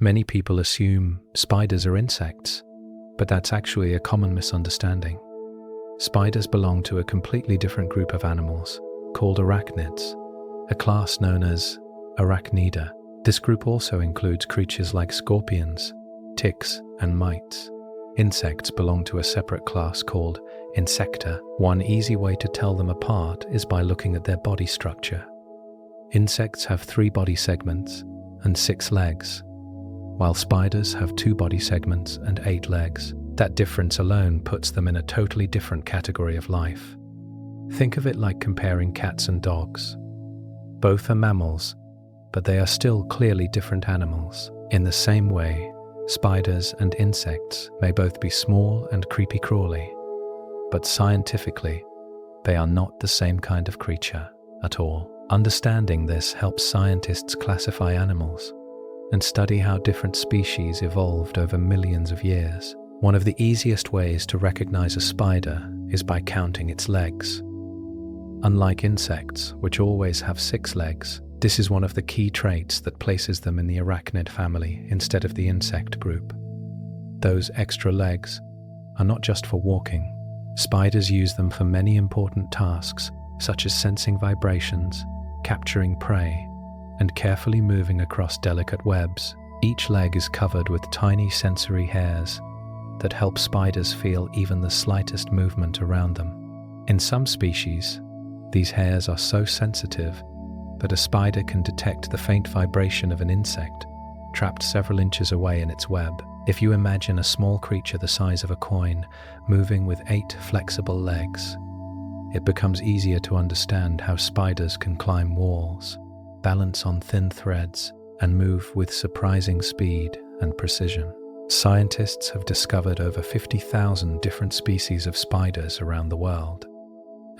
Many people assume spiders are insects, but that's actually a common misunderstanding. Spiders belong to a completely different group of animals called arachnids, a class known as Arachnida. This group also includes creatures like scorpions, ticks, and mites. Insects belong to a separate class called Insecta. One easy way to tell them apart is by looking at their body structure. Insects have 3 body segments and 6 legs, while spiders have 2 body segments and 8 legs. That difference alone puts them in a totally different category of life. Think of it like comparing cats and dogs. Both are mammals, but they are still clearly different animals. In the same way, spiders and insects may both be small and creepy-crawly, but scientifically, they are not the same kind of creature at all. Understanding this helps scientists classify animals and study how different species evolved over millions of years. One of the easiest ways to recognize a spider is by counting its legs. Unlike insects, which always have 6 legs, this is one of the key traits that places them in the arachnid family instead of the insect group. Those extra legs are not just for walking. Spiders use them for many important tasks, such as sensing vibrations, capturing prey, and carefully moving across delicate webs. Each leg is covered with tiny sensory hairs that help spiders feel even the slightest movement around them. In some species, these hairs are so sensitive that a spider can detect the faint vibration of an insect trapped several inches away in its web. If you imagine a small creature the size of a coin moving with 8 flexible legs, it becomes easier to understand how spiders can climb walls, balance on thin threads, and move with surprising speed and precision. Scientists have discovered over 50,000 different species of spiders around the world,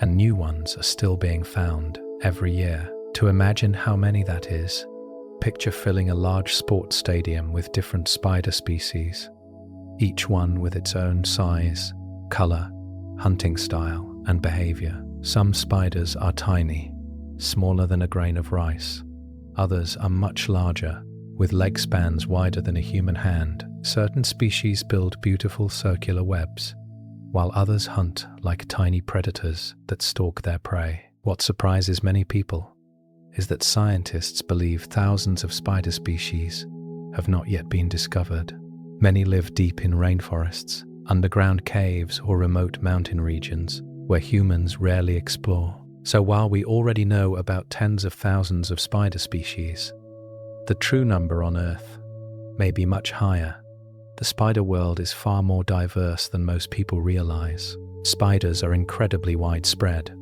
and new ones are still being found every year. To imagine how many that is, picture filling a large sports stadium with different spider species, each one with its own size, color, hunting style, and behavior. Some spiders are tiny, smaller than a grain of rice. Others are much larger, with leg spans wider than a human hand. Certain species build beautiful circular webs, while others hunt like tiny predators that stalk their prey. What surprises many people is that scientists believe thousands of spider species have not yet been discovered. Many live deep in rainforests, underground caves, or remote mountain regions where humans rarely explore. So while we already know about tens of thousands of spider species, the true number on Earth may be much higher. The spider world is far more diverse than most people realize. Spiders are incredibly widespread.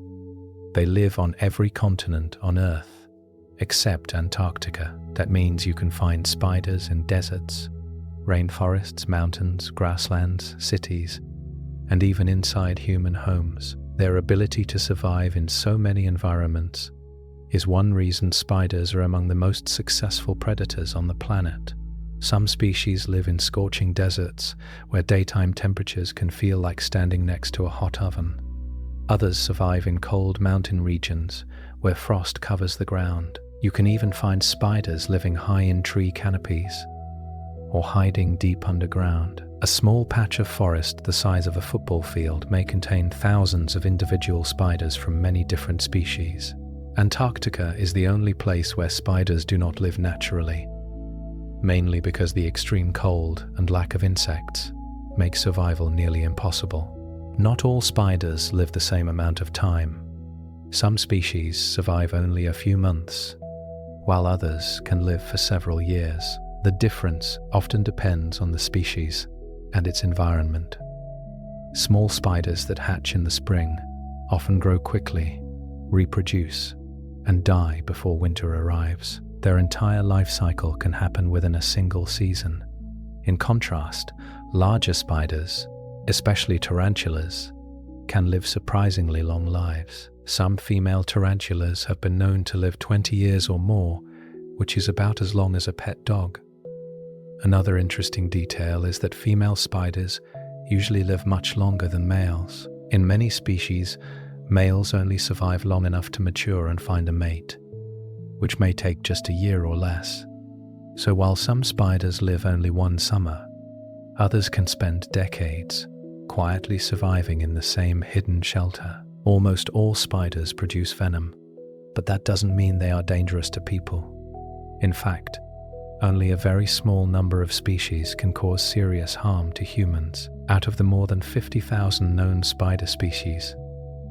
They live on every continent on Earth, except Antarctica. That means you can find spiders in deserts, rainforests, mountains, grasslands, cities, and even inside human homes. Their ability to survive in so many environments is one reason spiders are among the most successful predators on the planet. Some species live in scorching deserts where daytime temperatures can feel like standing next to a hot oven. Others survive in cold mountain regions where frost covers the ground. You can even find spiders living high in tree canopies or hiding deep underground. A small patch of forest the size of a football field may contain thousands of individual spiders from many different species. Antarctica is the only place where spiders do not live naturally, mainly because the extreme cold and lack of insects make survival nearly impossible. Not all spiders live the same amount of time. Some species survive only a few months, while others can live for several years. The difference often depends on the species and its environment. Small spiders that hatch in the spring often grow quickly, reproduce, and die before winter arrives. Their entire life cycle can happen within a single season. In contrast, larger spiders, especially tarantulas, can live surprisingly long lives. Some female tarantulas have been known to live 20 years or more, which is about as long as a pet dog. Another interesting detail is that female spiders usually live much longer than males. In many species, males only survive long enough to mature and find a mate, which may take just a year or less. So while some spiders live only one summer, others can spend decades quietly surviving in the same hidden shelter. Almost all spiders produce venom, but that doesn't mean they are dangerous to people. In fact, only a very small number of species can cause serious harm to humans. Out of the more than 50,000 known spider species,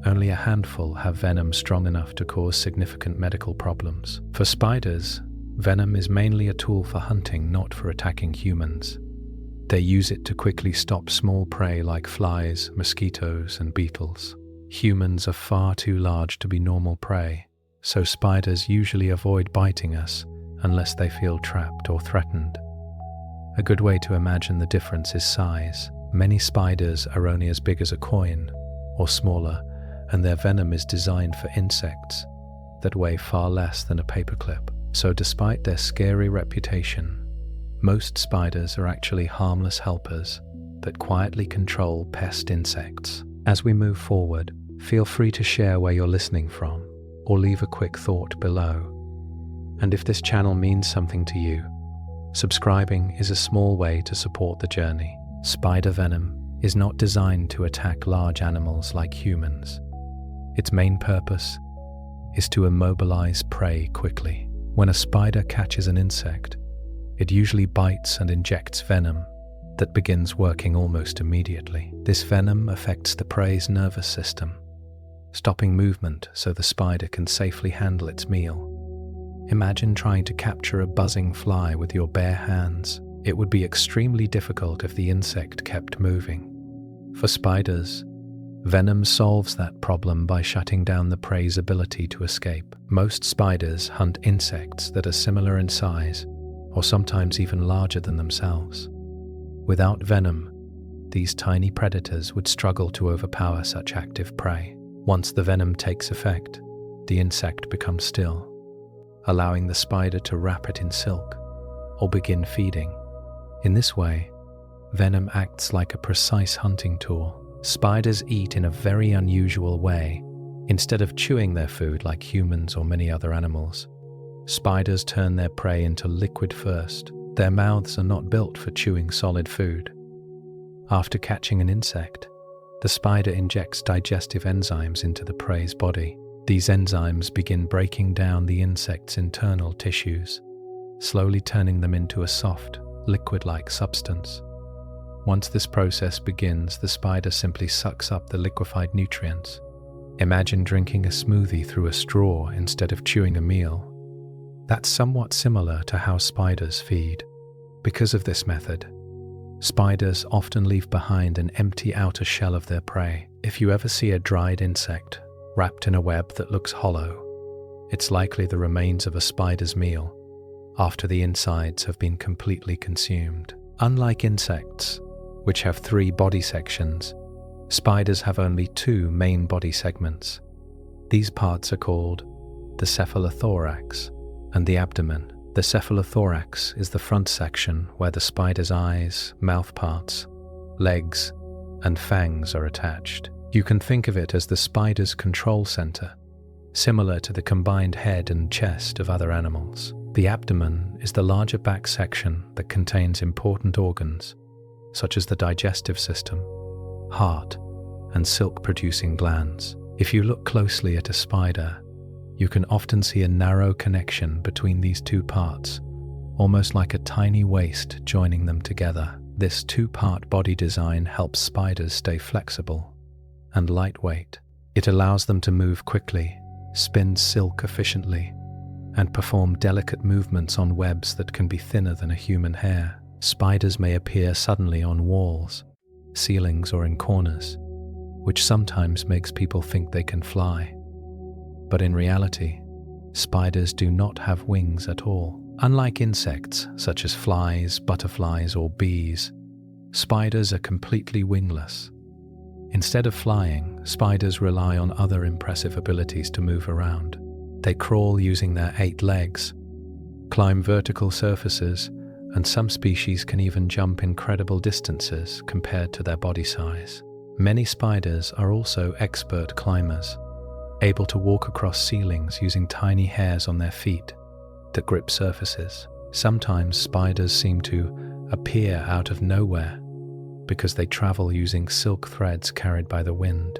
only a handful have venom strong enough to cause significant medical problems. For spiders, venom is mainly a tool for hunting, not for attacking humans. They use it to quickly stop small prey like flies, mosquitoes, and beetles. Humans are far too large to be normal prey, so spiders usually avoid biting us unless they feel trapped or threatened. A good way to imagine the difference is size. Many spiders are only as big as a coin, or smaller, and their venom is designed for insects that weigh far less than a paperclip. So despite their scary reputation, most spiders are actually harmless helpers that quietly control pest insects. As we move forward, feel free to share where you're listening from, or leave a quick thought below. And if this channel means something to you, subscribing is a small way to support the journey. Spider venom is not designed to attack large animals like humans. Its main purpose is to immobilize prey quickly. When a spider catches an insect, it usually bites and injects venom that begins working almost immediately. This venom affects the prey's nervous system, stopping movement so the spider can safely handle its meal. Imagine trying to capture a buzzing fly with your bare hands. It would be extremely difficult if the insect kept moving. For spiders, venom solves that problem by shutting down the prey's ability to escape. Most spiders hunt insects that are similar in size, or sometimes even larger than themselves. Without venom, these tiny predators would struggle to overpower such active prey. Once the venom takes effect, the insect becomes still, allowing the spider to wrap it in silk or begin feeding. In this way, venom acts like a precise hunting tool. Spiders eat in a very unusual way. Instead of chewing their food like humans or many other animals, spiders turn their prey into liquid first. Their mouths are not built for chewing solid food. After catching an insect, the spider injects digestive enzymes into the prey's body. These enzymes begin breaking down the insect's internal tissues, slowly turning them into a soft, liquid-like substance. Once this process begins, the spider simply sucks up the liquefied nutrients. Imagine drinking a smoothie through a straw instead of chewing a meal. That's somewhat similar to how spiders feed. Because of this method, spiders often leave behind an empty outer shell of their prey. If you ever see a dried insect wrapped in a web that looks hollow, it's likely the remains of a spider's meal after the insides have been completely consumed. Unlike insects, which have 3 body sections, spiders have only 2 main body segments. These parts are called the cephalothorax and the abdomen. The cephalothorax is the front section where the spider's eyes, mouth parts, legs, and fangs are attached. You can think of it as the spider's control center, similar to the combined head and chest of other animals. The abdomen is the larger back section that contains important organs, such as the digestive system, heart, and silk-producing glands. If you look closely at a spider, you can often see a narrow connection between these 2 parts, almost like a tiny waist joining them together. This 2-part body design helps spiders stay flexible and lightweight. It allows them to move quickly, spin silk efficiently, and perform delicate movements on webs that can be thinner than a human hair. Spiders may appear suddenly on walls, ceilings, or in corners, which sometimes makes people think they can fly. But in reality, spiders do not have wings at all. Unlike insects such as flies, butterflies, or bees, spiders are completely wingless. Instead of flying, spiders rely on other impressive abilities to move around. They crawl using their 8 legs, climb vertical surfaces, and some species can even jump incredible distances compared to their body size. Many spiders are also expert climbers, able to walk across ceilings using tiny hairs on their feet that grip surfaces. Sometimes spiders seem to appear out of nowhere because they travel using silk threads carried by the wind.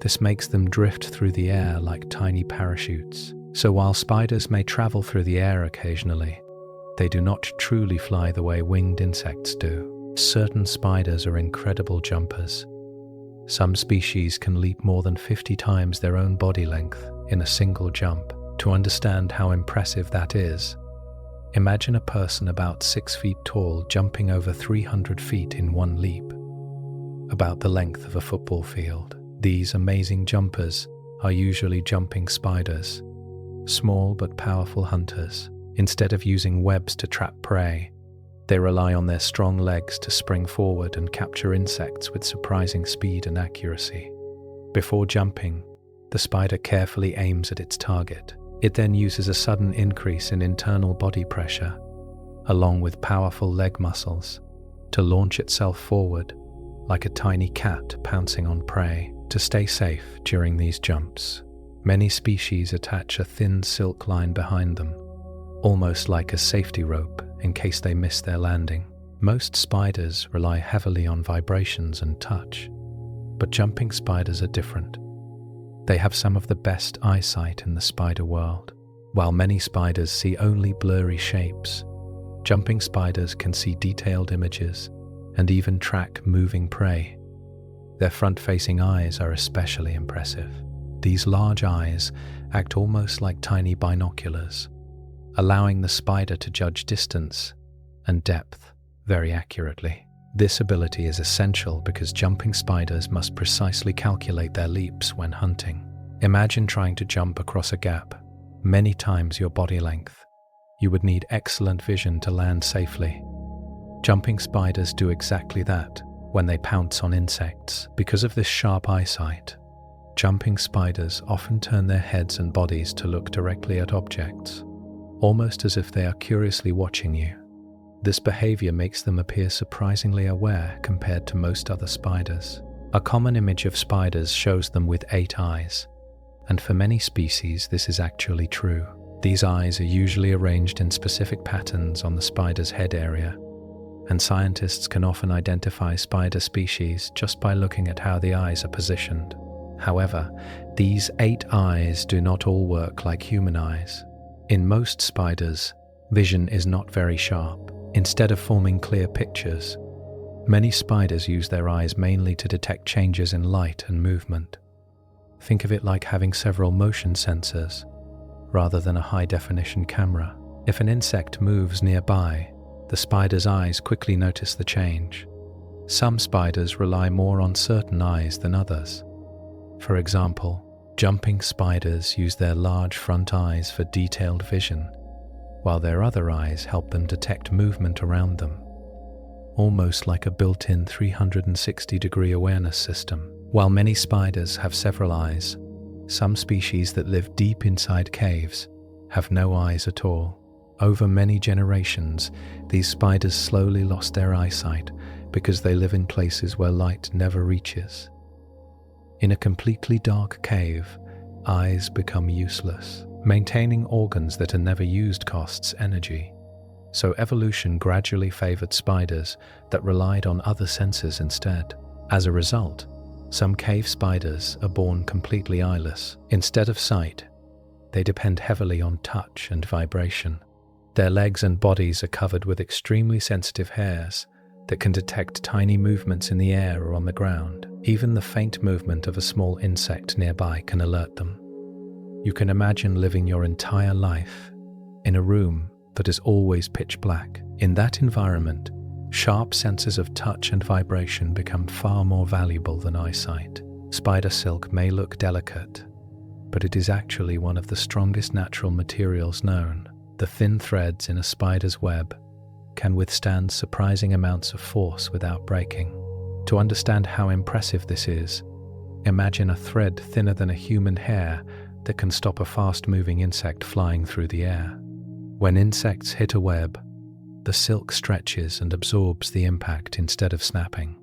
This makes them drift through the air like tiny parachutes. So while spiders may travel through the air occasionally, they do not truly fly the way winged insects do. Certain spiders are incredible jumpers. Some species can leap more than 50 times their own body length in a single jump. To understand how impressive that is, imagine a person about 6 feet tall jumping over 300 feet in one leap, about the length of a football field. These amazing jumpers are usually jumping spiders, small but powerful hunters. Instead of using webs to trap prey, they rely on their strong legs to spring forward and capture insects with surprising speed and accuracy. Before jumping, the spider carefully aims at its target. It then uses a sudden increase in internal body pressure, along with powerful leg muscles, to launch itself forward like a tiny cat pouncing on prey. To stay safe during these jumps, many species attach a thin silk line behind them, almost like a safety rope in case they miss their landing. Most spiders rely heavily on vibrations and touch, but jumping spiders are different. They have some of the best eyesight in the spider world. While many spiders see only blurry shapes, jumping spiders can see detailed images and even track moving prey. Their front-facing eyes are especially impressive. These large eyes act almost like tiny binoculars, allowing the spider to judge distance and depth very accurately. This ability is essential because jumping spiders must precisely calculate their leaps when hunting. Imagine trying to jump across a gap many times your body length. You would need excellent vision to land safely. Jumping spiders do exactly that when they pounce on insects. Because of this sharp eyesight, jumping spiders often turn their heads and bodies to look directly at objects, almost as if they are curiously watching you. This behavior makes them appear surprisingly aware compared to most other spiders. A common image of spiders shows them with 8 eyes, and for many species this is actually true. These eyes are usually arranged in specific patterns on the spider's head area, and scientists can often identify spider species just by looking at how the eyes are positioned. However, these 8 eyes do not all work like human eyes. In most spiders, vision is not very sharp. Instead of forming clear pictures, many spiders use their eyes mainly to detect changes in light and movement. Think of it like having several motion sensors, rather than a high-definition camera. If an insect moves nearby, the spider's eyes quickly notice the change. Some spiders rely more on certain eyes than others. For example, jumping spiders use their large front eyes for detailed vision, while their other eyes help them detect movement around them, almost like a built-in 360-degree awareness system. While many spiders have several eyes, some species that live deep inside caves have no eyes at all. Over many generations, these spiders slowly lost their eyesight because they live in places where light never reaches. In a completely dark cave, eyes become useless. Maintaining organs that are never used costs energy. So evolution gradually favored spiders that relied on other senses instead. As a result, some cave spiders are born completely eyeless. Instead of sight, they depend heavily on touch and vibration. Their legs and bodies are covered with extremely sensitive hairs that can detect tiny movements in the air or on the ground. Even the faint movement of a small insect nearby can alert them. You can imagine living your entire life in a room that is always pitch black. In that environment, sharp senses of touch and vibration become far more valuable than eyesight. Spider silk may look delicate, but it is actually one of the strongest natural materials known. The thin threads in a spider's web can withstand surprising amounts of force without breaking. To understand how impressive this is, imagine a thread thinner than a human hair that can stop a fast-moving insect flying through the air. When insects hit a web, the silk stretches and absorbs the impact instead of snapping.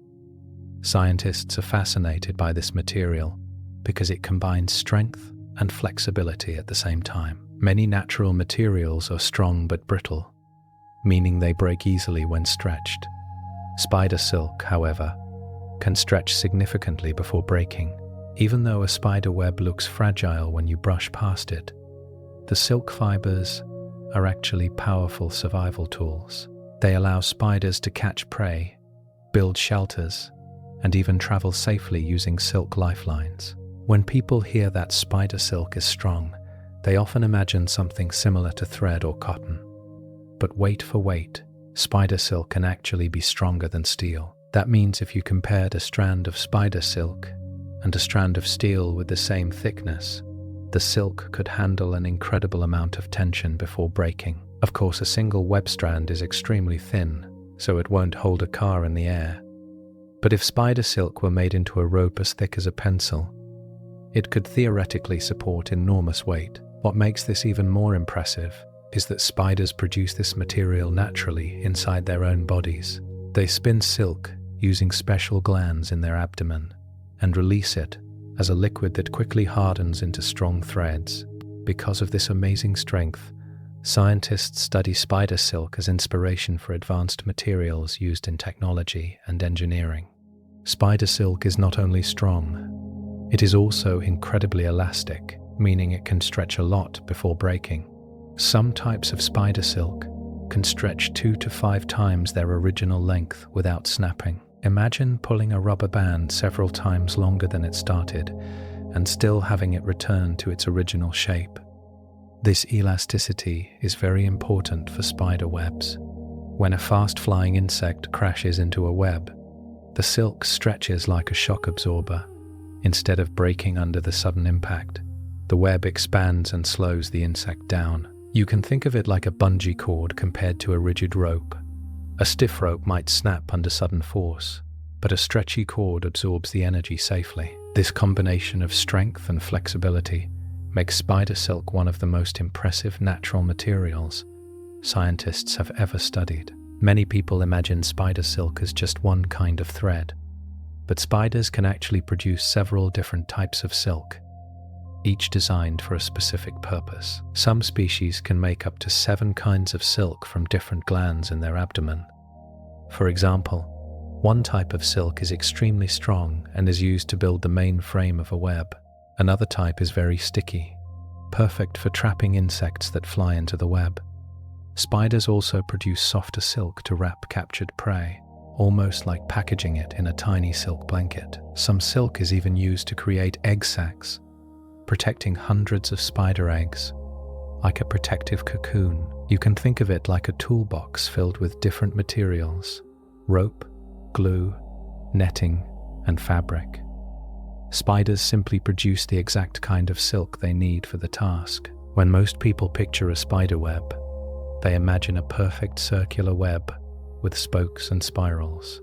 Scientists are fascinated by this material because it combines strength and flexibility at the same time. Many natural materials are strong but brittle, meaning they break easily when stretched. Spider silk, however, can stretch significantly before breaking. Even though a spider web looks fragile when you brush past it, the silk fibers are actually powerful survival tools. They allow spiders to catch prey, build shelters, and even travel safely using silk lifelines. When people hear that spider silk is strong, they often imagine something similar to thread or cotton. But wait, spider silk can actually be stronger than steel. That means if you compared a strand of spider silk and a strand of steel with the same thickness, the silk could handle an incredible amount of tension before breaking. Of course, a single web strand is extremely thin, so it won't hold a car in the air. But if spider silk were made into a rope as thick as a pencil, it could theoretically support enormous weight. What makes this even more impressive is that spiders produce this material naturally inside their own bodies. They spin silk using special glands in their abdomen and release it as a liquid that quickly hardens into strong threads. Because of this amazing strength, scientists study spider silk as inspiration for advanced materials used in technology and engineering. Spider silk is not only strong, it is also incredibly elastic, meaning it can stretch a lot before breaking. Some types of spider silk can stretch 2 to 5 times their original length without snapping. Imagine pulling a rubber band several times longer than it started and still having it return to its original shape. This elasticity is very important for spider webs. When a fast-flying insect crashes into a web, the silk stretches like a shock absorber. Instead of breaking under the sudden impact, the web expands and slows the insect down. You can think of it like a bungee cord compared to a rigid rope. A stiff rope might snap under sudden force, but a stretchy cord absorbs the energy safely. This combination of strength and flexibility makes spider silk one of the most impressive natural materials scientists have ever studied. Many people imagine spider silk as just one kind of thread, but spiders can actually produce several different types of silk, each designed for a specific purpose. Some species can make up to 7 kinds of silk from different glands in their abdomen. For example, one type of silk is extremely strong and is used to build the main frame of a web. Another type is very sticky, perfect for trapping insects that fly into the web. Spiders also produce softer silk to wrap captured prey, almost like packaging it in a tiny silk blanket. Some silk is even used to create egg sacs, protecting hundreds of spider eggs, like a protective cocoon. You can think of it like a toolbox filled with different materials: rope, glue, netting, and fabric. Spiders simply produce the exact kind of silk they need for the task. When most people picture a spider web, they imagine a perfect circular web with spokes and spirals.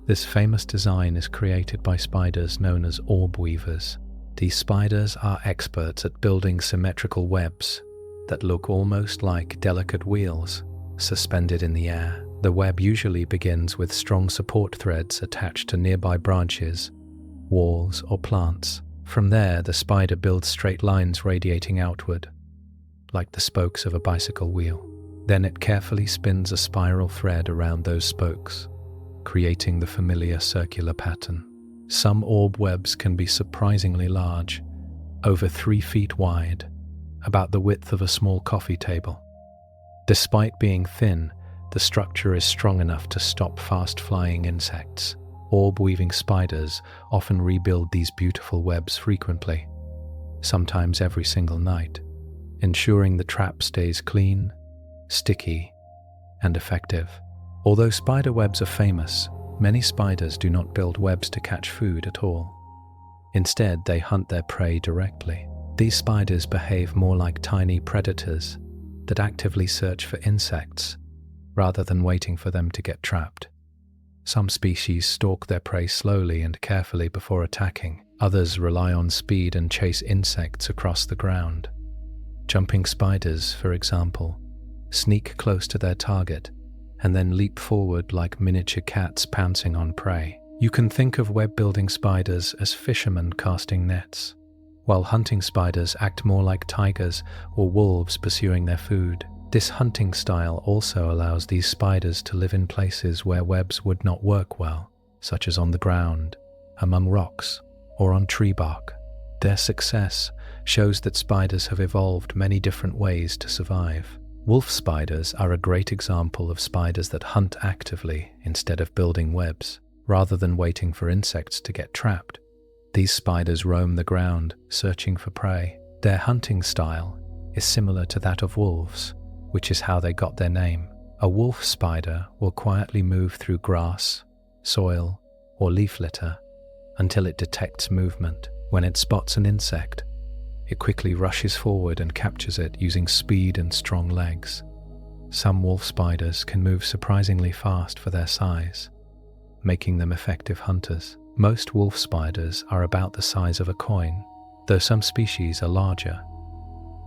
This famous design is created by spiders known as orb weavers. These spiders are experts at building symmetrical webs that look almost like delicate wheels suspended in the air. The web usually begins with strong support threads attached to nearby branches, walls, or plants. From there, the spider builds straight lines radiating outward, like the spokes of a bicycle wheel. Then it carefully spins a spiral thread around those spokes, creating the familiar circular pattern. Some orb webs can be surprisingly large, over 3 feet wide, about the width of a small coffee table. Despite being thin, the structure is strong enough to stop fast-flying insects. Orb-weaving spiders often rebuild these beautiful webs frequently, sometimes every single night, ensuring the trap stays clean, sticky, and effective. Although spider webs are famous, many spiders do not build webs to catch food at all. Instead, they hunt their prey directly. These spiders behave more like tiny predators that actively search for insects rather than waiting for them to get trapped. Some species stalk their prey slowly and carefully before attacking. Others rely on speed and chase insects across the ground. Jumping spiders, for example, sneak close to their target and then leap forward like miniature cats pouncing on prey. You can think of web-building spiders as fishermen casting nets, while hunting spiders act more like tigers or wolves pursuing their food. This hunting style also allows these spiders to live in places where webs would not work well, such as on the ground, among rocks, or on tree bark. Their success shows that spiders have evolved many different ways to survive. Wolf spiders are a great example of spiders that hunt actively instead of building webs. Rather than waiting for insects to get trapped, these spiders roam the ground, searching for prey. Their hunting style is similar to that of wolves, which is how they got their name. A wolf spider will quietly move through grass, soil, or leaf litter until it detects movement. When it spots an insect, it quickly rushes forward and captures it using speed and strong legs. Some wolf spiders can move surprisingly fast for their size, making them effective hunters. Most wolf spiders are about the size of a coin, though some species are larger.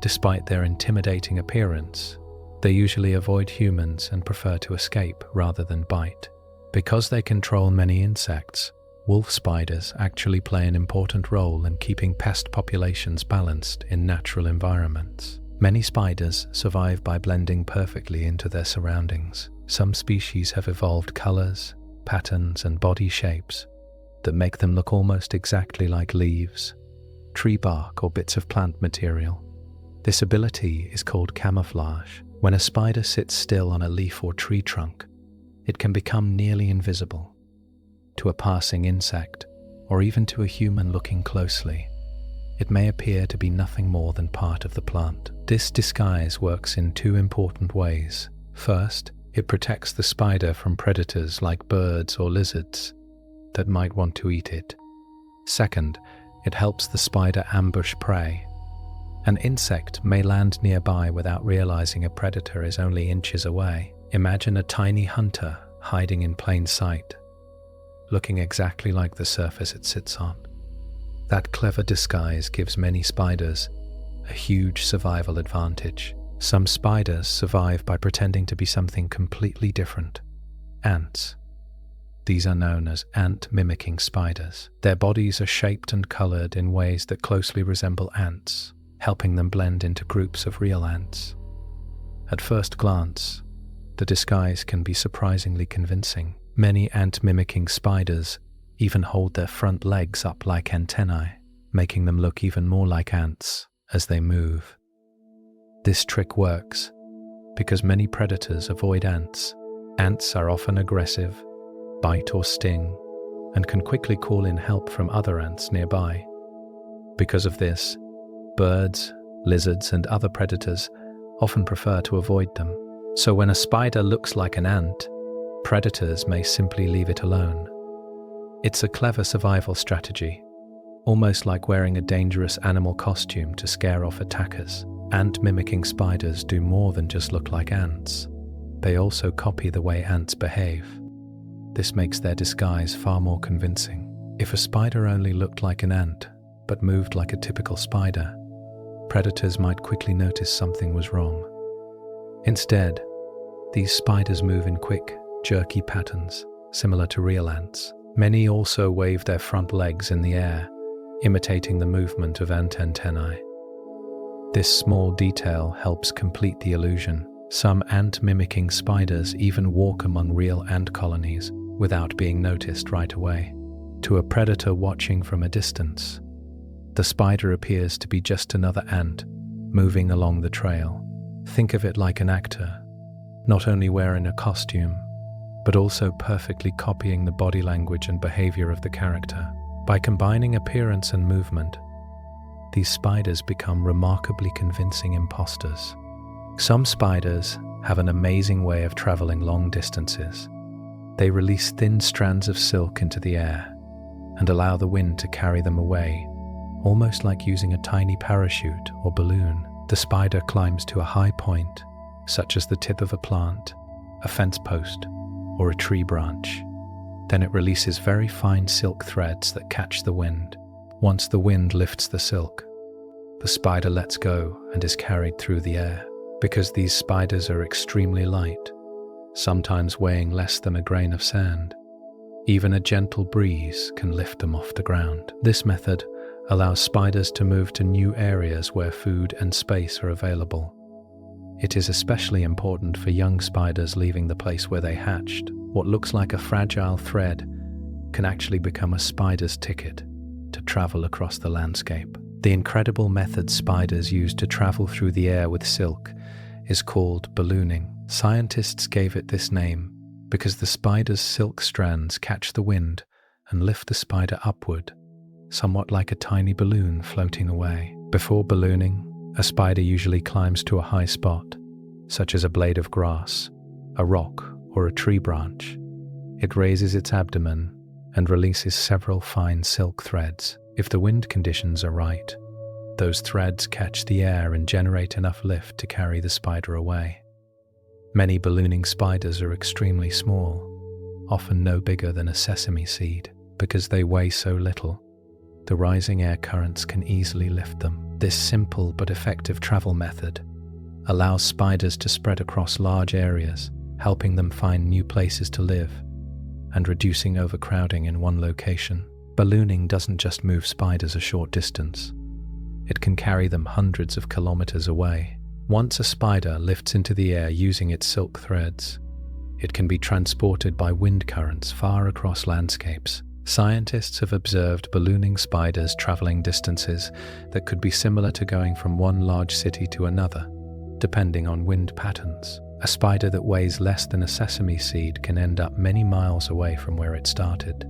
Despite their intimidating appearance, they usually avoid humans and prefer to escape rather than bite. Because they control many insects, wolf spiders actually play an important role in keeping pest populations balanced in natural environments. Many spiders survive by blending perfectly into their surroundings. Some species have evolved colors, patterns, and body shapes that make them look almost exactly like leaves, tree bark, or bits of plant material. This ability is called camouflage. When a spider sits still on a leaf or tree trunk, it can become nearly invisible to a passing insect, or even to a human looking closely. It may appear to be nothing more than part of the plant. This disguise works in two important ways. First, it protects the spider from predators like birds or lizards that might want to eat it. Second, it helps the spider ambush prey. An insect may land nearby without realizing a predator is only inches away. Imagine a tiny hunter hiding in plain sight, looking exactly like the surface it sits on. That clever disguise gives many spiders a huge survival advantage. Some spiders survive by pretending to be something completely different. Ants. These are known as ant-mimicking spiders. Their bodies are shaped and colored in ways that closely resemble ants, helping them blend into groups of real ants. At first glance, the disguise can be surprisingly convincing. Many ant-mimicking spiders even hold their front legs up like antennae, making them look even more like ants as they move. This trick works because many predators avoid ants. Ants are often aggressive, bite or sting, and can quickly call in help from other ants nearby. Because of this, birds, lizards, and other predators often prefer to avoid them. So when a spider looks like an ant, predators may simply leave it alone. It's a clever survival strategy, almost like wearing a dangerous animal costume to scare off attackers. Ant-mimicking spiders do more than just look like ants. They also copy the way ants behave. This makes their disguise far more convincing. If a spider only looked like an ant, but moved like a typical spider, predators might quickly notice something was wrong. Instead, these spiders move in quick, jerky patterns, similar to real ants. Many also wave their front legs in the air, imitating the movement of ant antennae. This small detail helps complete the illusion. Some ant-mimicking spiders even walk among real ant colonies without being noticed right away. To a predator watching from a distance, the spider appears to be just another ant moving along the trail. Think of it like an actor, not only wearing a costume, but also perfectly copying the body language and behavior of the character. By combining appearance and movement, these spiders become remarkably convincing imposters. Some spiders have an amazing way of traveling long distances. They release thin strands of silk into the air and allow the wind to carry them away, almost like using a tiny parachute or balloon. The spider climbs to a high point, such as the tip of a plant, a fence post, or a tree branch. Then it releases very fine silk threads that catch the wind. Once the wind lifts the silk, the spider lets go and is carried through the air. Because these spiders are extremely light, sometimes weighing less than a grain of sand, even a gentle breeze can lift them off the ground. This method allows spiders to move to new areas where food and space are available. It is especially important for young spiders leaving the place where they hatched. What looks like a fragile thread can actually become a spider's ticket to travel across the landscape. The incredible method spiders use to travel through the air with silk is called ballooning. Scientists gave it this name because the spider's silk strands catch the wind and lift the spider upward, somewhat like a tiny balloon floating away. Before ballooning, a spider usually climbs to a high spot, such as a blade of grass, a rock, or a tree branch. It raises its abdomen and releases several fine silk threads. If the wind conditions are right, those threads catch the air and generate enough lift to carry the spider away. Many ballooning spiders are extremely small, often no bigger than a sesame seed. Because they weigh so little, the rising air currents can easily lift them. This simple but effective travel method allows spiders to spread across large areas, helping them find new places to live and reducing overcrowding in one location. Ballooning doesn't just move spiders a short distance. It can carry them hundreds of kilometers away. Once a spider lifts into the air using its silk threads, it can be transported by wind currents far across landscapes. Scientists have observed ballooning spiders traveling distances that could be similar to going from one large city to another, depending on wind patterns. A spider that weighs less than a sesame seed can end up many miles away from where it started.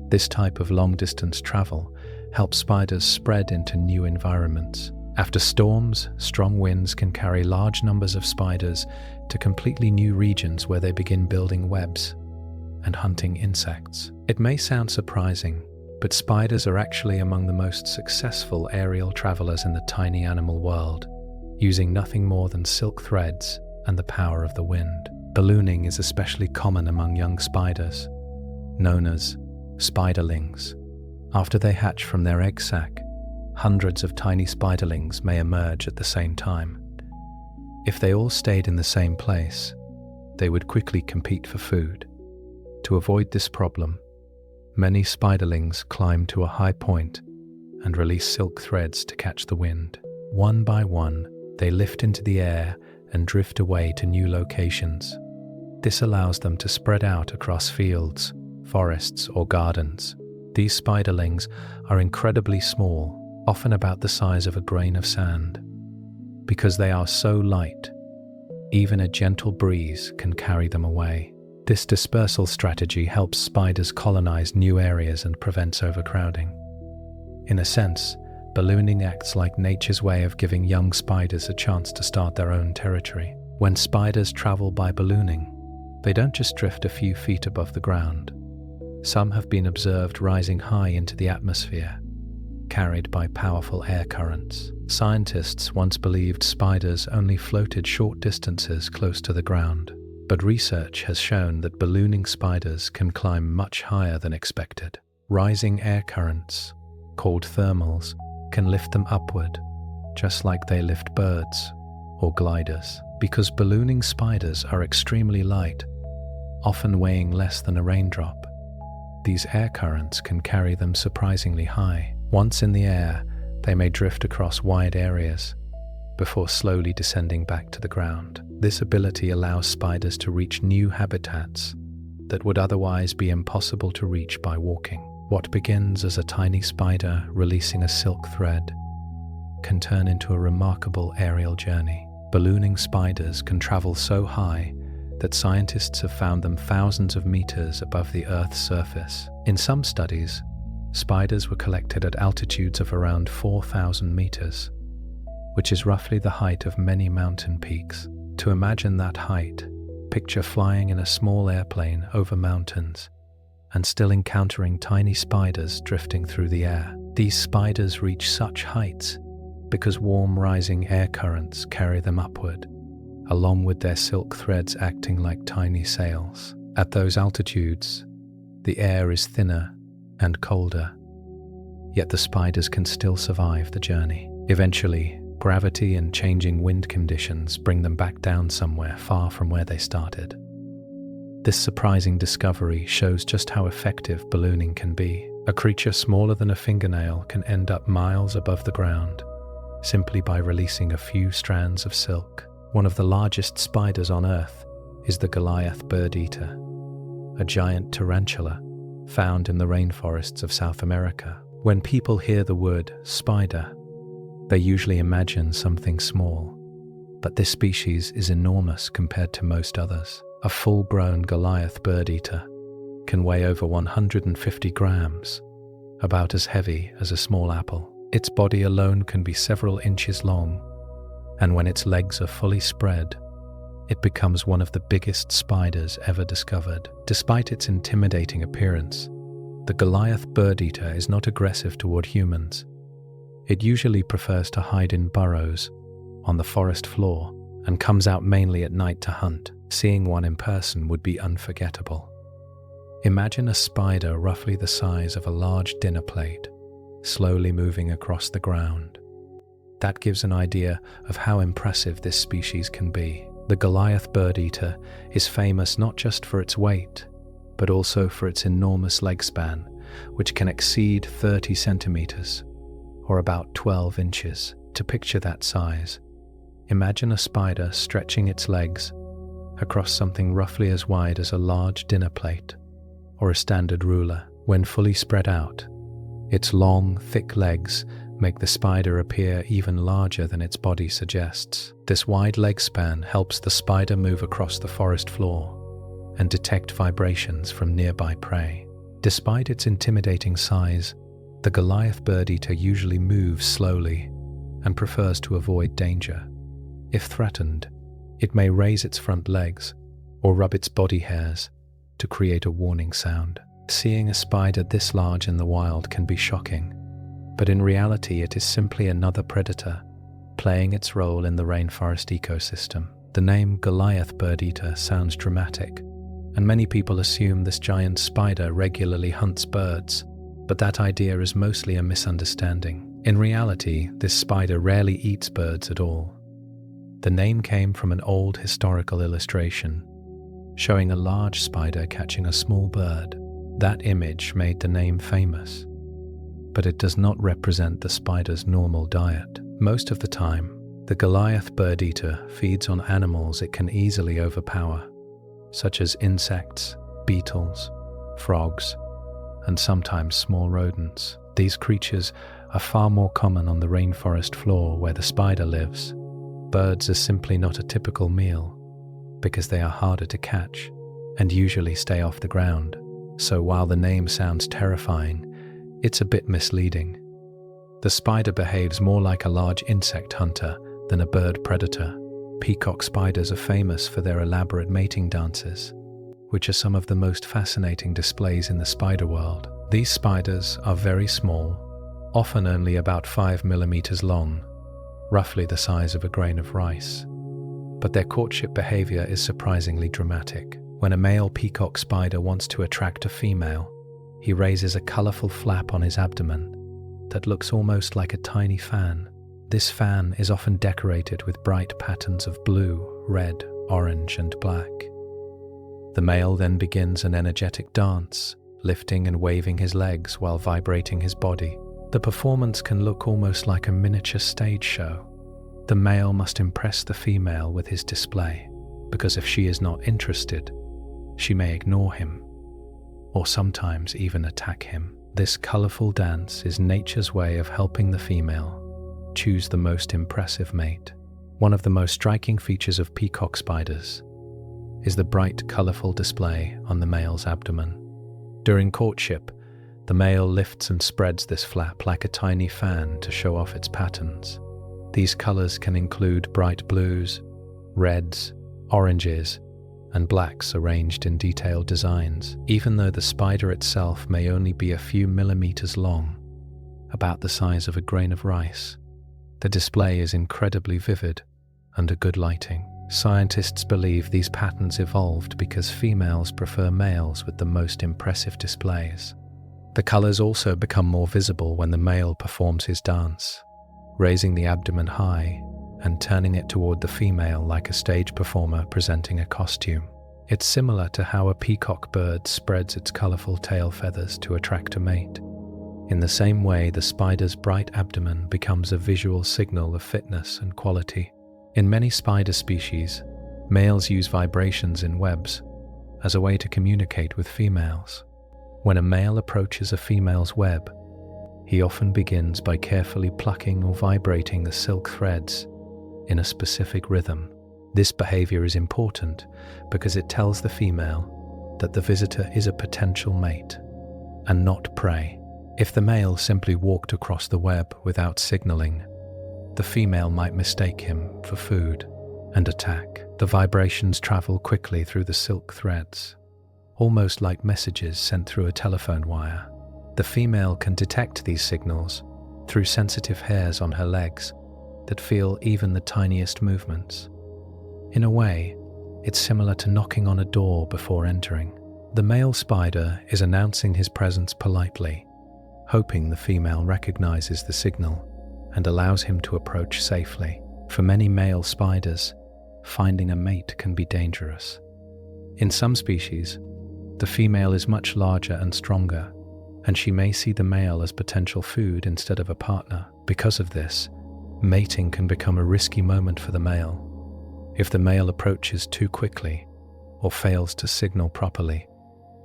This type of long-distance travel helps spiders spread into new environments. After storms, strong winds can carry large numbers of spiders to completely new regions where they begin building webs and hunting insects. It may sound surprising, but spiders are actually among the most successful aerial travelers in the tiny animal world, using nothing more than silk threads and the power of the wind. Ballooning is especially common among young spiders, known as spiderlings. After they hatch from their egg sac, hundreds of tiny spiderlings may emerge at the same time. If they all stayed in the same place, they would quickly compete for food. To avoid this problem, many spiderlings climb to a high point and release silk threads to catch the wind. One by one, they lift into the air and drift away to new locations. This allows them to spread out across fields, forests, or gardens. These spiderlings are incredibly small, often about the size of a grain of sand. Because they are so light, even a gentle breeze can carry them away. This dispersal strategy helps spiders colonize new areas and prevents overcrowding. In a sense, ballooning acts like nature's way of giving young spiders a chance to start their own territory. When spiders travel by ballooning, they don't just drift a few feet above the ground. Some have been observed rising high into the atmosphere, carried by powerful air currents. Scientists once believed spiders only floated short distances close to the ground. But research has shown that ballooning spiders can climb much higher than expected. Rising air currents, called thermals, can lift them upward, just like they lift birds or gliders. Because ballooning spiders are extremely light, often weighing less than a raindrop, these air currents can carry them surprisingly high. Once in the air, they may drift across wide areas before slowly descending back to the ground. This ability allows spiders to reach new habitats that would otherwise be impossible to reach by walking. What begins as a tiny spider releasing a silk thread can turn into a remarkable aerial journey. Ballooning spiders can travel so high that scientists have found them thousands of meters above the Earth's surface. In some studies, spiders were collected at altitudes of around 4,000 meters, which is roughly the height of many mountain peaks. To imagine that height, picture flying in a small airplane over mountains and still encountering tiny spiders drifting through the air. These spiders reach such heights because warm rising air currents carry them upward, along with their silk threads acting like tiny sails. At those altitudes, the air is thinner and colder, yet the spiders can still survive the journey. Eventually, gravity and changing wind conditions bring them back down somewhere far from where they started. This surprising discovery shows just how effective ballooning can be. A creature smaller than a fingernail can end up miles above the ground simply by releasing a few strands of silk. One of the largest spiders on Earth is the Goliath bird-eater, a giant tarantula found in the rainforests of South America. When people hear the word spider, they usually imagine something small, but this species is enormous compared to most others. A full-grown Goliath bird-eater can weigh over 150 grams, about as heavy as a small apple. Its body alone can be several inches long, and when its legs are fully spread, it becomes one of the biggest spiders ever discovered. Despite its intimidating appearance, the Goliath bird-eater is not aggressive toward humans. It usually prefers to hide in burrows on the forest floor and comes out mainly at night to hunt. Seeing one in person would be unforgettable. Imagine a spider roughly the size of a large dinner plate, slowly moving across the ground. That gives an idea of how impressive this species can be. The Goliath bird-eater is famous not just for its weight, but also for its enormous leg span, which can exceed 30 centimeters, or about 12 inches. To picture that size, imagine a spider stretching its legs across something roughly as wide as a large dinner plate or a standard ruler. When fully spread out, its long, thick legs make the spider appear even larger than its body suggests. This wide leg span helps the spider move across the forest floor and detect vibrations from nearby prey. Despite its intimidating size, the Goliath bird-eater usually moves slowly and prefers to avoid danger. If threatened, it may raise its front legs or rub its body hairs to create a warning sound. Seeing a spider this large in the wild can be shocking, but in reality it is simply another predator playing its role in the rainforest ecosystem. The name Goliath bird-eater sounds dramatic, and many people assume this giant spider regularly hunts birds, but that idea is mostly a misunderstanding. In reality, this spider rarely eats birds at all. The name came from an old historical illustration showing a large spider catching a small bird. That image made the name famous, but it does not represent the spider's normal diet. Most of the time, the Goliath bird-eater feeds on animals it can easily overpower, such as insects, beetles, frogs, and sometimes small rodents. These creatures are far more common on the rainforest floor where the spider lives. Birds are simply not a typical meal because they are harder to catch and usually stay off the ground. So while the name sounds terrifying, it's a bit misleading. The spider behaves more like a large insect hunter than a bird predator. Peacock spiders are famous for their elaborate mating dances, which are some of the most fascinating displays in the spider world. These spiders are very small, often only about 5 millimeters long, roughly the size of a grain of rice. But their courtship behavior is surprisingly dramatic. When a male peacock spider wants to attract a female, he raises a colorful flap on his abdomen that looks almost like a tiny fan. This fan is often decorated with bright patterns of blue, red, orange, and black. The male then begins an energetic dance, lifting and waving his legs while vibrating his body. The performance can look almost like a miniature stage show. The male must impress the female with his display, because if she is not interested, she may ignore him, or sometimes even attack him. This colorful dance is nature's way of helping the female choose the most impressive mate. One of the most striking features of peacock spiders is the bright, colorful display on the male's abdomen. During courtship, the male lifts and spreads this flap like a tiny fan to show off its patterns. These colors can include bright blues, reds, oranges, and blacks arranged in detailed designs. Even though the spider itself may only be a few millimeters long, about the size of a grain of rice, the display is incredibly vivid under good lighting. Scientists believe these patterns evolved because females prefer males with the most impressive displays. The colors also become more visible when the male performs his dance, raising the abdomen high and turning it toward the female like a stage performer presenting a costume. It's similar to how a peacock bird spreads its colorful tail feathers to attract a mate. In the same way, the spider's bright abdomen becomes a visual signal of fitness and quality. In many spider species, males use vibrations in webs as a way to communicate with females. When a male approaches a female's web, he often begins by carefully plucking or vibrating the silk threads in a specific rhythm. This behavior is important because it tells the female that the visitor is a potential mate and not prey. If the male simply walked across the web without signaling, the female might mistake him for food and attack. The vibrations travel quickly through the silk threads, almost like messages sent through a telephone wire. The female can detect these signals through sensitive hairs on her legs that feel even the tiniest movements. In a way, it's similar to knocking on a door before entering. The male spider is announcing his presence politely, hoping the female recognizes the signal and allows him to approach safely. For many male spiders, finding a mate can be dangerous. In some species, the female is much larger and stronger, and she may see the male as potential food instead of a partner. Because of this, mating can become a risky moment for the male. If the male approaches too quickly or fails to signal properly,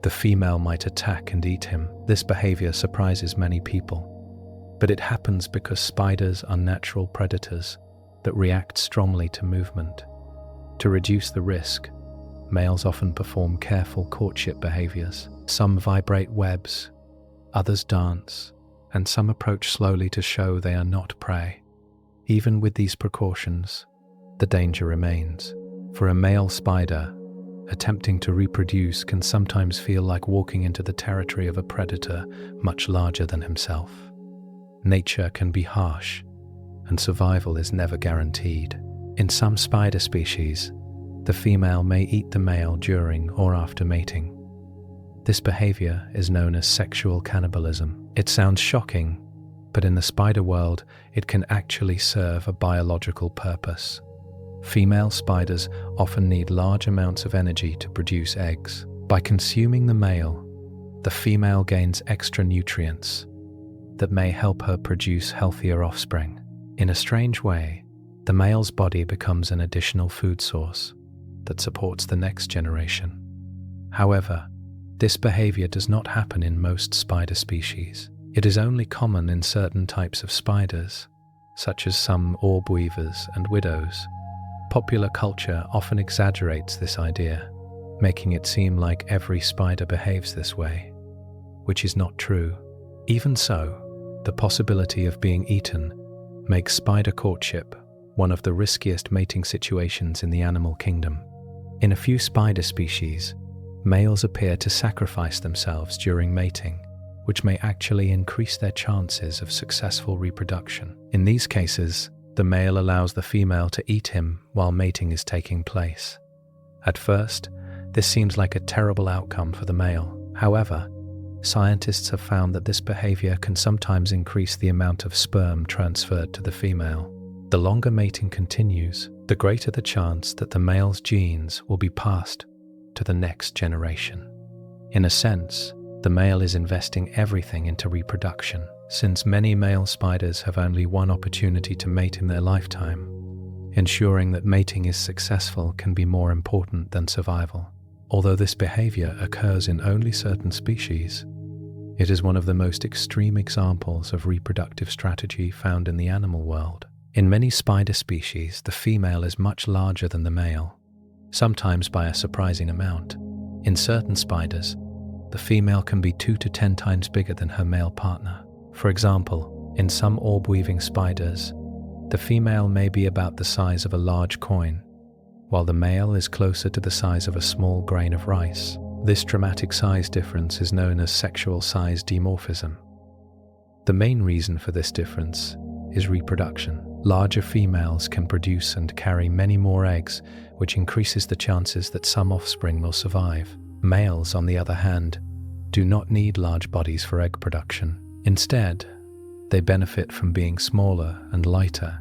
the female might attack and eat him. This behavior surprises many people, but it happens because spiders are natural predators that react strongly to movement. To reduce the risk, males often perform careful courtship behaviors. Some vibrate webs, others dance, and some approach slowly to show they are not prey. Even with these precautions, the danger remains. For a male spider, attempting to reproduce can sometimes feel like walking into the territory of a predator much larger than himself. Nature can be harsh, and survival is never guaranteed. In some spider species, the female may eat the male during or after mating. This behavior is known as sexual cannibalism. It sounds shocking, but in the spider world, it can actually serve a biological purpose. Female spiders often need large amounts of energy to produce eggs. By consuming the male, the female gains extra nutrients that may help her produce healthier offspring. In a strange way, the male's body becomes an additional food source that supports the next generation. However, this behavior does not happen in most spider species. It is only common in certain types of spiders, such as some orb weavers and widows. Popular culture often exaggerates this idea, making it seem like every spider behaves this way, which is not true. Even so, the possibility of being eaten makes spider courtship one of the riskiest mating situations in the animal kingdom. In a few spider species, males appear to sacrifice themselves during mating, which may actually increase their chances of successful reproduction. In these cases, the male allows the female to eat him while mating is taking place. At first, this seems like a terrible outcome for the male. However, scientists have found that this behavior can sometimes increase the amount of sperm transferred to the female. The longer mating continues, the greater the chance that the male's genes will be passed to the next generation. In a sense, the male is investing everything into reproduction. Since many male spiders have only one opportunity to mate in their lifetime, ensuring that mating is successful can be more important than survival. Although this behavior occurs in only certain species, it is one of the most extreme examples of reproductive strategy found in the animal world. In many spider species, the female is much larger than the male, sometimes by a surprising amount. In certain spiders, the female can be 2 to 10 times bigger than her male partner. For example, in some orb-weaving spiders, the female may be about the size of a large coin, while the male is closer to the size of a small grain of rice. This dramatic size difference is known as sexual size dimorphism. The main reason for this difference is reproduction. Larger females can produce and carry many more eggs, which increases the chances that some offspring will survive. Males, on the other hand, do not need large bodies for egg production. Instead, they benefit from being smaller and lighter,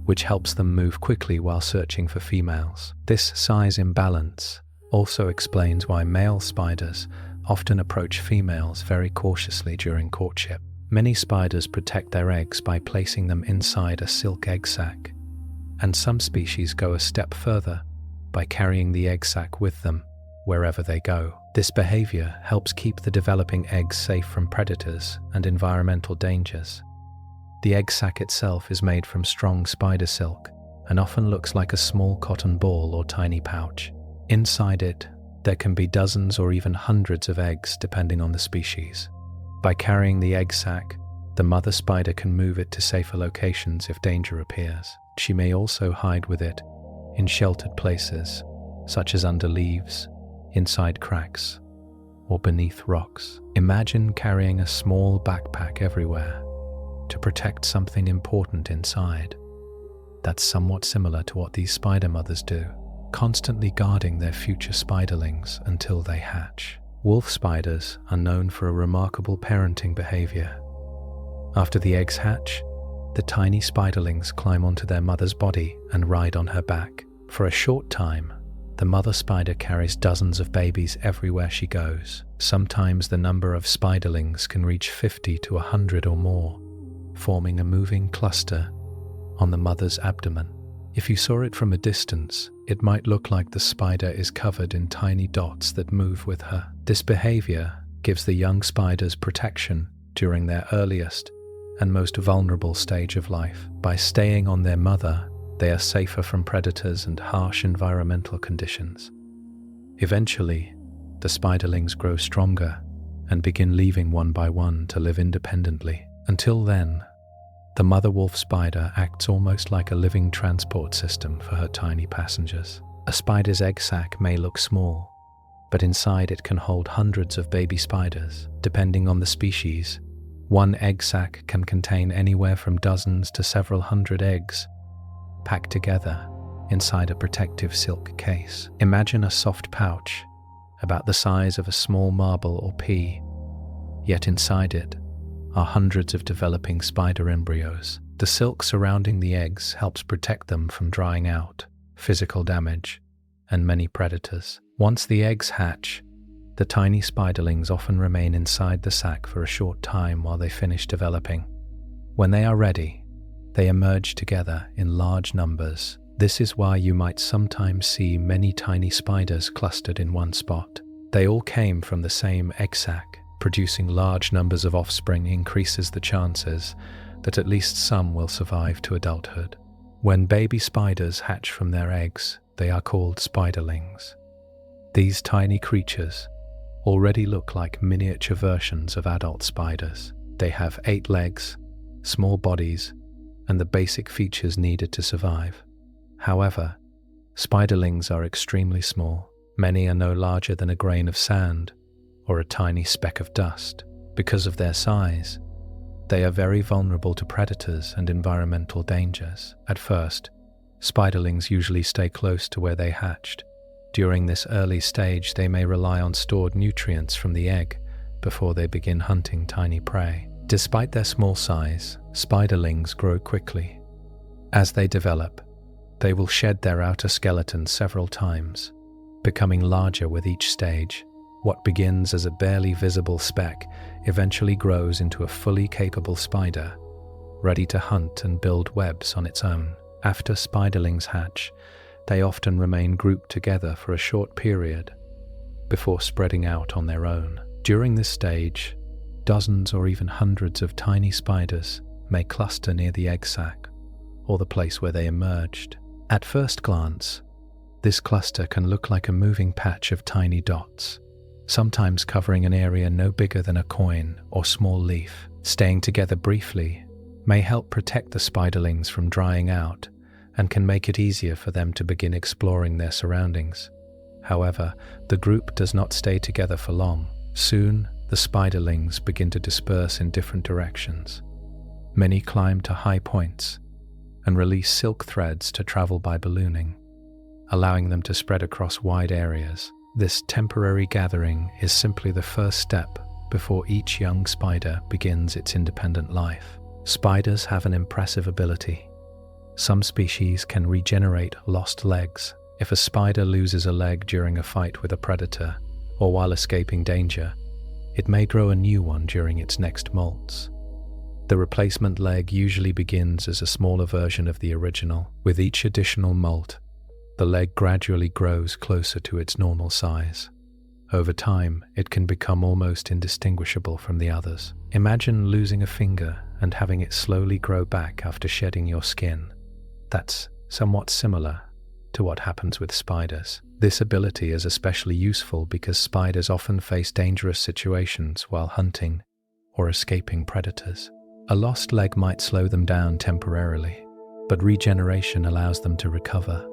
which helps them move quickly while searching for females. This size imbalance also explains why male spiders often approach females very cautiously during courtship. Many spiders protect their eggs by placing them inside a silk egg sac and some species go a step further by carrying the egg sac with them wherever they go. This behavior helps keep the developing eggs safe from predators and environmental dangers. The egg sac itself is made from strong spider silk and often looks like a small cotton ball or tiny pouch. Inside it, there can be dozens or even hundreds of eggs depending on the species. By carrying the egg sac, the mother spider can move it to safer locations if danger appears. She may also hide with it in sheltered places, such as under leaves, inside cracks, or beneath rocks. Imagine carrying a small backpack everywhere to protect something important inside. That's somewhat similar to what these spider mothers do, constantly guarding their future spiderlings until they hatch. Wolf spiders are known for a remarkable parenting behavior. After the eggs hatch, the tiny spiderlings climb onto their mother's body and ride on her back. For a short time, the mother spider carries dozens of babies everywhere she goes. Sometimes the number of spiderlings can reach 50 to 100 or more, forming a moving cluster on the mother's abdomen. If you saw it from a distance, it might look like the spider is covered in tiny dots that move with her. This behavior gives the young spiders protection during their earliest and most vulnerable stage of life. By staying on their mother, they are safer from predators and harsh environmental conditions. Eventually, the spiderlings grow stronger and begin leaving one by one to live independently. Until then, the mother wolf spider acts almost like a living transport system for her tiny passengers. A spider's egg sac may look small, but inside it can hold hundreds of baby spiders. Depending on the species, one egg sac can contain anywhere from dozens to several hundred eggs, packed together inside a protective silk case. Imagine a soft pouch about the size of a small marble or pea, yet inside it are hundreds of developing spider embryos. The silk surrounding the eggs helps protect them from drying out, physical damage, and many predators. Once the eggs hatch, the tiny spiderlings often remain inside the sac for a short time while they finish developing. When they are ready, they emerge together in large numbers. This is why you might sometimes see many tiny spiders clustered in one spot. They all came from the same egg sac. Producing large numbers of offspring increases the chances that at least some will survive to adulthood. When baby spiders hatch from their eggs, they are called spiderlings. These tiny creatures already look like miniature versions of adult spiders. They have 8 legs, small bodies, and the basic features needed to survive. However, spiderlings are extremely small. Many are no larger than a grain of sand or a tiny speck of dust. Because of their size, they are very vulnerable to predators and environmental dangers. At first, spiderlings usually stay close to where they hatched. During this early stage, they may rely on stored nutrients from the egg before they begin hunting tiny prey. Despite their small size, spiderlings grow quickly. As they develop, they will shed their outer skeleton several times, becoming larger with each stage. What begins as a barely visible speck eventually grows into a fully capable spider, ready to hunt and build webs on its own. After spiderlings hatch, they often remain grouped together for a short period before spreading out on their own. During this stage, dozens or even hundreds of tiny spiders may cluster near the egg sac or the place where they emerged. At first glance, this cluster can look like a moving patch of tiny dots, sometimes covering an area no bigger than a coin or small leaf. Staying together briefly may help protect the spiderlings from drying out and can make it easier for them to begin exploring their surroundings. However, the group does not stay together for long. Soon, the spiderlings begin to disperse in different directions. Many climb to high points and release silk threads to travel by ballooning, allowing them to spread across wide areas. This temporary gathering is simply the first step before each young spider begins its independent life. Spiders have an impressive ability. Some species can regenerate lost legs. If a spider loses a leg during a fight with a predator or while escaping danger, it may grow a new one during its next molts. The replacement leg usually begins as a smaller version of the original. With each additional molt, the leg gradually grows closer to its normal size. Over time, it can become almost indistinguishable from the others. Imagine losing a finger and having it slowly grow back after shedding your skin. That's somewhat similar to what happens with spiders. This ability is especially useful because spiders often face dangerous situations while hunting or escaping predators. A lost leg might slow them down temporarily, but regeneration allows them to recover.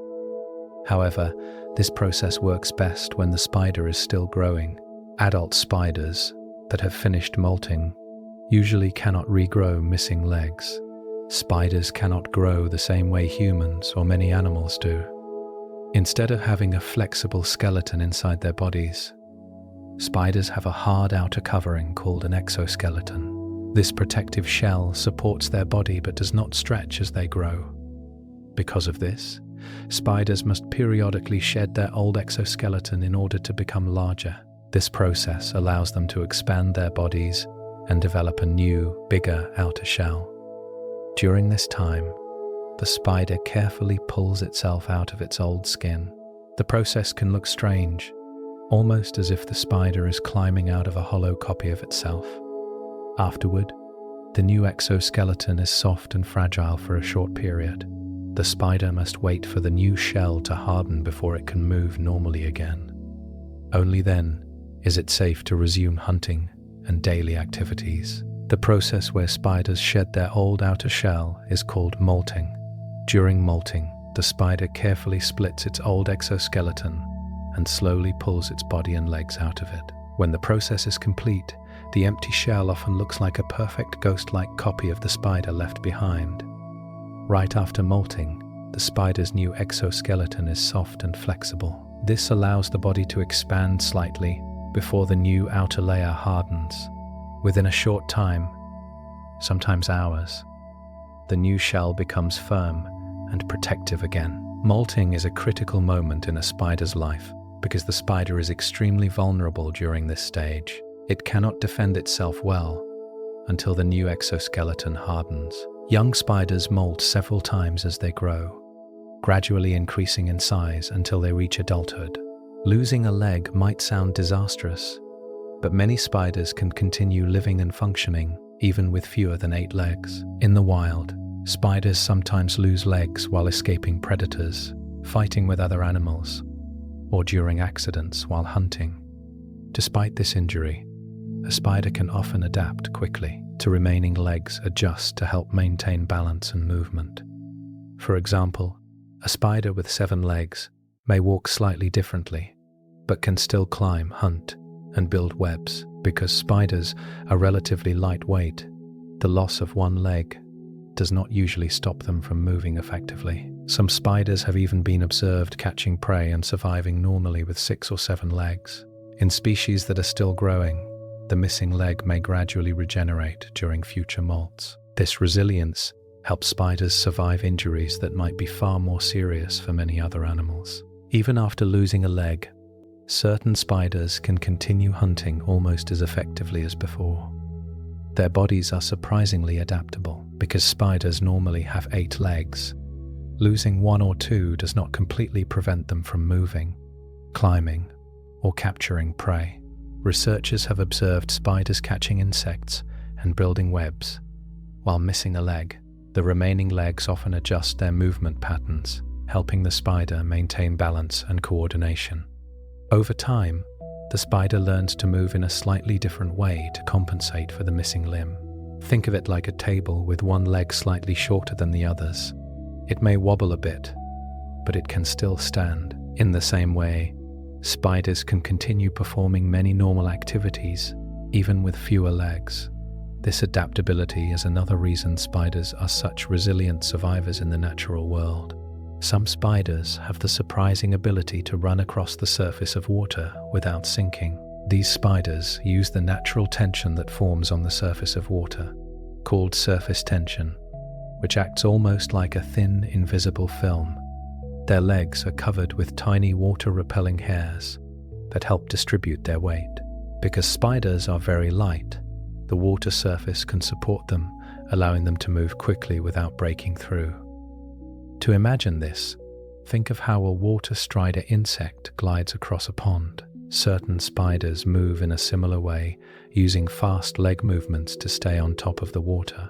However, this process works best when the spider is still growing. Adult spiders that have finished molting usually cannot regrow missing legs. Spiders cannot grow the same way humans or many animals do. Instead of having a flexible skeleton inside their bodies, spiders have a hard outer covering called an exoskeleton. This protective shell supports their body but does not stretch as they grow. Because of this, spiders must periodically shed their old exoskeleton in order to become larger. This process allows them to expand their bodies and develop a new, bigger outer shell. During this time, the spider carefully pulls itself out of its old skin. The process can look strange, almost as if the spider is climbing out of a hollow copy of itself. Afterward, the new exoskeleton is soft and fragile for a short period. The spider must wait for the new shell to harden before it can move normally again. Only then is it safe to resume hunting and daily activities. The process where spiders shed their old outer shell is called molting. During molting, the spider carefully splits its old exoskeleton and slowly pulls its body and legs out of it. When the process is complete, the empty shell often looks like a perfect ghost-like copy of the spider left behind. Right after molting, the spider's new exoskeleton is soft and flexible. This allows the body to expand slightly before the new outer layer hardens. Within a short time, sometimes hours, the new shell becomes firm and protective again. Molting is a critical moment in a spider's life because the spider is extremely vulnerable during this stage. It cannot defend itself well until the new exoskeleton hardens. Young spiders molt several times as they grow, gradually increasing in size until they reach adulthood. Losing a leg might sound disastrous, but many spiders can continue living and functioning even with fewer than 8 legs. In the wild, spiders sometimes lose legs while escaping predators, fighting with other animals, or during accidents while hunting. Despite this injury, a spider can often adapt quickly to remaining legs adjust to help maintain balance and movement. For example, a spider with 7 legs may walk slightly differently, but can still climb, hunt, and build webs. Because spiders are relatively lightweight, the loss of one leg does not usually stop them from moving effectively. Some spiders have even been observed catching prey and surviving normally with 6 or 7 legs. In species that are still growing, the missing leg may gradually regenerate during future molts. This resilience helps spiders survive injuries that might be far more serious for many other animals. Even after losing a leg, certain spiders can continue hunting almost as effectively as before. Their bodies are surprisingly adaptable because spiders normally have 8 legs. Losing 1 or 2 does not completely prevent them from moving, climbing, or capturing prey. Researchers have observed spiders catching insects and building webs. While missing a leg, the remaining legs often adjust their movement patterns, helping the spider maintain balance and coordination. Over time, the spider learns to move in a slightly different way to compensate for the missing limb. Think of it like a table with one leg slightly shorter than the others. It may wobble a bit, but it can still stand. In the same way, spiders can continue performing many normal activities, even with fewer legs. This adaptability is another reason spiders are such resilient survivors in the natural world. Some spiders have the surprising ability to run across the surface of water without sinking. These spiders use the natural tension that forms on the surface of water, called surface tension, which acts almost like a thin, invisible film. Their legs are covered with tiny water-repelling hairs that help distribute their weight. Because spiders are very light, the water surface can support them allowing them to move quickly without breaking through. To imagine this, think of how a water strider insect glides across a pond. Certain spiders move in a similar way, using fast leg movements to stay on top of the water.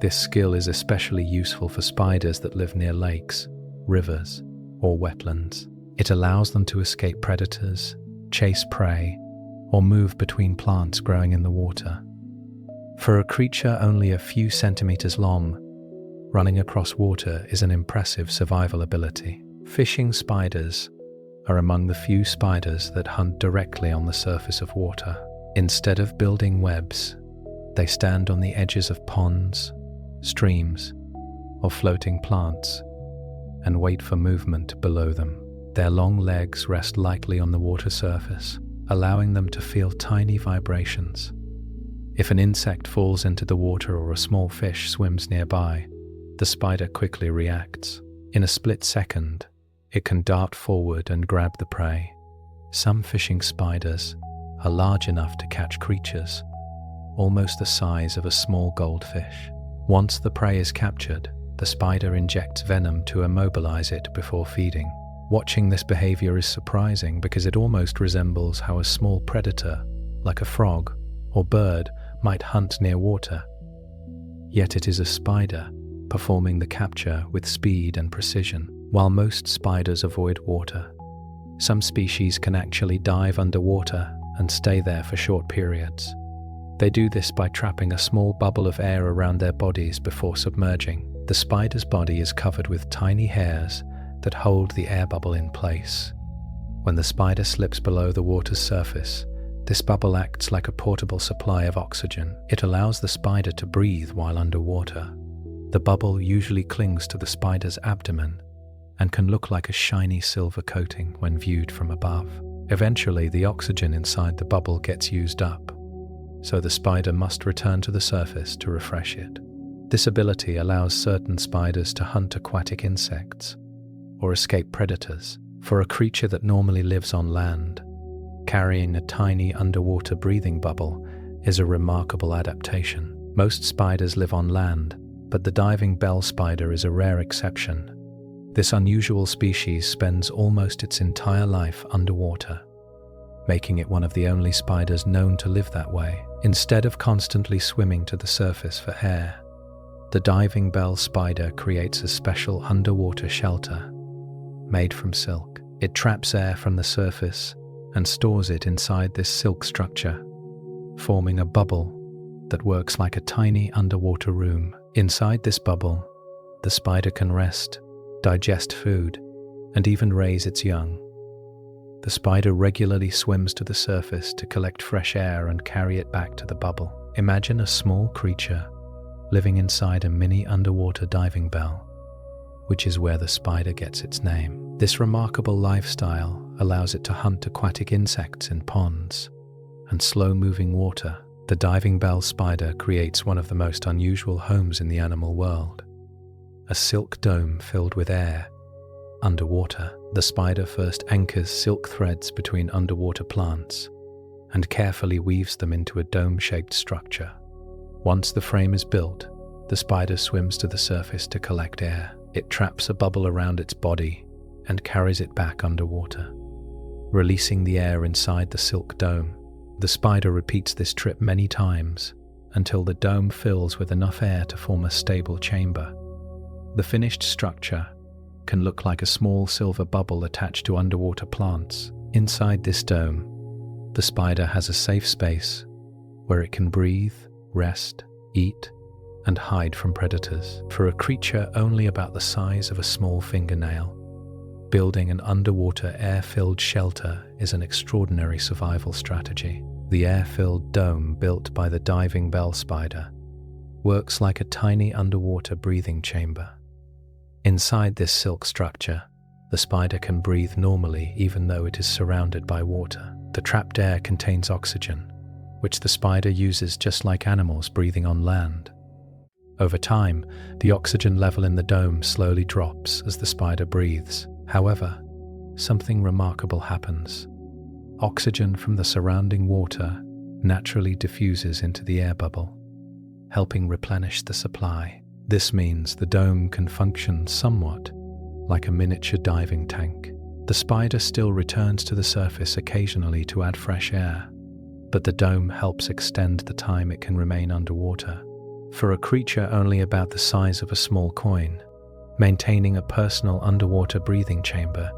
This skill is especially useful for spiders that live near lakes, rivers, or wetlands. It allows them to escape predators, chase prey, or move between plants growing in the water. For a creature only a few centimeters long, running across water is an impressive survival ability. Fishing spiders are among the few spiders that hunt directly on the surface of water. Instead of building webs, they stand on the edges of ponds, streams, or floating plants and wait for movement below them. Their long legs rest lightly on the water surface, allowing them to feel tiny vibrations. If an insect falls into the water or a small fish swims nearby, the spider quickly reacts. In a split second, it can dart forward and grab the prey. Some fishing spiders are large enough to catch creatures almost the size of a small goldfish. Once the prey is captured, the spider injects venom to immobilize it before feeding. Watching this behavior is surprising because it almost resembles how a small predator, like a frog or bird, might hunt near water. Yet it is a spider performing the capture with speed and precision. While most spiders avoid water, some species can actually dive underwater and stay there for short periods. They do this by trapping a small bubble of air around their bodies before submerging. The spider's body is covered with tiny hairs that hold the air bubble in place. When the spider slips below the water's surface, this bubble acts like a portable supply of oxygen. It allows the spider to breathe while underwater. The bubble usually clings to the spider's abdomen and can look like a shiny silver coating when viewed from above. Eventually, the oxygen inside the bubble gets used up, so the spider must return to the surface to refresh it. This ability allows certain spiders to hunt aquatic insects or escape predators. For a creature that normally lives on land, carrying a tiny underwater breathing bubble is a remarkable adaptation. Most spiders live on land, but the diving bell spider is a rare exception. This unusual species spends almost its entire life underwater, making it one of the only spiders known to live that way. Instead of constantly swimming to the surface for air, the diving bell spider creates a special underwater shelter made from silk. It traps air from the surface and stores it inside this silk structure, forming a bubble that works like a tiny underwater room. Inside this bubble, the spider can rest, digest food, and even raise its young. The spider regularly swims to the surface to collect fresh air and carry it back to the bubble. Imagine a small creature living inside a mini underwater diving bell, which is where the spider gets its name. This remarkable lifestyle allows it to hunt aquatic insects in ponds and slow-moving water. The diving bell spider creates one of the most unusual homes in the animal world, a silk dome filled with air. Underwater, the spider first anchors silk threads between underwater plants and carefully weaves them into a dome-shaped structure. Once the frame is built, the spider swims to the surface to collect air. It traps a bubble around its body and carries it back underwater, releasing the air inside the silk dome. The spider repeats this trip many times until the dome fills with enough air to form a stable chamber. The finished structure can look like a small silver bubble attached to underwater plants. Inside this dome, the spider has a safe space where it can breathe, rest, eat, and hide from predators. For a creature only about the size of a small fingernail, building an underwater air-filled shelter is an extraordinary survival strategy. The air-filled dome built by the diving bell spider works like a tiny underwater breathing chamber. Inside this silk structure, the spider can breathe normally even though it is surrounded by water. The trapped air contains oxygen, which the spider uses just like animals breathing on land. Over time, the oxygen level in the dome slowly drops as the spider breathes. However, something remarkable happens. Oxygen from the surrounding water naturally diffuses into the air bubble, helping replenish the supply. This means the dome can function somewhat like a miniature diving tank. The spider still returns to the surface occasionally to add fresh air, but the dome helps extend the time it can remain underwater. For a creature only about the size of a small coin, maintaining a personal underwater breathing chamber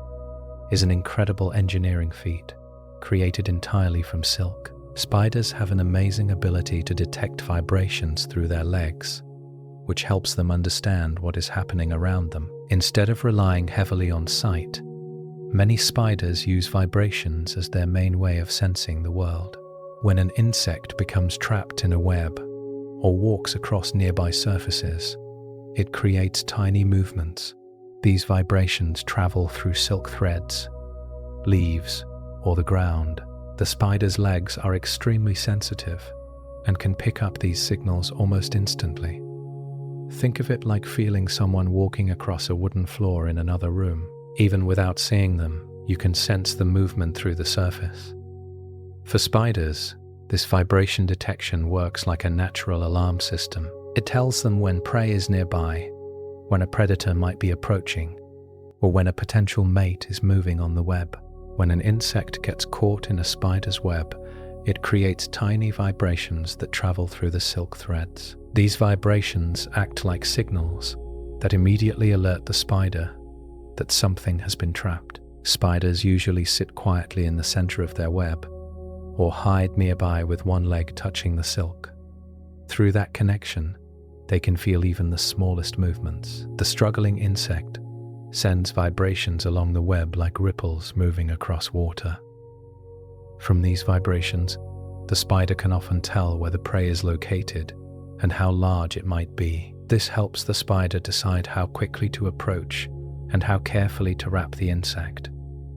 is an incredible engineering feat, created entirely from silk. Spiders have an amazing ability to detect vibrations through their legs, which helps them understand what is happening around them. Instead of relying heavily on sight, many spiders use vibrations as their main way of sensing the world. When an insect becomes trapped in a web or walks across nearby surfaces, it creates tiny movements. These vibrations travel through silk threads, leaves, or the ground. The spider's legs are extremely sensitive and can pick up these signals almost instantly. Think of it like feeling someone walking across a wooden floor in another room. Even without seeing them, you can sense the movement through the surface. For spiders, this vibration detection works like a natural alarm system. It tells them when prey is nearby, when a predator might be approaching, or when a potential mate is moving on the web. When an insect gets caught in a spider's web, it creates tiny vibrations that travel through the silk threads. These vibrations act like signals that immediately alert the spider that something has been trapped. Spiders usually sit quietly in the center of their web or hide nearby with one leg touching the silk. Through that connection, they can feel even the smallest movements. The struggling insect sends vibrations along the web like ripples moving across water. From these vibrations, the spider can often tell where the prey is located and how large it might be. This helps the spider decide how quickly to approach and how carefully to wrap the insect.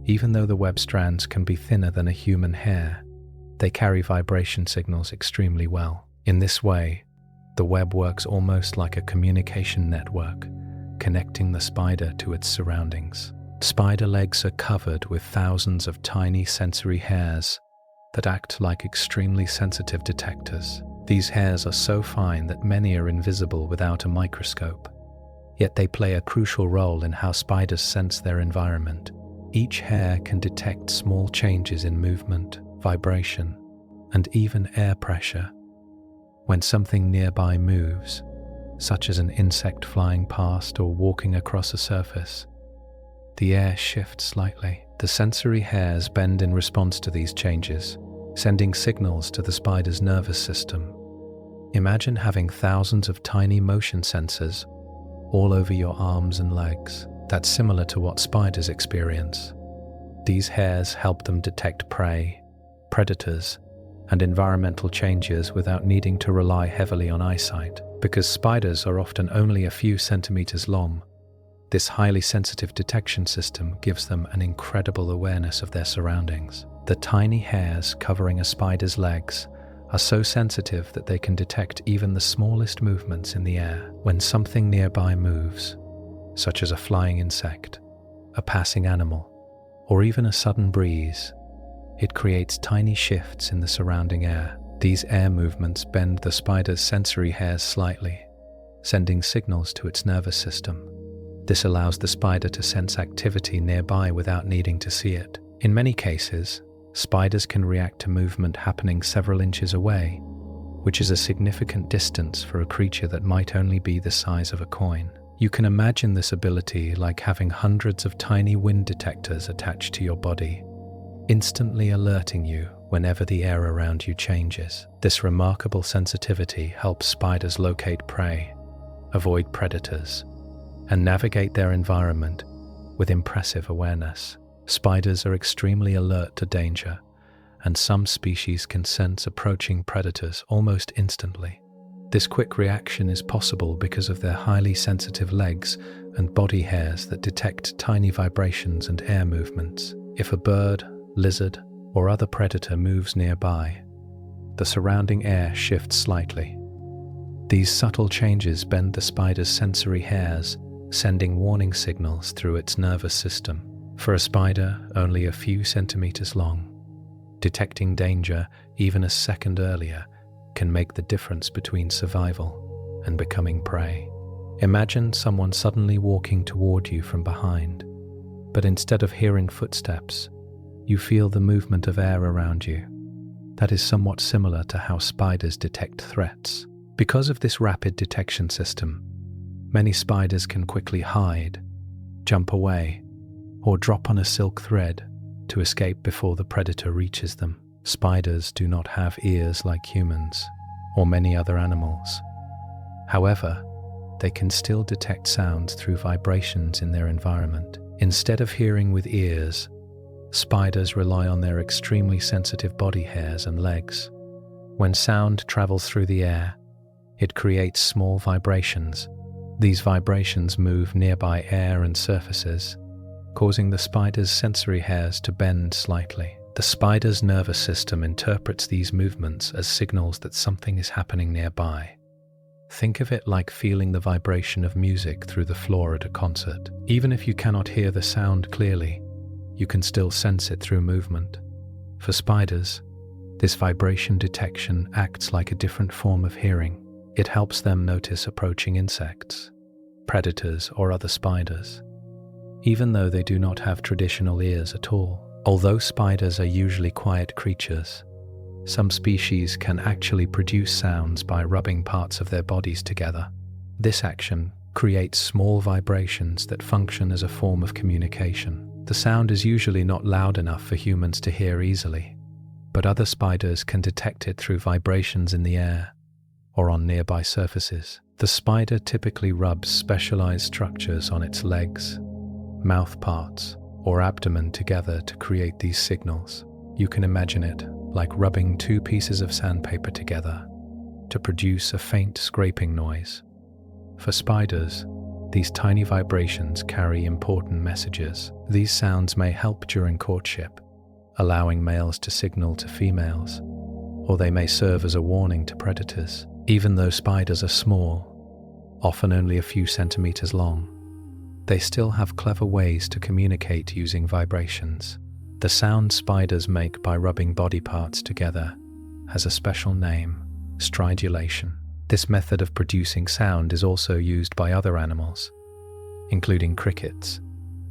Even though the web strands can be thinner than a human hair, they carry vibration signals extremely well. In this way, the web works almost like a communication network, connecting the spider to its surroundings. Spider legs are covered with thousands of tiny sensory hairs that act like extremely sensitive detectors. These hairs are so fine that many are invisible without a microscope, yet they play a crucial role in how spiders sense their environment. Each hair can detect small changes in movement, vibration, and even air pressure. When something nearby moves, such as an insect flying past or walking across a surface, the air shifts slightly. The sensory hairs bend in response to these changes, sending signals to the spider's nervous system. Imagine having thousands of tiny motion sensors all over your arms and legs. That's similar to what spiders experience. These hairs help them detect prey, predators, and environmental changes without needing to rely heavily on eyesight. Because spiders are often only a few centimeters long, this highly sensitive detection system gives them an incredible awareness of their surroundings. The tiny hairs covering a spider's legs are so sensitive that they can detect even the smallest movements in the air. When something nearby moves, such as a flying insect, a passing animal, or even a sudden breeze, it creates tiny shifts in the surrounding air. These air movements bend the spider's sensory hairs slightly, sending signals to its nervous system. This allows the spider to sense activity nearby without needing to see it. In many cases, spiders can react to movement happening several inches away, which is a significant distance for a creature that might only be the size of a coin. You can imagine this ability like having hundreds of tiny wind detectors attached to your body, instantly alerting you whenever the air around you changes. This remarkable sensitivity helps spiders locate prey, avoid predators, and navigate their environment with impressive awareness. Spiders are extremely alert to danger, and some species can sense approaching predators almost instantly. This quick reaction is possible because of their highly sensitive legs and body hairs that detect tiny vibrations and air movements. If a bird, lizard, or other predator moves nearby, the surrounding air shifts slightly. These subtle changes bend the spider's sensory hairs, sending warning signals through its nervous system. For a spider only a few centimeters long, detecting danger even a second earlier can make the difference between survival and becoming prey. Imagine someone suddenly walking toward you from behind, but instead of hearing footsteps, you feel the movement of air around you. That is somewhat similar to how spiders detect threats. Because of this rapid detection system, many spiders can quickly hide, jump away, or drop on a silk thread to escape before the predator reaches them. Spiders do not have ears like humans or many other animals. However, they can still detect sounds through vibrations in their environment. Instead of hearing with ears, spiders rely on their extremely sensitive body hairs and legs. When sound travels through the air, it creates small vibrations. These vibrations move nearby air and surfaces, causing the spider's sensory hairs to bend slightly. The spider's nervous system interprets these movements as signals that something is happening nearby. Think of it like feeling the vibration of music through the floor at a concert. Even if you cannot hear the sound clearly, you can still sense it through movement. For spiders, this vibration detection acts like a different form of hearing. It helps them notice approaching insects, predators, or other spiders, even though they do not have traditional ears at all. Although spiders are usually quiet creatures, some species can actually produce sounds by rubbing parts of their bodies together. This action creates small vibrations that function as a form of communication. The sound is usually not loud enough for humans to hear easily, but other spiders can detect it through vibrations in the air or on nearby surfaces. The spider typically rubs specialized structures on its legs, mouth parts, or abdomen together to create these signals. You can imagine it like rubbing two pieces of sandpaper together to produce a faint scraping noise. For spiders, these tiny vibrations carry important messages. These sounds may help during courtship, allowing males to signal to females, or they may serve as a warning to predators. Even though spiders are small, often only a few centimeters long, they still have clever ways to communicate using vibrations. The sound spiders make by rubbing body parts together has a special name: stridulation. This method of producing sound is also used by other animals, including crickets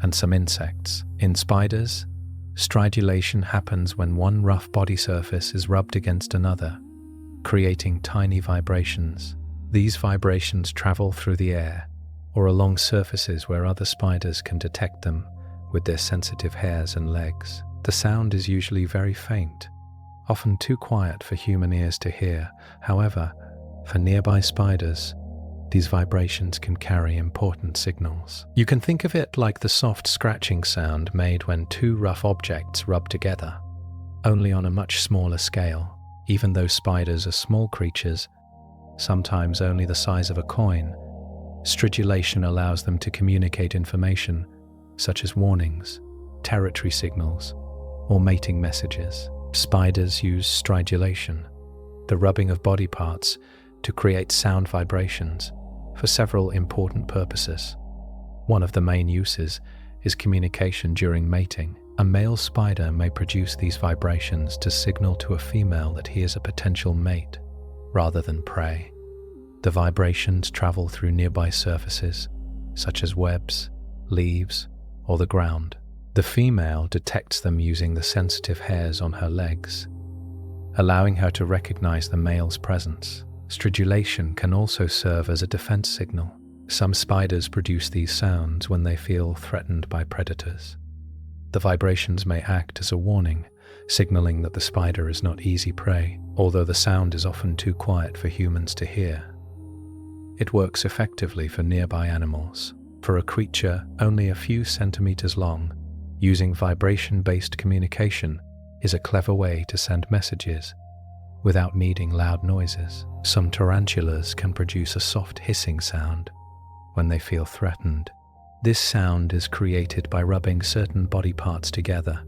and some insects. In spiders, stridulation happens when one rough body surface is rubbed against another, creating tiny vibrations. These vibrations travel through the air or along surfaces where other spiders can detect them with their sensitive hairs and legs. The sound is usually very faint, often too quiet for human ears to hear. However, for nearby spiders, these vibrations can carry important signals. You can think of it like the soft scratching sound made when two rough objects rub together, only on a much smaller scale. Even though spiders are small creatures, sometimes only the size of a coin, stridulation allows them to communicate information such as warnings, territory signals, or mating messages. Spiders use stridulation, the rubbing of body parts, to create sound vibrations for several important purposes. One of the main uses is communication during mating. A male spider may produce these vibrations to signal to a female that he is a potential mate rather than prey. The vibrations travel through nearby surfaces, such as webs, leaves, or the ground. The female detects them using the sensitive hairs on her legs, allowing her to recognize the male's presence. Stridulation can also serve as a defense signal. Some spiders produce these sounds when they feel threatened by predators. The vibrations may act as a warning, signaling that the spider is not easy prey, although the sound is often too quiet for humans to hear. It works effectively for nearby animals. For a creature only a few centimeters long, using vibration-based communication is a clever way to send messages without needing loud noises. Some tarantulas can produce a soft hissing sound when they feel threatened. This sound is created by rubbing certain body parts together,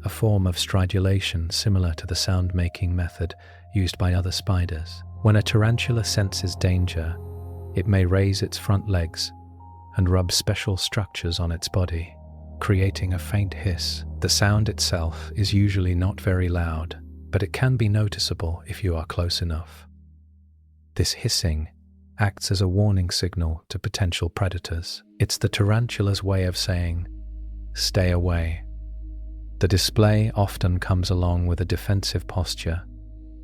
a form of stridulation similar to the sound-making method used by other spiders. When a tarantula senses danger, it may raise its front legs and rub special structures on its body, creating a faint hiss. The sound itself is usually not very loud, but it can be noticeable if you are close enough. This hissing acts as a warning signal to potential predators. It's the tarantula's way of saying, "Stay away." The display often comes along with a defensive posture,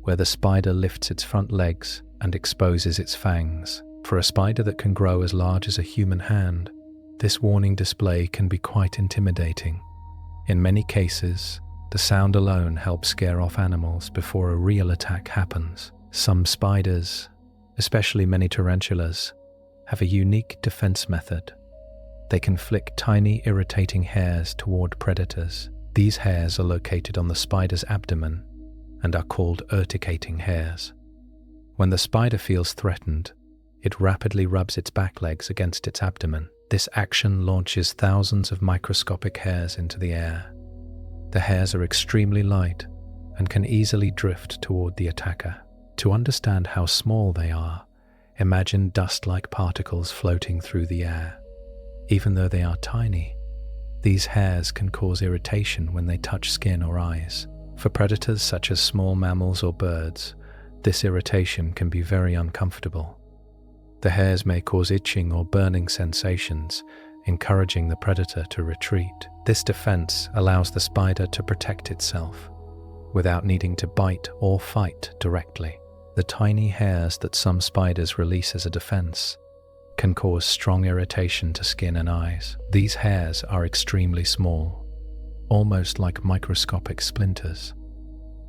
where the spider lifts its front legs and exposes its fangs. For a spider that can grow as large as a human hand, this warning display can be quite intimidating. In many cases, the sound alone helps scare off animals before a real attack happens. Some spiders, especially many tarantulas, have a unique defense method. They can flick tiny, irritating hairs toward predators. These hairs are located on the spider's abdomen and are called urticating hairs. When the spider feels threatened, it rapidly rubs its back legs against its abdomen. This action launches thousands of microscopic hairs into the air. The hairs are extremely light and can easily drift toward the attacker. To understand how small they are, imagine dust-like particles floating through the air. Even though they are tiny, these hairs can cause irritation when they touch skin or eyes. For predators such as small mammals or birds, this irritation can be very uncomfortable. The hairs may cause itching or burning sensations, encouraging the predator to retreat. This defense allows the spider to protect itself without needing to bite or fight directly. The tiny hairs that some spiders release as a defense can cause strong irritation to skin and eyes. These hairs are extremely small, almost like microscopic splinters,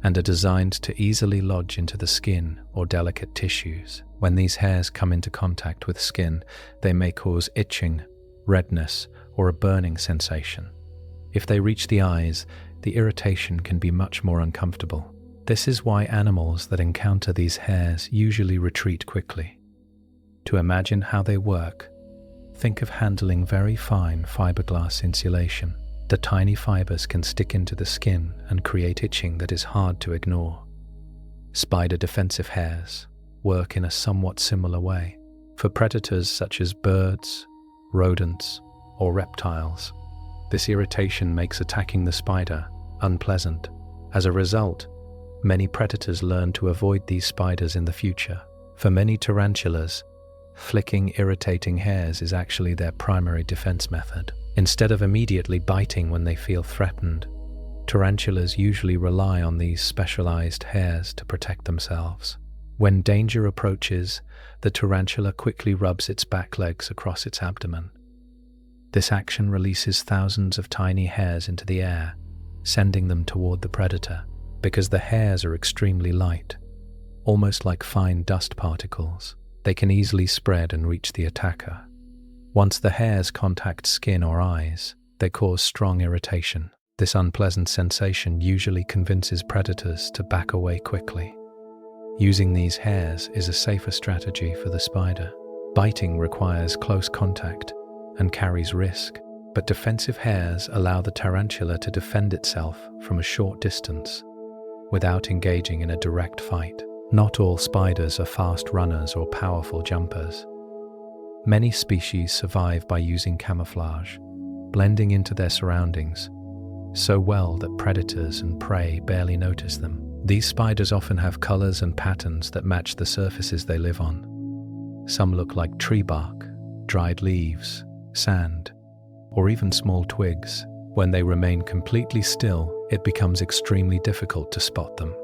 and are designed to easily lodge into the skin or delicate tissues. When these hairs come into contact with skin, they may cause itching, redness, or a burning sensation. If they reach the eyes, the irritation can be much more uncomfortable. This is why animals that encounter these hairs usually retreat quickly. To imagine how they work, think of handling very fine fiberglass insulation. The tiny fibers can stick into the skin and create itching that is hard to ignore. Spider defensive hairs work in a somewhat similar way. For predators such as birds, rodents, or reptiles, this irritation makes attacking the spider unpleasant. As a result, many predators learn to avoid these spiders in the future. For many tarantulas, flicking irritating hairs is actually their primary defense method. Instead of immediately biting when they feel threatened, tarantulas usually rely on these specialized hairs to protect themselves. When danger approaches, the tarantula quickly rubs its back legs across its abdomen. This action releases thousands of tiny hairs into the air, sending them toward the predator. Because the hairs are extremely light, almost like fine dust particles, they can easily spread and reach the attacker. Once the hairs contact skin or eyes, they cause strong irritation. This unpleasant sensation usually convinces predators to back away quickly. Using these hairs is a safer strategy for the spider. Biting requires close contact and carries risk, but defensive hairs allow the tarantula to defend itself from a short distance without engaging in a direct fight. Not all spiders are fast runners or powerful jumpers. Many species survive by using camouflage, blending into their surroundings so well that predators and prey barely notice them. These spiders often have colors and patterns that match the surfaces they live on. Some look like tree bark, dried leaves, sand, or even small twigs. When they remain completely still, it becomes extremely difficult to spot them.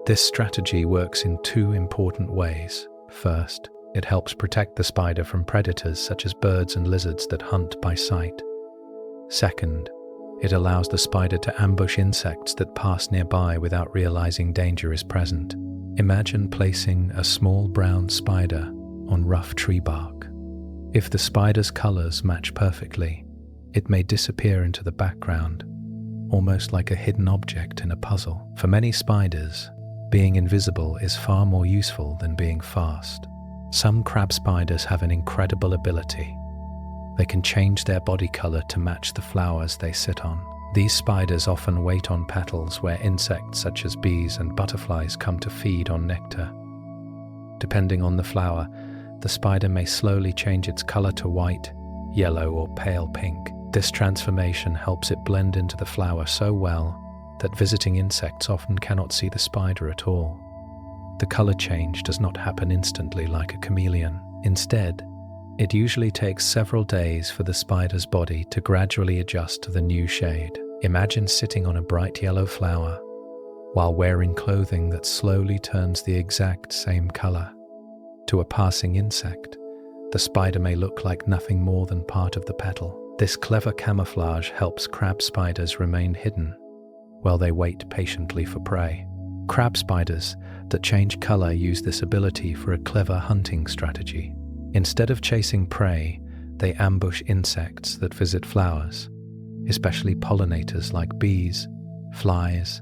This strategy works in two important ways. First, it helps protect the spider from predators such as birds and lizards that hunt by sight. Second, it allows the spider to ambush insects that pass nearby without realizing danger is present. Imagine placing a small brown spider on rough tree bark. If the spider's colors match perfectly, it may disappear into the background, almost like a hidden object in a puzzle. For many spiders, being invisible is far more useful than being fast. Some crab spiders have an incredible ability. They can change their body color to match the flowers they sit on. These spiders often wait on petals where insects such as bees and butterflies come to feed on nectar. Depending on the flower, the spider may slowly change its color to white, yellow, or pale pink. This transformation helps it blend into the flower so well that visiting insects often cannot see the spider at all. The color change does not happen instantly like a chameleon. Instead, it usually takes several days for the spider's body to gradually adjust to the new shade. Imagine sitting on a bright yellow flower while wearing clothing that slowly turns the exact same color. To a passing insect, the spider may look like nothing more than part of the petal. This clever camouflage helps crab spiders remain hidden while they wait patiently for prey. Crab spiders that change color use this ability for a clever hunting strategy. Instead of chasing prey, they ambush insects that visit flowers, especially pollinators like bees, flies,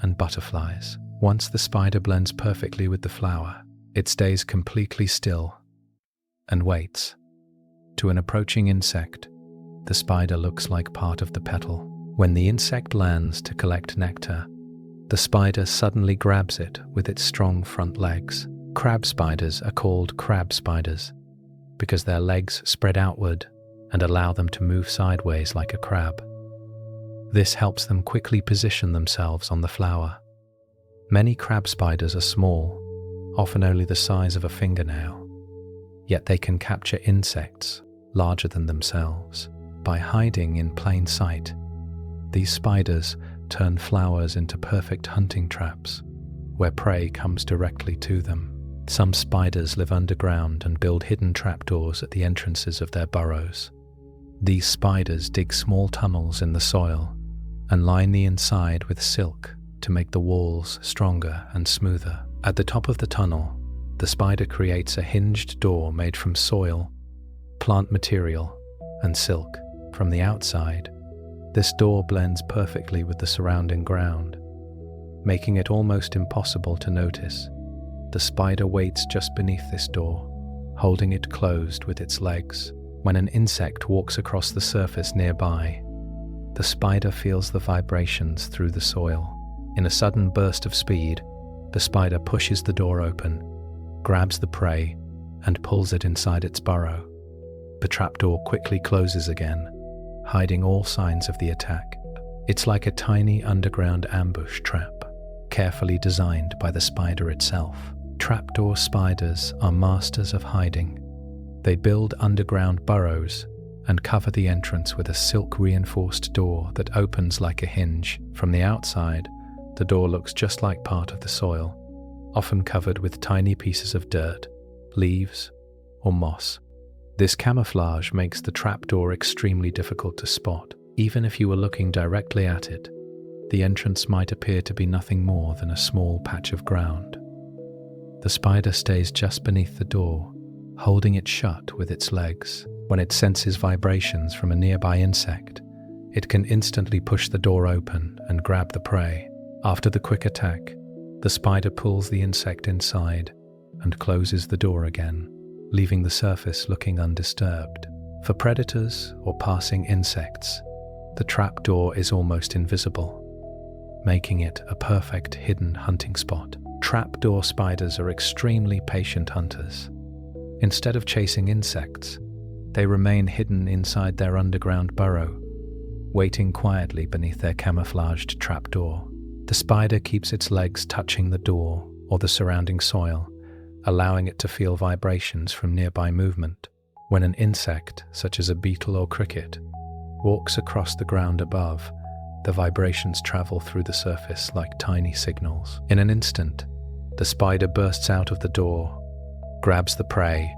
and butterflies. Once the spider blends perfectly with the flower, it stays completely still and waits. To an approaching insect, the spider looks like part of the petal. When the insect lands to collect nectar, the spider suddenly grabs it with its strong front legs. Crab spiders are called crab spiders because their legs spread outward and allow them to move sideways like a crab. This helps them quickly position themselves on the flower. Many crab spiders are small, often only the size of a fingernail, yet they can capture insects larger than themselves. By hiding in plain sight, these spiders turn flowers into perfect hunting traps, where prey comes directly to them. Some spiders live underground and build hidden trapdoors at the entrances of their burrows. These spiders dig small tunnels in the soil and line the inside with silk to make the walls stronger and smoother. At the top of the tunnel, the spider creates a hinged door made from soil, plant material, and silk. From the outside, this door blends perfectly with the surrounding ground, making it almost impossible to notice. The spider waits just beneath this door, holding it closed with its legs. When an insect walks across the surface nearby, the spider feels the vibrations through the soil. In a sudden burst of speed, the spider pushes the door open, grabs the prey, and pulls it inside its burrow. The trapdoor quickly closes again, hiding all signs of the attack. It's like a tiny underground ambush trap, carefully designed by the spider itself. Trapdoor spiders are masters of hiding. They build underground burrows and cover the entrance with a silk-reinforced door that opens like a hinge. From the outside, the door looks just like part of the soil, often covered with tiny pieces of dirt, leaves, or moss. This camouflage makes the trapdoor extremely difficult to spot. Even if you were looking directly at it, the entrance might appear to be nothing more than a small patch of ground. The spider stays just beneath the door, holding it shut with its legs. When it senses vibrations from a nearby insect, it can instantly push the door open and grab the prey. After the quick attack, the spider pulls the insect inside and closes the door again, leaving the surface looking undisturbed. For predators or passing insects, the trapdoor is almost invisible, making it a perfect hidden hunting spot. Trapdoor spiders are extremely patient hunters. Instead of chasing insects, they remain hidden inside their underground burrow, waiting quietly beneath their camouflaged trapdoor. The spider keeps its legs touching the door or the surrounding soil, allowing it to feel vibrations from nearby movement. When an insect, such as a beetle or cricket, walks across the ground above, the vibrations travel through the surface like tiny signals. In an instant, the spider bursts out of the door, grabs the prey,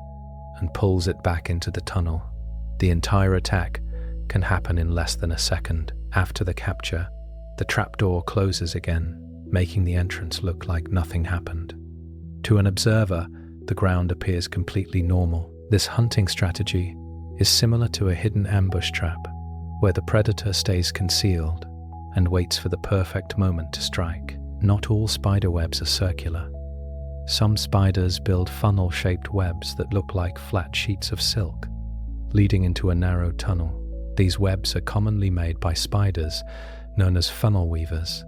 and pulls it back into the tunnel. The entire attack can happen in less than a second. After the capture, the trapdoor closes again, making the entrance look like nothing happened. To an observer, the ground appears completely normal. This hunting strategy is similar to a hidden ambush trap, where the predator stays concealed and waits for the perfect moment to strike. Not all spider webs are circular. Some spiders build funnel-shaped webs that look like flat sheets of silk, leading into a narrow tunnel. These webs are commonly made by spiders known as funnel weavers.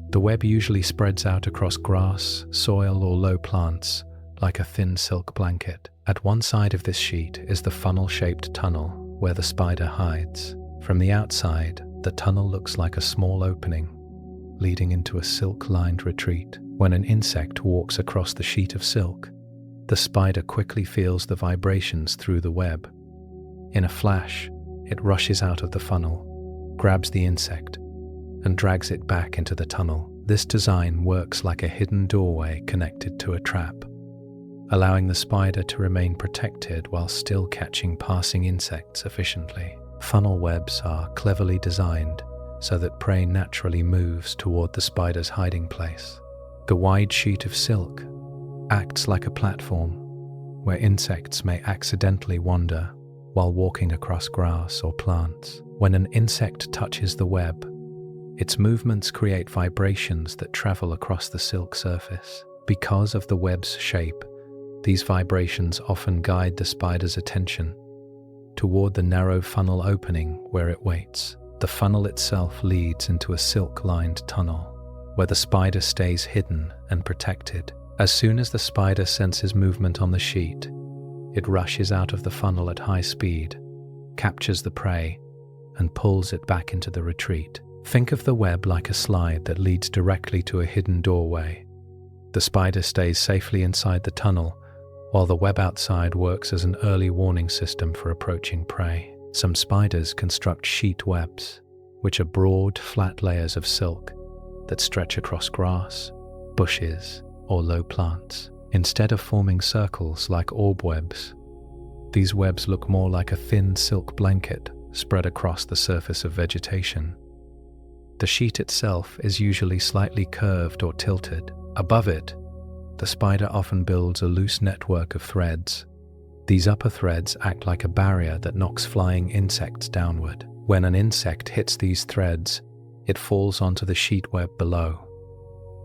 The web usually spreads out across grass, soil, or low plants like a thin silk blanket. At one side of this sheet is the funnel-shaped tunnel where the spider hides. From the outside, the tunnel looks like a small opening, leading into a silk-lined retreat. When an insect walks across the sheet of silk, the spider quickly feels the vibrations through the web. In a flash, it rushes out of the funnel, grabs the insect, and drags it back into the tunnel. This design works like a hidden doorway connected to a trap, allowing the spider to remain protected while still catching passing insects efficiently. Funnel webs are cleverly designed so that prey naturally moves toward the spider's hiding place. The wide sheet of silk acts like a platform where insects may accidentally wander while walking across grass or plants. When an insect touches the web, its movements create vibrations that travel across the silk surface. Because of the web's shape, these vibrations often guide the spider's attention toward the narrow funnel opening where it waits. The funnel itself leads into a silk-lined tunnel where the spider stays hidden and protected. As soon as the spider senses movement on the sheet, it rushes out of the funnel at high speed, captures the prey, and pulls it back into the retreat. Think of the web like a slide that leads directly to a hidden doorway. The spider stays safely inside the tunnel, while the web outside works as an early warning system for approaching prey. Some spiders construct sheet webs, which are broad, flat layers of silk that stretch across grass, bushes, or low plants. Instead of forming circles like orb webs, these webs look more like a thin silk blanket spread across the surface of vegetation. The sheet itself is usually slightly curved or tilted. Above it, the spider often builds a loose network of threads. These upper threads act like a barrier that knocks flying insects downward. When an insect hits these threads, it falls onto the sheet web below.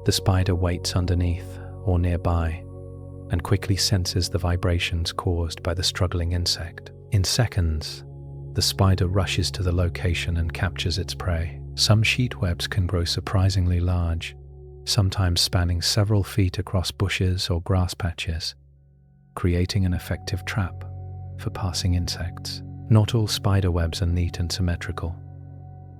The spider waits underneath or nearby and quickly senses the vibrations caused by the struggling insect. In seconds, the spider rushes to the location and captures its prey. Some sheet webs can grow surprisingly large, sometimes spanning several feet across bushes or grass patches, creating an effective trap for passing insects. Not all spider webs are neat and symmetrical.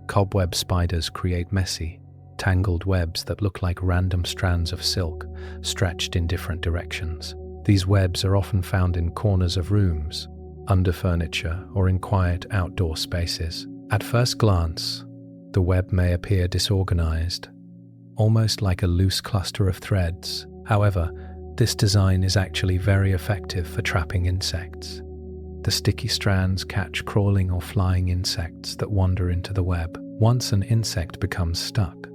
Cobweb spiders create messy, tangled webs that look like random strands of silk stretched in different directions. These webs are often found in corners of rooms, under furniture, or in quiet outdoor spaces. At first glance, the web may appear disorganized, almost like a loose cluster of threads. However, this design is actually very effective for trapping insects. The sticky strands catch crawling or flying insects that wander into the web. Once an insect becomes stuck,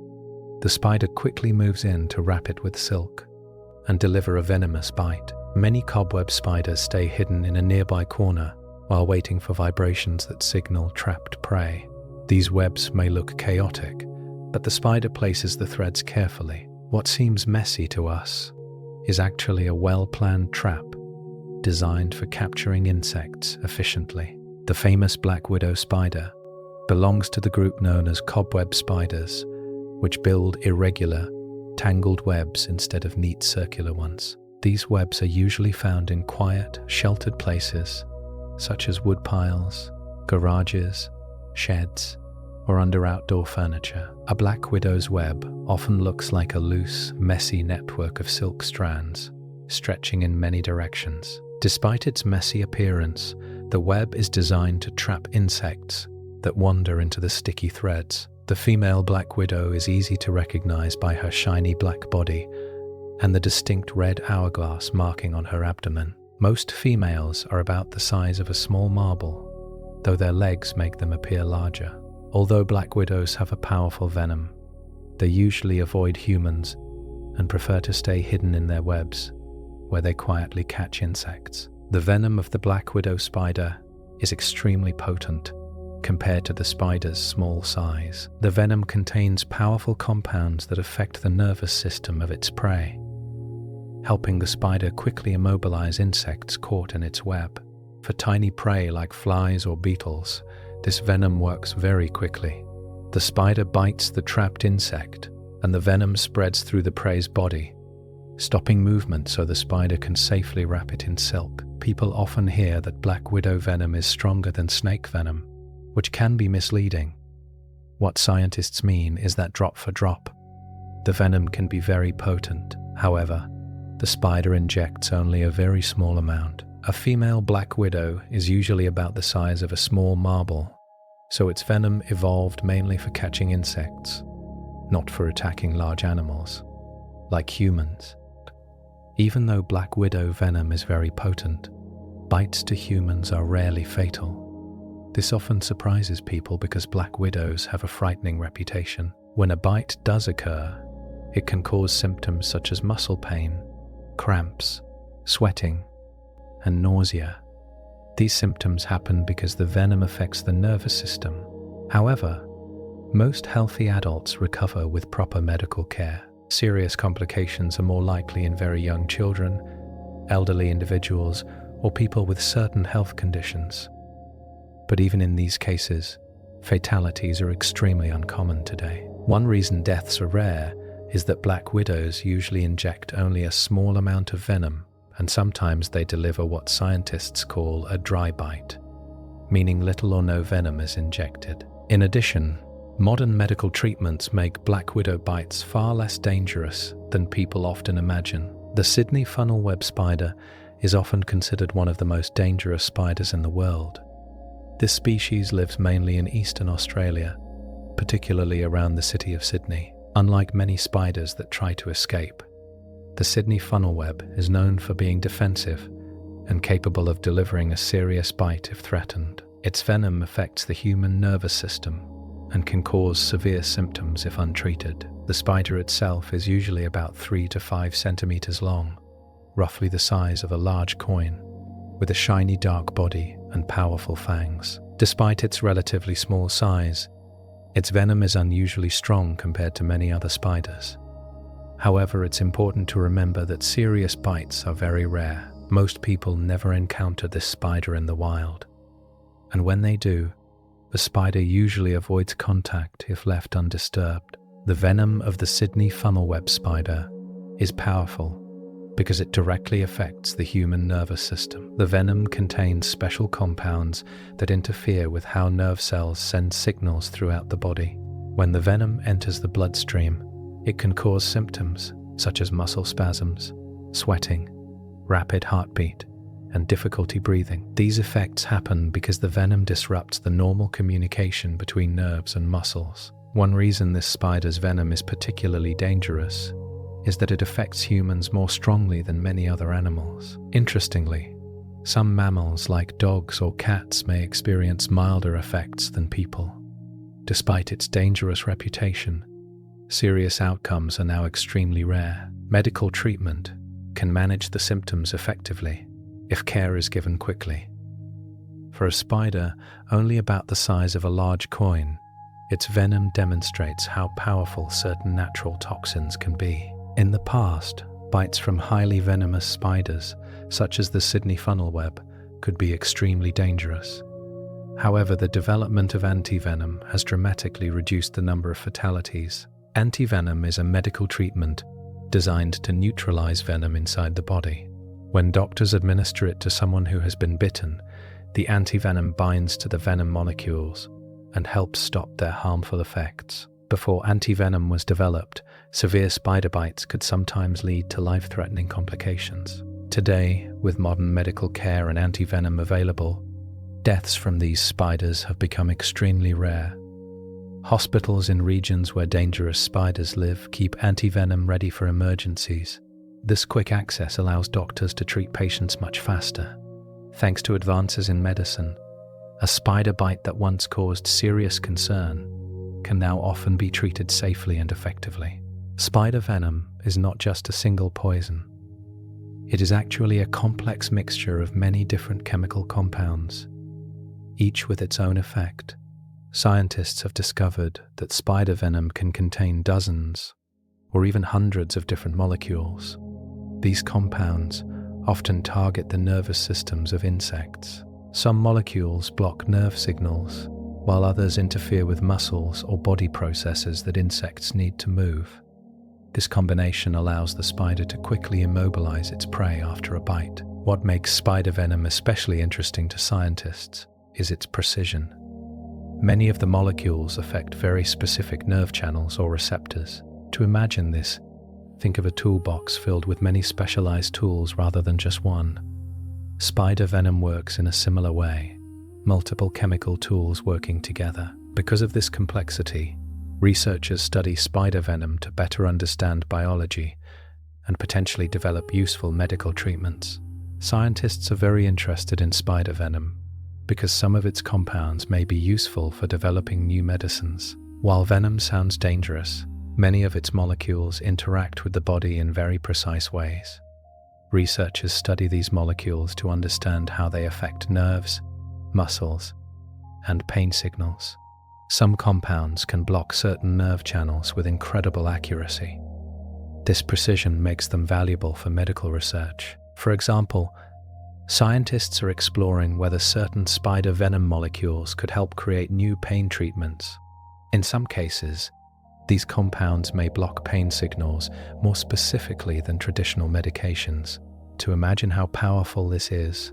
the spider quickly moves in to wrap it with silk and deliver a venomous bite. Many cobweb spiders stay hidden in a nearby corner while waiting for vibrations that signal trapped prey. These webs may look chaotic, but the spider places the threads carefully. What seems messy to us is actually a well-planned trap designed for capturing insects efficiently. The famous black widow spider belongs to the group known as cobweb spiders, which build irregular, tangled webs instead of neat circular ones. These webs are usually found in quiet, sheltered places, such as wood piles, garages, sheds, or under outdoor furniture. A black widow's web often looks like a loose, messy network of silk strands, stretching in many directions. Despite its messy appearance, the web is designed to trap insects that wander into the sticky threads. The female black widow is easy to recognize by her shiny black body and the distinct red hourglass marking on her abdomen. Most females are about the size of a small marble, though their legs make them appear larger. Although black widows have a powerful venom, they usually avoid humans and prefer to stay hidden in their webs, where they quietly catch insects. The venom of the black widow spider is extremely potent compared to the spider's small size. The venom contains powerful compounds that affect the nervous system of its prey, helping the spider quickly immobilize insects caught in its web. For tiny prey like flies or beetles, this venom works very quickly. The spider bites the trapped insect, and the venom spreads through the prey's body, stopping movement so the spider can safely wrap it in silk. People often hear that black widow venom is stronger than snake venom, which can be misleading. What scientists mean is that drop for drop, The venom can be very potent. However, the spider injects only a very small amount. A female black widow is usually about the size of a small marble, so its venom evolved mainly for catching insects, not for attacking large animals, like humans. Even though black widow venom is very potent, bites to humans are rarely fatal. This often surprises people because black widows have a frightening reputation. When a bite does occur, it can cause symptoms such as muscle pain, cramps, sweating, and nausea. These symptoms happen because the venom affects the nervous system. However, most healthy adults recover with proper medical care. Serious complications are more likely in very young children, elderly individuals, or people with certain health conditions. But even in these cases, fatalities are extremely uncommon today. One reason deaths are rare is that black widows usually inject only a small amount of venom, and sometimes they deliver what scientists call a dry bite, meaning little or no venom is injected. In addition, modern medical treatments make black widow bites far less dangerous than people often imagine. The Sydney funnel web spider is often considered one of the most dangerous spiders in the world. This species lives mainly in eastern Australia, particularly around the city of Sydney. Unlike many spiders that try to escape, the Sydney funnel web is known for being defensive and capable of delivering a serious bite if threatened. Its venom affects the human nervous system and can cause severe symptoms if untreated. The spider itself is usually about 3 to 5 centimeters long, roughly the size of a large coin, with a shiny dark body and powerful fangs. Despite its relatively small size, its venom is unusually strong compared to many other spiders. However, it's important to remember that serious bites are very rare. Most people never encounter this spider in the wild, and when they do, the spider usually avoids contact if left undisturbed. The venom of the Sydney funnel web spider is powerful because it directly affects the human nervous system. The venom contains special compounds that interfere with how nerve cells send signals throughout the body. When the venom enters the bloodstream, it can cause symptoms such as muscle spasms, sweating, rapid heartbeat, and difficulty breathing. These effects happen because the venom disrupts the normal communication between nerves and muscles. One reason this spider's venom is particularly dangerous is that it affects humans more strongly than many other animals. Interestingly, some mammals like dogs or cats may experience milder effects than people. Despite its dangerous reputation, serious outcomes are now extremely rare. Medical treatment can manage the symptoms effectively if care is given quickly. For a spider only about the size of a large coin, its venom demonstrates how powerful certain natural toxins can be. In the past, bites from highly venomous spiders, such as the Sydney funnel web, could be extremely dangerous. However, the development of antivenom has dramatically reduced the number of fatalities. Antivenom is a medical treatment designed to neutralize venom inside the body. When doctors administer it to someone who has been bitten, the antivenom binds to the venom molecules and helps stop their harmful effects. Before antivenom was developed, severe spider bites could sometimes lead to life-threatening complications. Today, with modern medical care and antivenom available, deaths from these spiders have become extremely rare. Hospitals in regions where dangerous spiders live keep antivenom ready for emergencies. This quick access allows doctors to treat patients much faster. Thanks to advances in medicine, a spider bite that once caused serious concern can now often be treated safely and effectively. Spider venom is not just a single poison. It is actually a complex mixture of many different chemical compounds, each with its own effect. Scientists have discovered that spider venom can contain dozens or even hundreds of different molecules. These compounds often target the nervous systems of insects. Some molecules block nerve signals, while others interfere with muscles or body processes that insects need to move. This combination allows the spider to quickly immobilize its prey after a bite. What makes spider venom especially interesting to scientists is its precision. Many of the molecules affect very specific nerve channels or receptors. To imagine this, think of a toolbox filled with many specialized tools rather than just one. Spider venom works in a similar way, multiple chemical tools working together. Because of this complexity, researchers study spider venom to better understand biology and potentially develop useful medical treatments. Scientists are very interested in spider venom because some of its compounds may be useful for developing new medicines. While venom sounds dangerous, many of its molecules interact with the body in very precise ways. Researchers study these molecules to understand how they affect nerves, muscles, and pain signals. Some compounds can block certain nerve channels with incredible accuracy. This precision makes them valuable for medical research. For example, scientists are exploring whether certain spider venom molecules could help create new pain treatments. In some cases, these compounds may block pain signals more specifically than traditional medications. To imagine how powerful this is,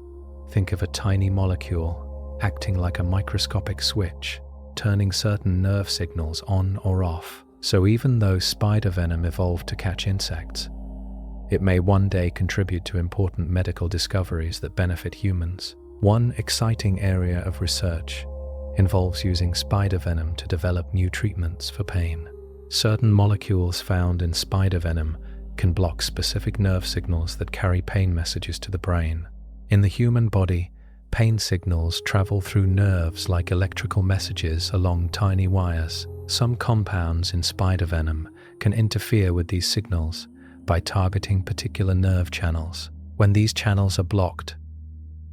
think of a tiny molecule acting like a microscopic switch, turning certain nerve signals on or off. So even though spider venom evolved to catch insects, it may one day contribute to important medical discoveries that benefit humans. One exciting area of research involves using spider venom to develop new treatments for pain. Certain molecules found in spider venom can block specific nerve signals that carry pain messages to the brain. In the human body, pain signals travel through nerves like electrical messages along tiny wires. Some compounds in spider venom can interfere with these signals by targeting particular nerve channels. When these channels are blocked,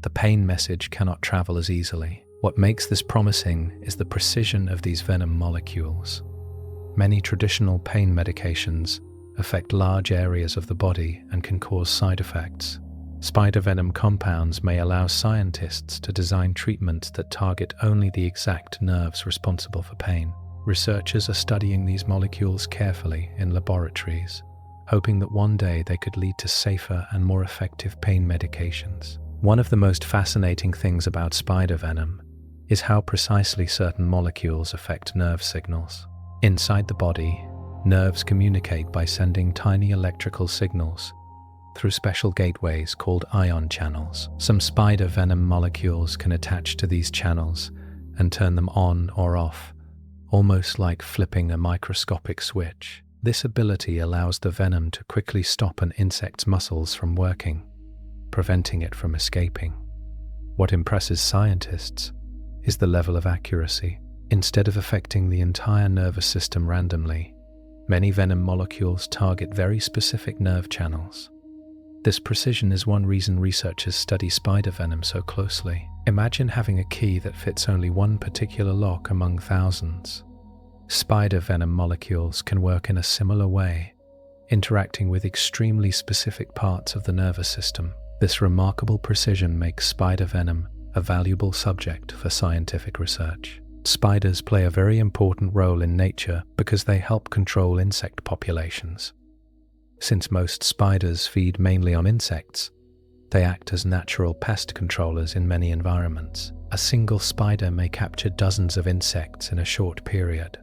the pain message cannot travel as easily. What makes this promising is the precision of these venom molecules. Many traditional pain medications affect large areas of the body and can cause side effects. Spider venom compounds may allow scientists to design treatments that target only the exact nerves responsible for pain. Researchers are studying these molecules carefully in laboratories, hoping that one day they could lead to safer and more effective pain medications. One of the most fascinating things about spider venom is how precisely certain molecules affect nerve signals. Inside the body, nerves communicate by sending tiny electrical signals through special gateways called ion channels. Some spider venom molecules can attach to these channels and turn them on or off, almost like flipping a microscopic switch. This ability allows the venom to quickly stop an insect's muscles from working, preventing it from escaping. What impresses scientists is the level of accuracy. Instead of affecting the entire nervous system randomly, many venom molecules target very specific nerve channels. This precision is one reason researchers study spider venom so closely. Imagine having a key that fits only one particular lock among thousands. Spider venom molecules can work in a similar way, interacting with extremely specific parts of the nervous system. This remarkable precision makes spider venom a valuable subject for scientific research. Spiders play a very important role in nature because they help control insect populations. Since most spiders feed mainly on insects, they act as natural pest controllers in many environments. A single spider may capture dozens of insects in a short period.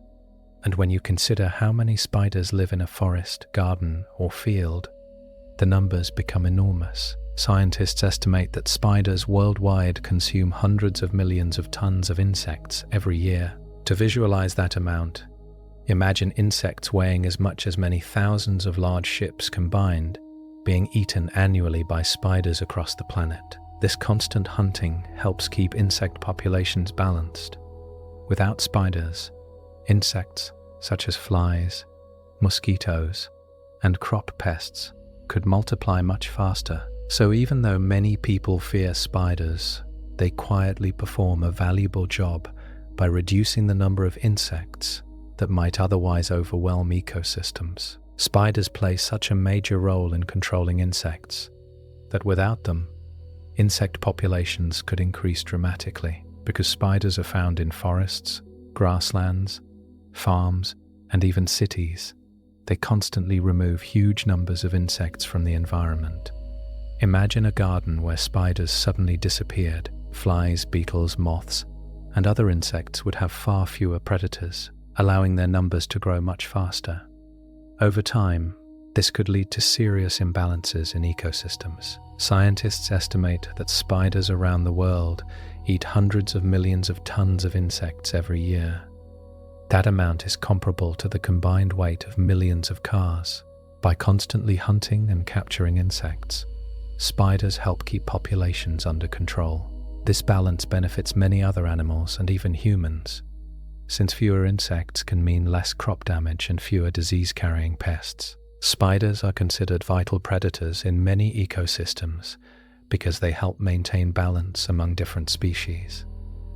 And when you consider how many spiders live in a forest, garden, or field, the numbers become enormous. Scientists estimate that spiders worldwide consume hundreds of millions of tons of insects every year. To visualize that amount, imagine insects weighing as much as many thousands of large ships combined being eaten annually by spiders across the planet. This constant hunting helps keep insect populations balanced. Without spiders, insects such as flies, mosquitoes, and crop pests could multiply much faster. So even though many people fear spiders, they quietly perform a valuable job by reducing the number of insects that might otherwise overwhelm ecosystems. Spiders play such a major role in controlling insects that without them, insect populations could increase dramatically. Because spiders are found in forests, grasslands, farms, and even cities, they constantly remove huge numbers of insects from the environment. Imagine a garden where spiders suddenly disappeared. Flies, beetles, moths, and other insects would have far fewer predators, allowing their numbers to grow much faster. Over time, this could lead to serious imbalances in ecosystems. Scientists estimate that spiders around the world eat hundreds of millions of tons of insects every year. That amount is comparable to the combined weight of millions of cars. By constantly hunting and capturing insects, spiders help keep populations under control. This balance benefits many other animals and even humans, since fewer insects can mean less crop damage and fewer disease-carrying pests. Spiders are considered vital predators in many ecosystems because they help maintain balance among different species.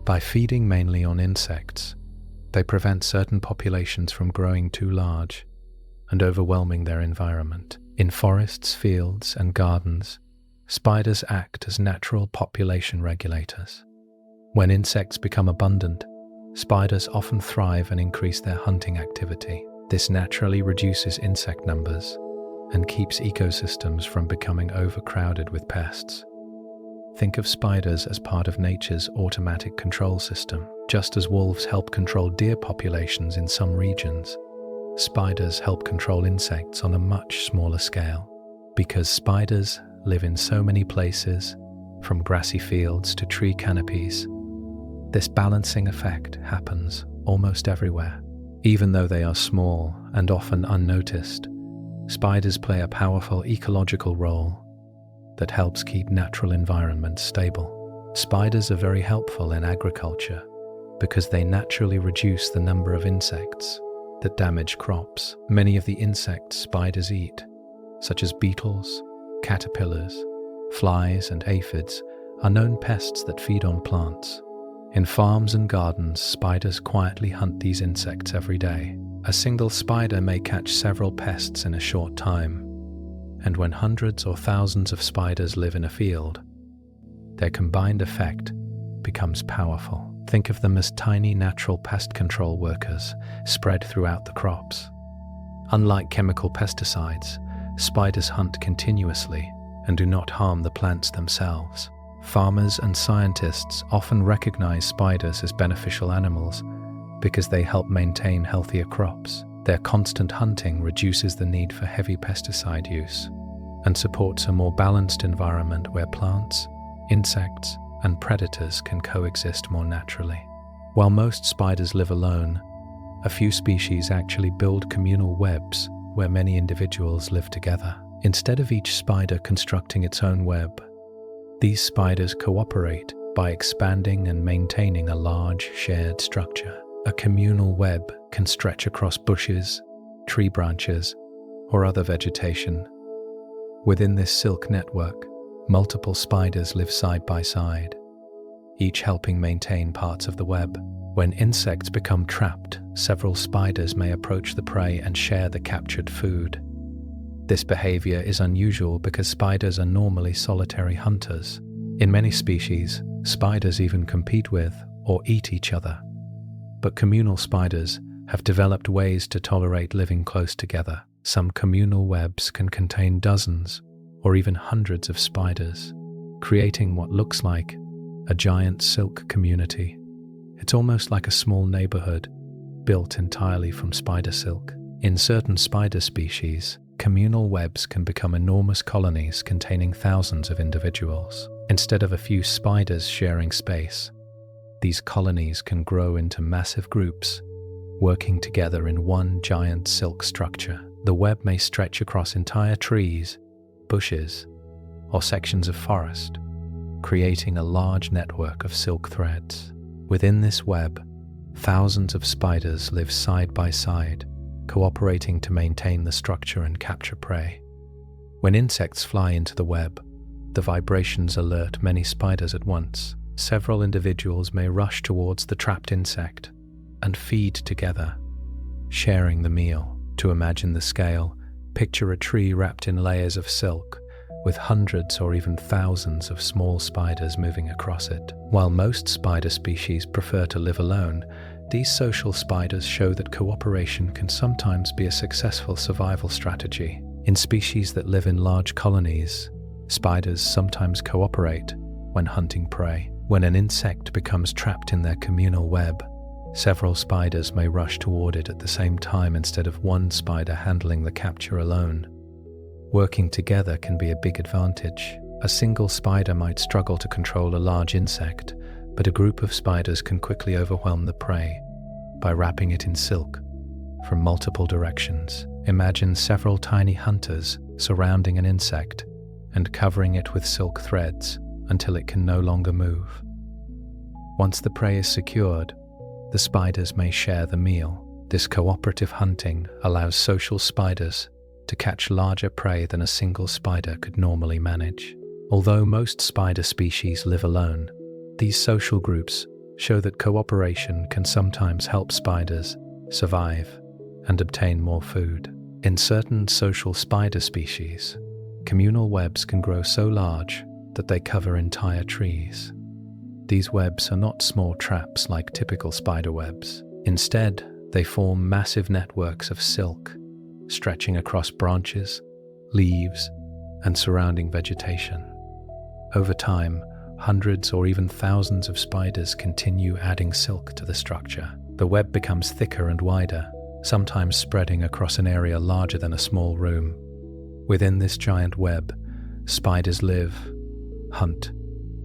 By feeding mainly on insects, they prevent certain populations from growing too large and overwhelming their environment. In forests, fields, and gardens, spiders act as natural population regulators. When insects become abundant, spiders often thrive and increase their hunting activity. This naturally reduces insect numbers and keeps ecosystems from becoming overcrowded with pests. Think of spiders as part of nature's automatic control system. Just as wolves help control deer populations in some regions, spiders help control insects on a much smaller scale. Because spiders live in so many places, from grassy fields to tree canopies, this balancing effect happens almost everywhere. Even though they are small and often unnoticed, spiders play a powerful ecological role that helps keep natural environments stable. Spiders are very helpful in agriculture because they naturally reduce the number of insects that damage crops. Many of the insects spiders eat, such as beetles, caterpillars, flies, and aphids, are known pests that feed on plants. In farms and gardens, spiders quietly hunt these insects every day. A single spider may catch several pests in a short time, and when hundreds or thousands of spiders live in a field, their combined effect becomes powerful. Think of them as tiny natural pest control workers spread throughout the crops. Unlike chemical pesticides, spiders hunt continuously and do not harm the plants themselves. Farmers and scientists often recognize spiders as beneficial animals because they help maintain healthier crops. Their constant hunting reduces the need for heavy pesticide use and supports a more balanced environment where plants, insects, and predators can coexist more naturally. While most spiders live alone, a few species actually build communal webs where many individuals live together. Instead of each spider constructing its own web, these spiders cooperate by expanding and maintaining a large shared structure. A communal web can stretch across bushes, tree branches, or other vegetation. Within this silk network, multiple spiders live side by side, each helping maintain parts of the web. When insects become trapped, several spiders may approach the prey and share the captured food. This behavior is unusual because spiders are normally solitary hunters. In many species, spiders even compete with or eat each other. But communal spiders have developed ways to tolerate living close together. Some communal webs can contain dozens or even hundreds of spiders, creating what looks like a giant silk community. It's almost like a small neighborhood built entirely from spider silk. In certain spider species, communal webs can become enormous colonies containing thousands of individuals. Instead of a few spiders sharing space, these colonies can grow into massive groups, working together in one giant silk structure. The web may stretch across entire trees, bushes, or sections of forest, creating a large network of silk threads. Within this web, thousands of spiders live side by side, cooperating to maintain the structure and capture prey. When insects fly into the web, the vibrations alert many spiders at once. Several individuals may rush towards the trapped insect and feed together, sharing the meal. To imagine the scale, picture a tree wrapped in layers of silk, with hundreds or even thousands of small spiders moving across it. While most spider species prefer to live alone, these social spiders show that cooperation can sometimes be a successful survival strategy. In species that live in large colonies, spiders sometimes cooperate when hunting prey. When an insect becomes trapped in their communal web, Several spiders may rush toward it at the same time instead of one spider handling the capture alone. Working together can be a big advantage. A single spider might struggle to control a large insect, but a group of spiders can quickly overwhelm the prey by wrapping it in silk from multiple directions. Imagine several tiny hunters surrounding an insect and covering it with silk threads until it can no longer move. Once the prey is secured, the spiders may share the meal. This cooperative hunting allows social spiders to catch larger prey than a single spider could normally manage. Although most spider species live alone, these social groups show that cooperation can sometimes help spiders survive and obtain more food. In certain social spider species, communal webs can grow so large that they cover entire trees. These webs are not small traps like typical spider webs. Instead, they form massive networks of silk, stretching across branches, leaves, and surrounding vegetation. Over time, hundreds or even thousands of spiders continue adding silk to the structure. The web becomes thicker and wider, sometimes spreading across an area larger than a small room. Within this giant web, spiders live, hunt,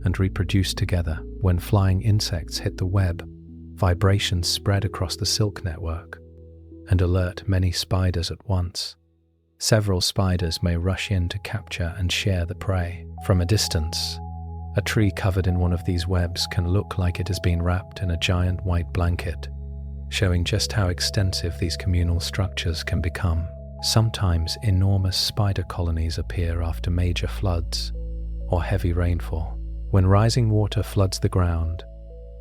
and reproduce together. When flying insects hit the web, vibrations spread across the silk network and alert many spiders at once. Several spiders may rush in to capture and share the prey. From a distance, a tree covered in one of these webs can look like it has been wrapped in a giant white blanket, showing just how extensive these communal structures can become. Sometimes enormous spider colonies appear after major floods or heavy rainfall. When rising water floods the ground,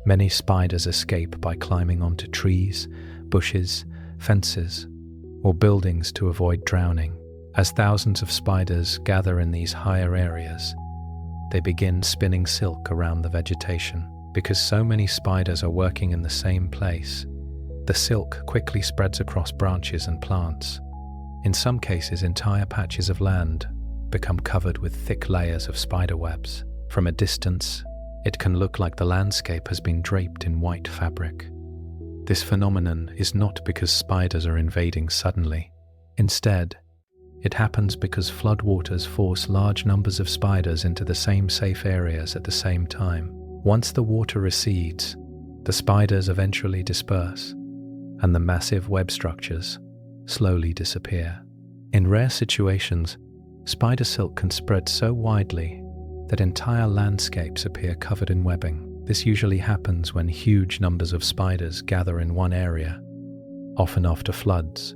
many spiders escape by climbing onto trees, bushes, fences, or buildings to avoid drowning. As thousands of spiders gather in these higher areas, they begin spinning silk around the vegetation. Because so many spiders are working in the same place, the silk quickly spreads across branches and plants. In some cases, entire patches of land become covered with thick layers of spider webs. From a distance, it can look like the landscape has been draped in white fabric. This phenomenon is not because spiders are invading suddenly. Instead, it happens because floodwaters force large numbers of spiders into the same safe areas at the same time. Once the water recedes, the spiders eventually disperse, and the massive web structures slowly disappear. In rare situations, spider silk can spread so widely that entire landscapes appear covered in webbing. This usually happens when huge numbers of spiders gather in one area, often after floods,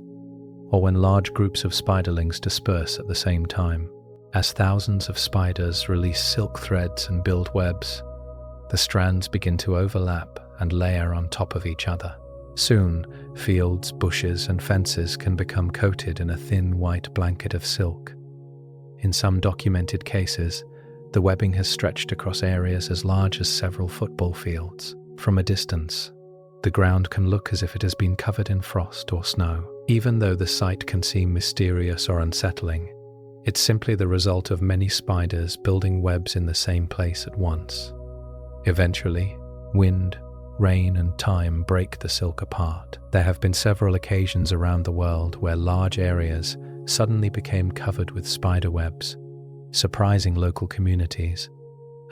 or when large groups of spiderlings disperse at the same time. As thousands of spiders release silk threads and build webs, the strands begin to overlap and layer on top of each other. Soon, fields, bushes, and fences can become coated in a thin white blanket of silk. In some documented cases, the webbing has stretched across areas as large as several football fields. From a distance, the ground can look as if it has been covered in frost or snow. Even though the sight can seem mysterious or unsettling, it's simply the result of many spiders building webs in the same place at once. Eventually, wind, rain, and time break the silk apart. There have been several occasions around the world where large areas suddenly became covered with spider webs, surprising local communities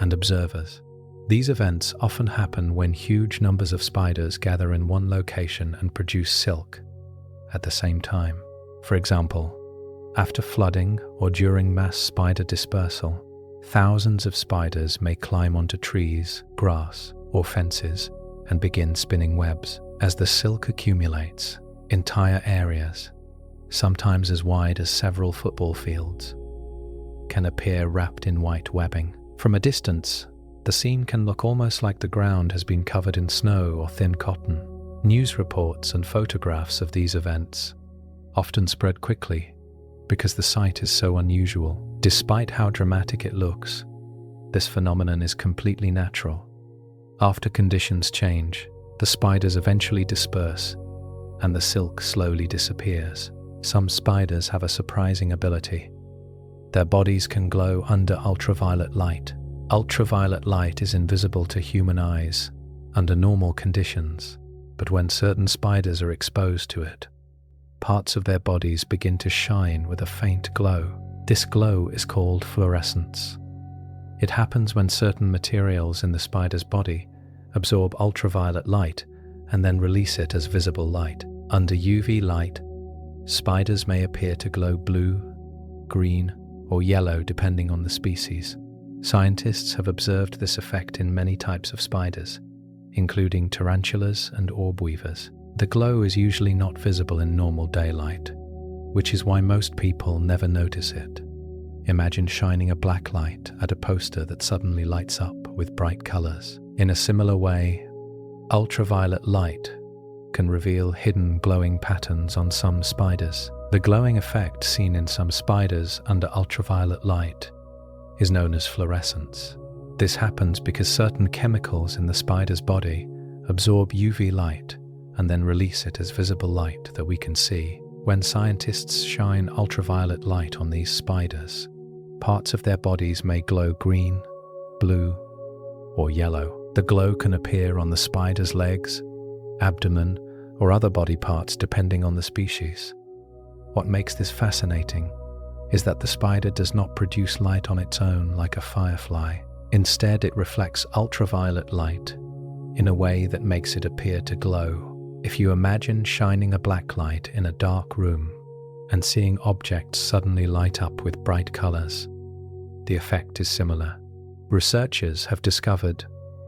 and observers. These events often happen when huge numbers of spiders gather in one location and produce silk at the same time. For example, after flooding or during mass spider dispersal, thousands of spiders may climb onto trees, grass, or fences and begin spinning webs. As the silk accumulates, entire areas, sometimes as wide as several football fields, can appear wrapped in white webbing. From a distance, the scene can look almost like the ground has been covered in snow or thin cotton. News reports and photographs of these events often spread quickly because the sight is so unusual. Despite how dramatic it looks, this phenomenon is completely natural. After conditions change, the spiders eventually disperse and the silk slowly disappears. Some spiders have a surprising ability. Their bodies can glow under ultraviolet light. Ultraviolet light is invisible to human eyes under normal conditions, but when certain spiders are exposed to it, parts of their bodies begin to shine with a faint glow. This glow is called fluorescence. It happens when certain materials in the spider's body absorb ultraviolet light and then release it as visible light. Under UV light, spiders may appear to glow blue, green, or yellow depending on the species. Scientists have observed this effect in many types of spiders, including tarantulas and orb weavers. The glow is usually not visible in normal daylight, which is why most people never notice it. Imagine shining a black light at a poster that suddenly lights up with bright colors. In a similar way, ultraviolet light can reveal hidden glowing patterns on some spiders. The glowing effect seen in some spiders under ultraviolet light is known as fluorescence. This happens because certain chemicals in the spider's body absorb UV light and then release it as visible light that we can see. When scientists shine ultraviolet light on these spiders, parts of their bodies may glow green, blue, or yellow. The glow can appear on the spider's legs, abdomen, or other body parts depending on the species. What makes this fascinating is that the spider does not produce light on its own like a firefly. Instead, it reflects ultraviolet light in a way that makes it appear to glow. If you imagine shining a black light in a dark room and seeing objects suddenly light up with bright colors, the effect is similar. Researchers have discovered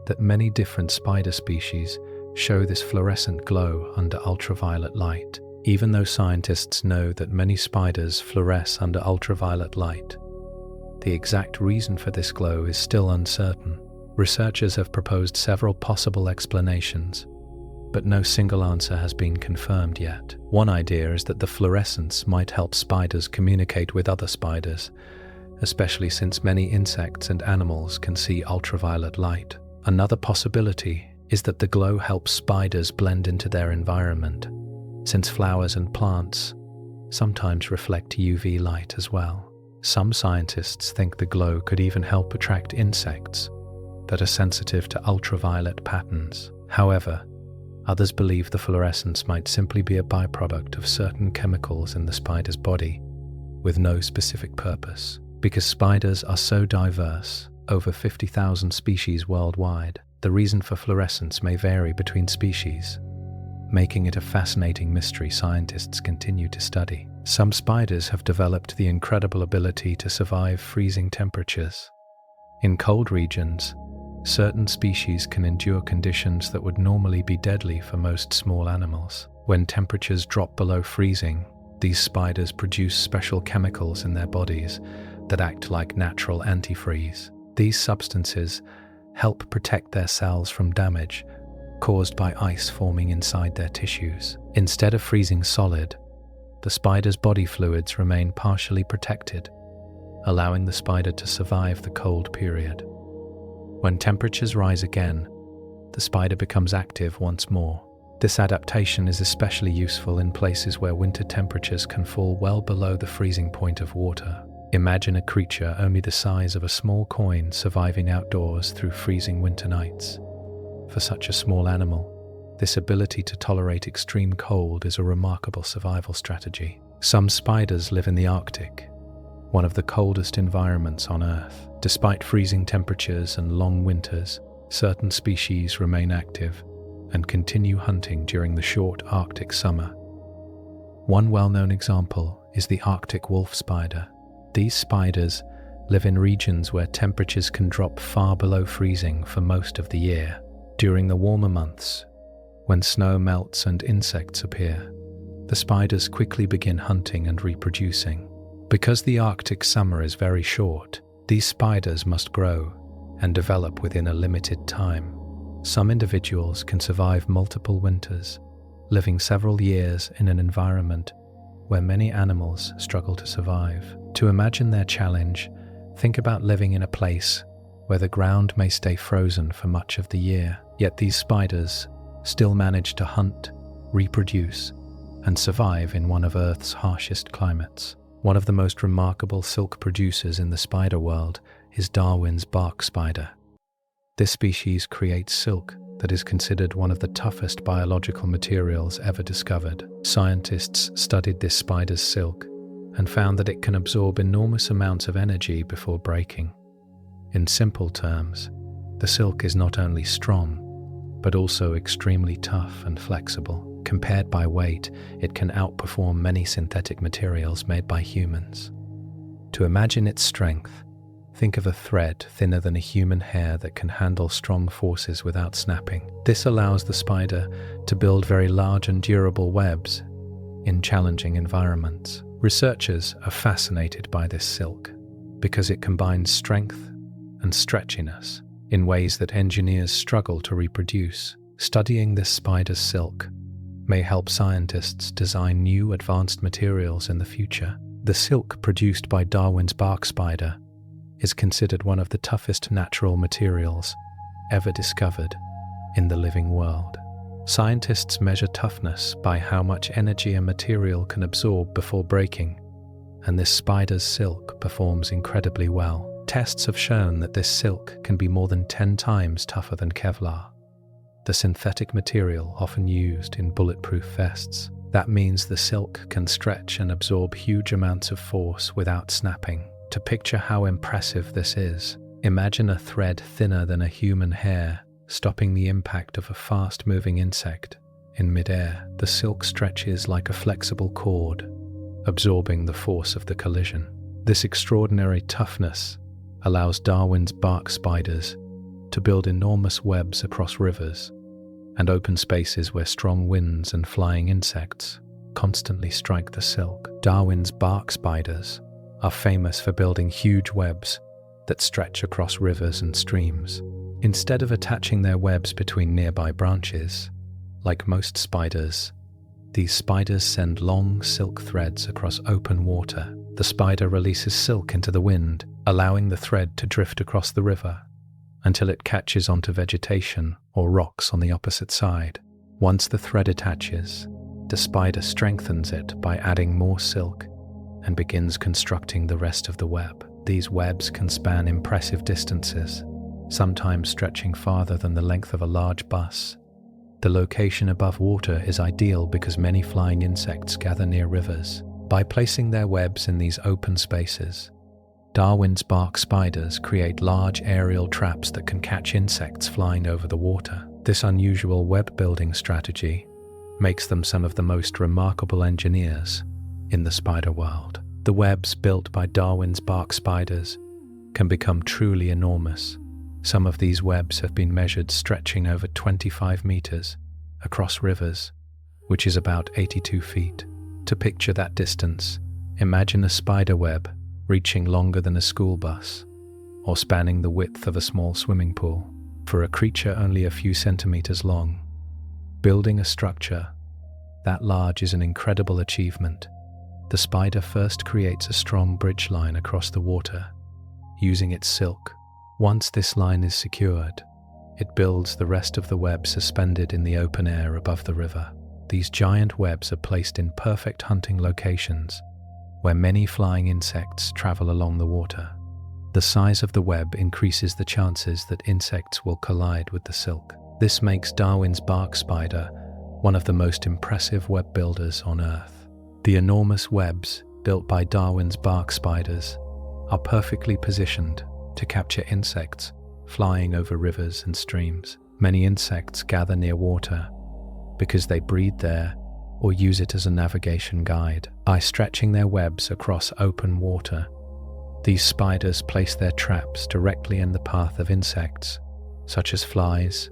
that many different spider species show this fluorescent glow under ultraviolet light. Even though scientists know that many spiders fluoresce under ultraviolet light, the exact reason for this glow is still uncertain. Researchers have proposed several possible explanations, but no single answer has been confirmed yet. One idea is that the fluorescence might help spiders communicate with other spiders, especially since many insects and animals can see ultraviolet light. Another possibility is that the glow helps spiders blend into their environment, since flowers and plants sometimes reflect UV light as well. Some scientists think the glow could even help attract insects that are sensitive to ultraviolet patterns. However, others believe the fluorescence might simply be a byproduct of certain chemicals in the spider's body with no specific purpose. Because spiders are so diverse, over 50,000 species worldwide, the reason for fluorescence may vary between species, making it a fascinating mystery scientists continue to study. Some spiders have developed the incredible ability to survive freezing temperatures. In cold regions, certain species can endure conditions that would normally be deadly for most small animals. When temperatures drop below freezing, these spiders produce special chemicals in their bodies that act like natural antifreeze. These substances help protect their cells from damage caused by ice forming inside their tissues. Instead of freezing solid, the spider's body fluids remain partially protected, allowing the spider to survive the cold period. When temperatures rise again, the spider becomes active once more. This adaptation is especially useful in places where winter temperatures can fall well below the freezing point of water. Imagine a creature only the size of a small coin surviving outdoors through freezing winter nights. For such a small animal, this ability to tolerate extreme cold is a remarkable survival strategy. Some spiders live in the Arctic, one of the coldest environments on Earth. Despite freezing temperatures and long winters, certain species remain active and continue hunting during the short Arctic summer. One well-known example is the Arctic wolf spider. These spiders live in regions where temperatures can drop far below freezing for most of the year. During the warmer months, when snow melts and insects appear, the spiders quickly begin hunting and reproducing. Because the Arctic summer is very short, these spiders must grow and develop within a limited time. Some individuals can survive multiple winters, living several years in an environment where many animals struggle to survive. To imagine their challenge, think about living in a place where the ground may stay frozen for much of the year, yet these spiders still manage to hunt, reproduce, and survive in one of Earth's harshest climates. One of the most remarkable silk producers in the spider world is Darwin's bark spider. This species creates silk that is considered one of the toughest biological materials ever discovered. Scientists studied this spider's silk and found that it can absorb enormous amounts of energy before breaking. In simple terms, the silk is not only strong, but also extremely tough and flexible. Compared by weight, it can outperform many synthetic materials made by humans. To imagine its strength, think of a thread thinner than a human hair that can handle strong forces without snapping. This allows the spider to build very large and durable webs in challenging environments. Researchers are fascinated by this silk because it combines strength and stretchiness in ways that engineers struggle to reproduce. Studying this spider's silk may help scientists design new advanced materials in the future. The silk produced by Darwin's bark spider is considered one of the toughest natural materials ever discovered in the living world. Scientists measure toughness by how much energy a material can absorb before breaking, and this spider's silk performs incredibly well. Tests have shown that this silk can be more than 10 times tougher than Kevlar, the synthetic material often used in bulletproof vests. That means the silk can stretch and absorb huge amounts of force without snapping. To picture how impressive this is, imagine a thread thinner than a human hair stopping the impact of a fast-moving insect. In midair, the silk stretches like a flexible cord, absorbing the force of the collision. This extraordinary toughness allows Darwin's bark spiders to build enormous webs across rivers and open spaces where strong winds and flying insects constantly strike the silk. Darwin's bark spiders are famous for building huge webs that stretch across rivers and streams. Instead of attaching their webs between nearby branches, like most spiders, these spiders send long silk threads across open water. The spider releases silk into the wind, allowing the thread to drift across the river until it catches onto vegetation or rocks on the opposite side. Once the thread attaches, the spider strengthens it by adding more silk and begins constructing the rest of the web. These webs can span impressive distances, sometimes stretching farther than the length of a large bus. The location above water is ideal because many flying insects gather near rivers. By placing their webs in these open spaces, Darwin's bark spiders create large aerial traps that can catch insects flying over the water. This unusual web-building strategy makes them some of the most remarkable engineers in the spider world. The webs built by Darwin's bark spiders can become truly enormous. Some of these webs have been measured stretching over 25 meters across rivers, which is about 82 feet. To picture that distance, imagine a spider web reaching longer than a school bus, or spanning the width of a small swimming pool. For a creature only a few centimeters long, building a structure that large is an incredible achievement. The spider first creates a strong bridge line across the water, using its silk. Once this line is secured, it builds the rest of the web suspended in the open air above the river. These giant webs are placed in perfect hunting locations, where many flying insects travel along the water. The size of the web increases the chances that insects will collide with the silk. This makes Darwin's bark spider one of the most impressive web builders on Earth. The enormous webs built by Darwin's bark spiders are perfectly positioned to capture insects flying over rivers and streams. Many insects gather near water because they breed there or use it as a navigation guide. By stretching their webs across open water, these spiders place their traps directly in the path of insects, such as flies,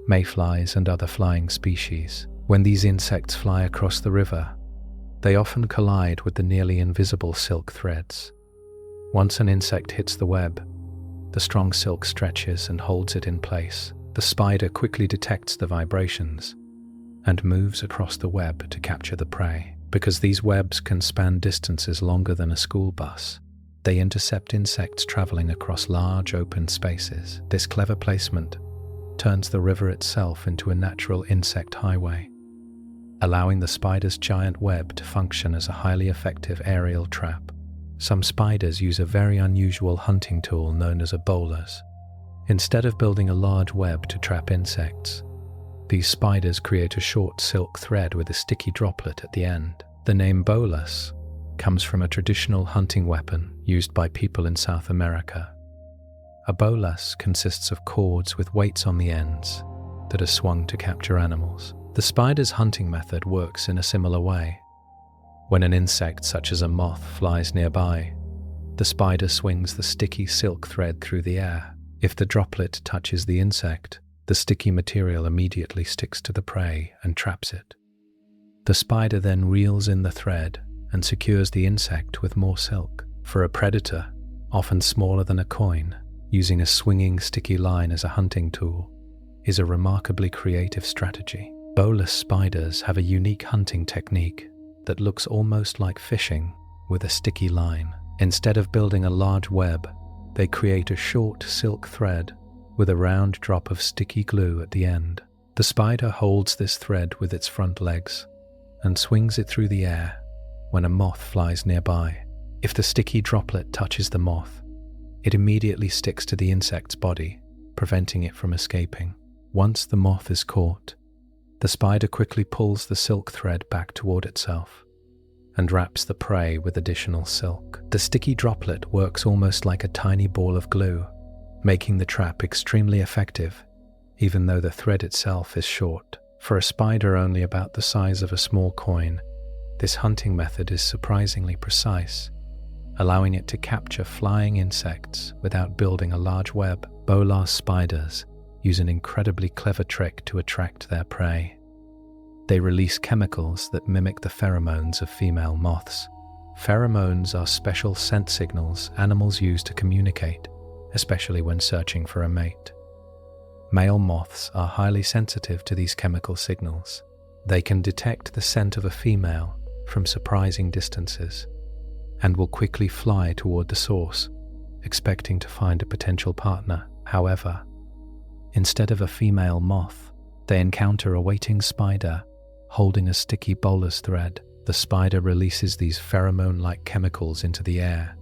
mayflies, and other flying species. When these insects fly across the river, they often collide with the nearly invisible silk threads. Once an insect hits the web, the strong silk stretches and holds it in place. The spider quickly detects the vibrations and moves across the web to capture the prey. Because these webs can span distances longer than a school bus, they intercept insects traveling across large open spaces. This clever placement turns the river itself into a natural insect highway, allowing the spider's giant web to function as a highly effective aerial trap. Some spiders use a very unusual hunting tool known as a bolus. Instead of building a large web to trap insects, These spiders create a short silk thread with a sticky droplet at the end. The name bolus comes from a traditional hunting weapon used by people in South America. A bolus consists of cords with weights on the ends that are swung to capture animals. The spider's hunting method works in a similar way. When an insect such as a moth flies nearby, the spider swings the sticky silk thread through the air. If the droplet touches the insect, the sticky material immediately sticks to the prey and traps it. The spider then reels in the thread and secures the insect with more silk. For a predator, often smaller than a coin, using a swinging sticky line as a hunting tool is a remarkably creative strategy. Bolus spiders have a unique hunting technique that looks almost like fishing with a sticky line. Instead of building a large web, they create a short silk thread with a round drop of sticky glue at the end. The spider holds this thread with its front legs and swings it through the air when a moth flies nearby. If the sticky droplet touches the moth, it immediately sticks to the insect's body, preventing it from escaping. Once the moth is caught, the spider quickly pulls the silk thread back toward itself and wraps the prey with additional silk. The sticky droplet works almost like a tiny ball of glue, making the trap extremely effective, even though the thread itself is short. For a spider only about the size of a small coin, this hunting method is surprisingly precise, allowing it to capture flying insects without building a large web. Bolus spiders use an incredibly clever trick to attract their prey. They release chemicals that mimic the pheromones of female moths. Pheromones are special scent signals animals use to communicate, especially when searching for a mate. Male moths are highly sensitive to these chemical signals. They can detect the scent of a female from surprising distances and will quickly fly toward the source, expecting to find a potential partner. However, instead of a female moth, they encounter a waiting spider holding a sticky bolus thread. The spider releases these pheromone-like chemicals into the air,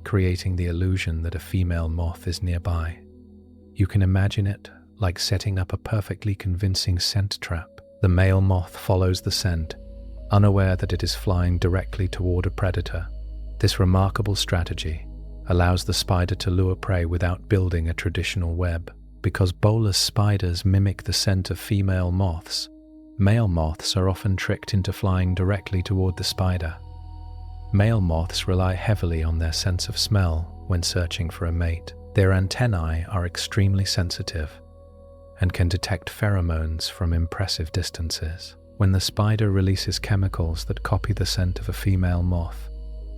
creating the illusion that a female moth is nearby. You can imagine it like setting up a perfectly convincing scent trap. The male moth follows the scent, unaware that it is flying directly toward a predator. This remarkable strategy allows the spider to lure prey without building a traditional web. Because bolus spiders mimic the scent of female moths, male moths are often tricked into flying directly toward the spider. Male moths rely heavily on their sense of smell when searching for a mate. Their antennae are extremely sensitive and can detect pheromones from impressive distances. When the spider releases chemicals that copy the scent of a female moth,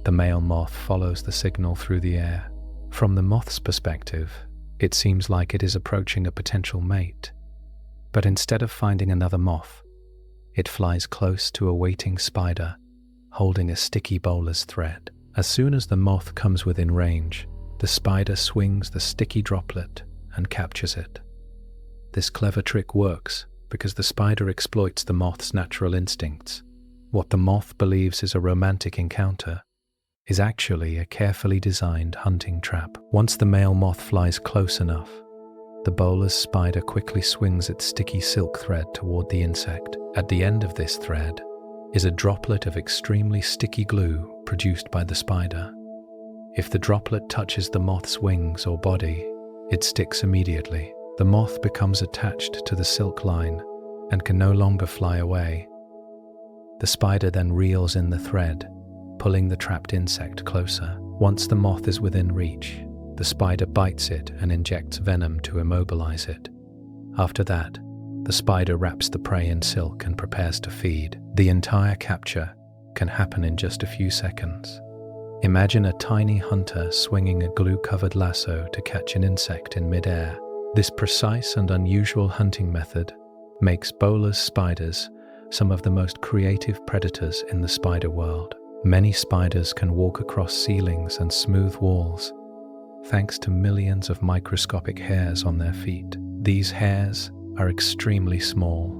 the male moth follows the signal through the air. From the moth's perspective, it seems like it is approaching a potential mate, but instead of finding another moth, it flies close to a waiting spider holding a sticky bolus thread. As soon as the moth comes within range, the spider swings the sticky droplet and captures it. This clever trick works because the spider exploits the moth's natural instincts. What the moth believes is a romantic encounter is actually a carefully designed hunting trap. Once the male moth flies close enough, the bolus spider quickly swings its sticky silk thread toward the insect. At the end of this thread is a droplet of extremely sticky glue produced by the spider. If the droplet touches the moth's wings or body, it sticks immediately. The moth becomes attached to the silk line and can no longer fly away. The spider then reels in the thread, pulling the trapped insect closer. Once the moth is within reach, the spider bites it and injects venom to immobilize it. After that, the spider wraps the prey in silk and prepares to feed. The entire capture can happen in just a few seconds. Imagine a tiny hunter swinging a glue-covered lasso to catch an insect in midair. This precise and unusual hunting method makes bolus spiders some of the most creative predators in the spider world. Many spiders can walk across ceilings and smooth walls, thanks to millions of microscopic hairs on their feet. These hairs are extremely small,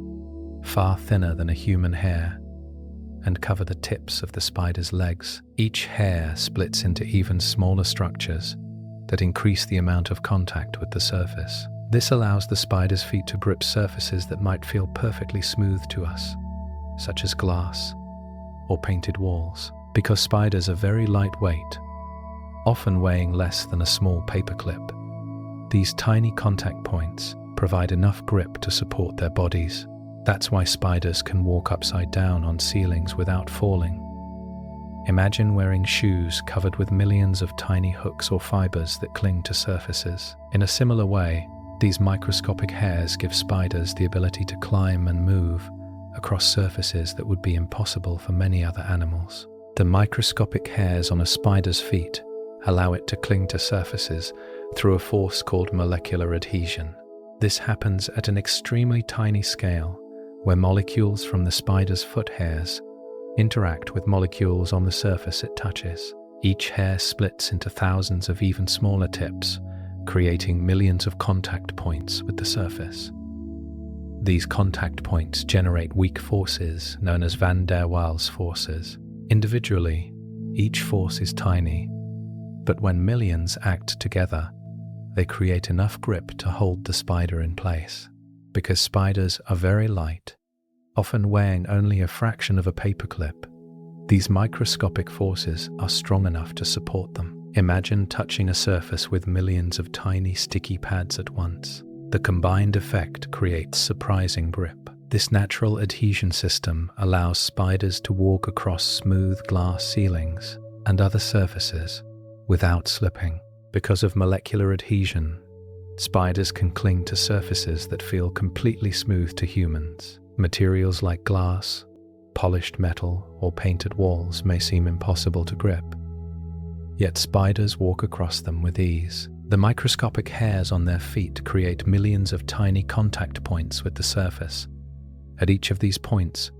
far thinner than a human hair, and cover the tips of the spider's legs. Each hair splits into even smaller structures that increase the amount of contact with the surface. This allows the spider's feet to grip surfaces that might feel perfectly smooth to us, such as glass or painted walls. Because spiders are very lightweight, often weighing less than a small paperclip, these tiny contact points provide enough grip to support their bodies. That's why spiders can walk upside down on ceilings without falling. Imagine wearing shoes covered with millions of tiny hooks or fibers that cling to surfaces. In a similar way, these microscopic hairs give spiders the ability to climb and move across surfaces that would be impossible for many other animals. The microscopic hairs on a spider's feet allow it to cling to surfaces through a force called molecular adhesion. This happens at an extremely tiny scale, where molecules from the spider's foot hairs interact with molecules on the surface it touches. Each hair splits into thousands of even smaller tips, creating millions of contact points with the surface. These contact points generate weak forces known as van der Waals forces. Individually, each force is tiny, but when millions act together, they create enough grip to hold the spider in place. Because spiders are very light, often weighing only a fraction of a paperclip, these microscopic forces are strong enough to support them. Imagine touching a surface with millions of tiny sticky pads at once. The combined effect creates surprising grip. This natural adhesion system allows spiders to walk across smooth glass ceilings and other surfaces without slipping. Because of molecular adhesion, spiders can cling to surfaces that feel completely smooth to humans. Materials like glass, polished metal, or painted walls may seem impossible to grip, yet spiders walk across them with ease. The microscopic hairs on their feet create millions of tiny contact points with the surface. At each of these points,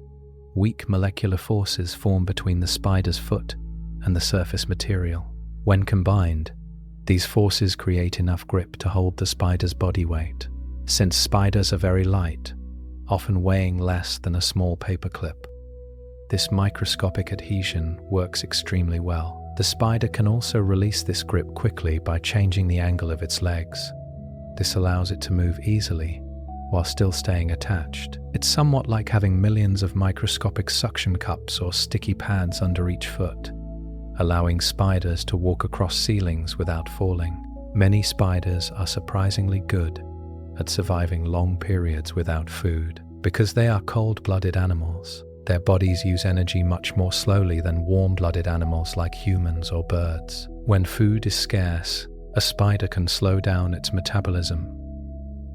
weak molecular forces form between the spider's foot and the surface material. When combined, these forces create enough grip to hold the spider's body weight. Since spiders are very light, often weighing less than a small paperclip, this microscopic adhesion works extremely well. The spider can also release this grip quickly by changing the angle of its legs. This allows it to move easily while still staying attached. It's somewhat like having millions of microscopic suction cups or sticky pads under each foot, allowing spiders to walk across ceilings without falling. Many spiders are surprisingly good at surviving long periods without food. Because they are cold-blooded animals, their bodies use energy much more slowly than warm-blooded animals like humans or birds. When food is scarce, a spider can slow down its metabolism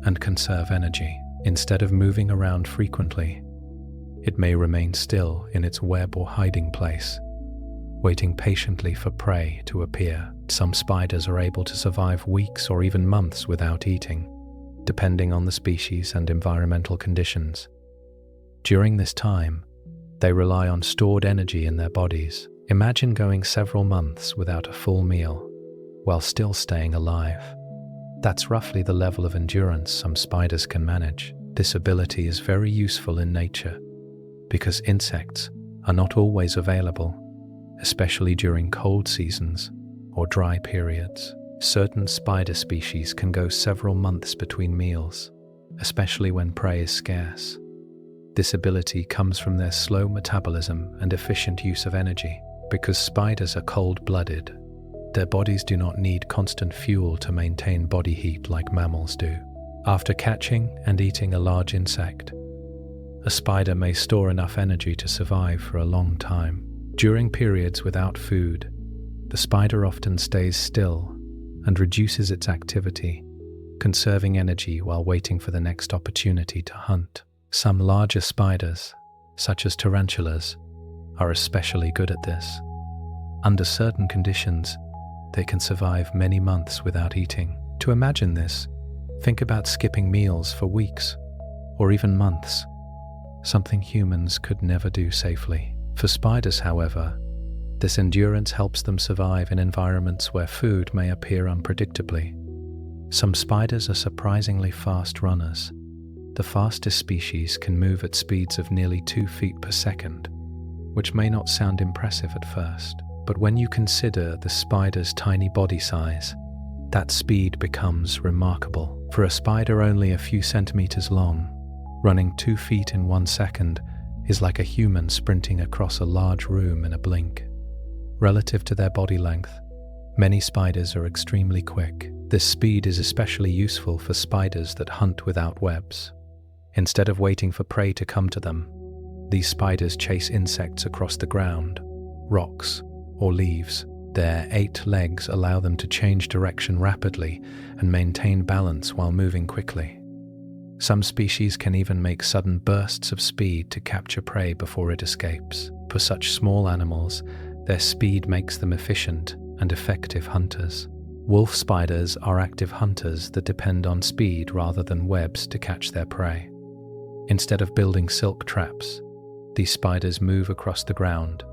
and conserve energy. Instead of moving around frequently, it may remain still in its web or hiding place, waiting patiently for prey to appear. Some spiders are able to survive weeks or even months without eating, depending on the species and environmental conditions. During this time, they rely on stored energy in their bodies. Imagine going several months without a full meal while still staying alive. That's roughly the level of endurance some spiders can manage. This ability is very useful in nature because insects are not always available, especially during cold seasons or dry periods. Certain spider species can go several months between meals, especially when prey is scarce. This ability comes from their slow metabolism and efficient use of energy. Because spiders are cold-blooded, their bodies do not need constant fuel to maintain body heat like mammals do. After catching and eating a large insect, a spider may store enough energy to survive for a long time. During periods without food, the spider often stays still and reduces its activity, conserving energy while waiting for the next opportunity to hunt. Some larger spiders, such as tarantulas, are especially good at this. Under certain conditions, they can survive many months without eating. To imagine this, think about skipping meals for weeks or even months, something humans could never do safely. For spiders, however, this endurance helps them survive in environments where food may appear unpredictably. Some spiders are surprisingly fast runners. The fastest species can move at speeds of nearly 2 feet per second, which may not sound impressive at first. But when you consider the spider's tiny body size that speed becomes remarkable. For a spider only a few centimeters long, running 2 feet in 1 second is like a human sprinting across a large room in a blink. Relative to their body length, many spiders are extremely quick. This speed is especially useful for spiders that hunt without webs. Instead of waiting for prey to come to them, these spiders chase insects across the ground, rocks, or leaves. Their 8 legs allow them to change direction rapidly and maintain balance while moving quickly. Some species can even make sudden bursts of speed to capture prey before it escapes. For such small animals, their speed makes them efficient and effective hunters. Wolf spiders are active hunters that depend on speed rather than webs to catch their prey. Instead of building silk traps, these spiders move across the ground,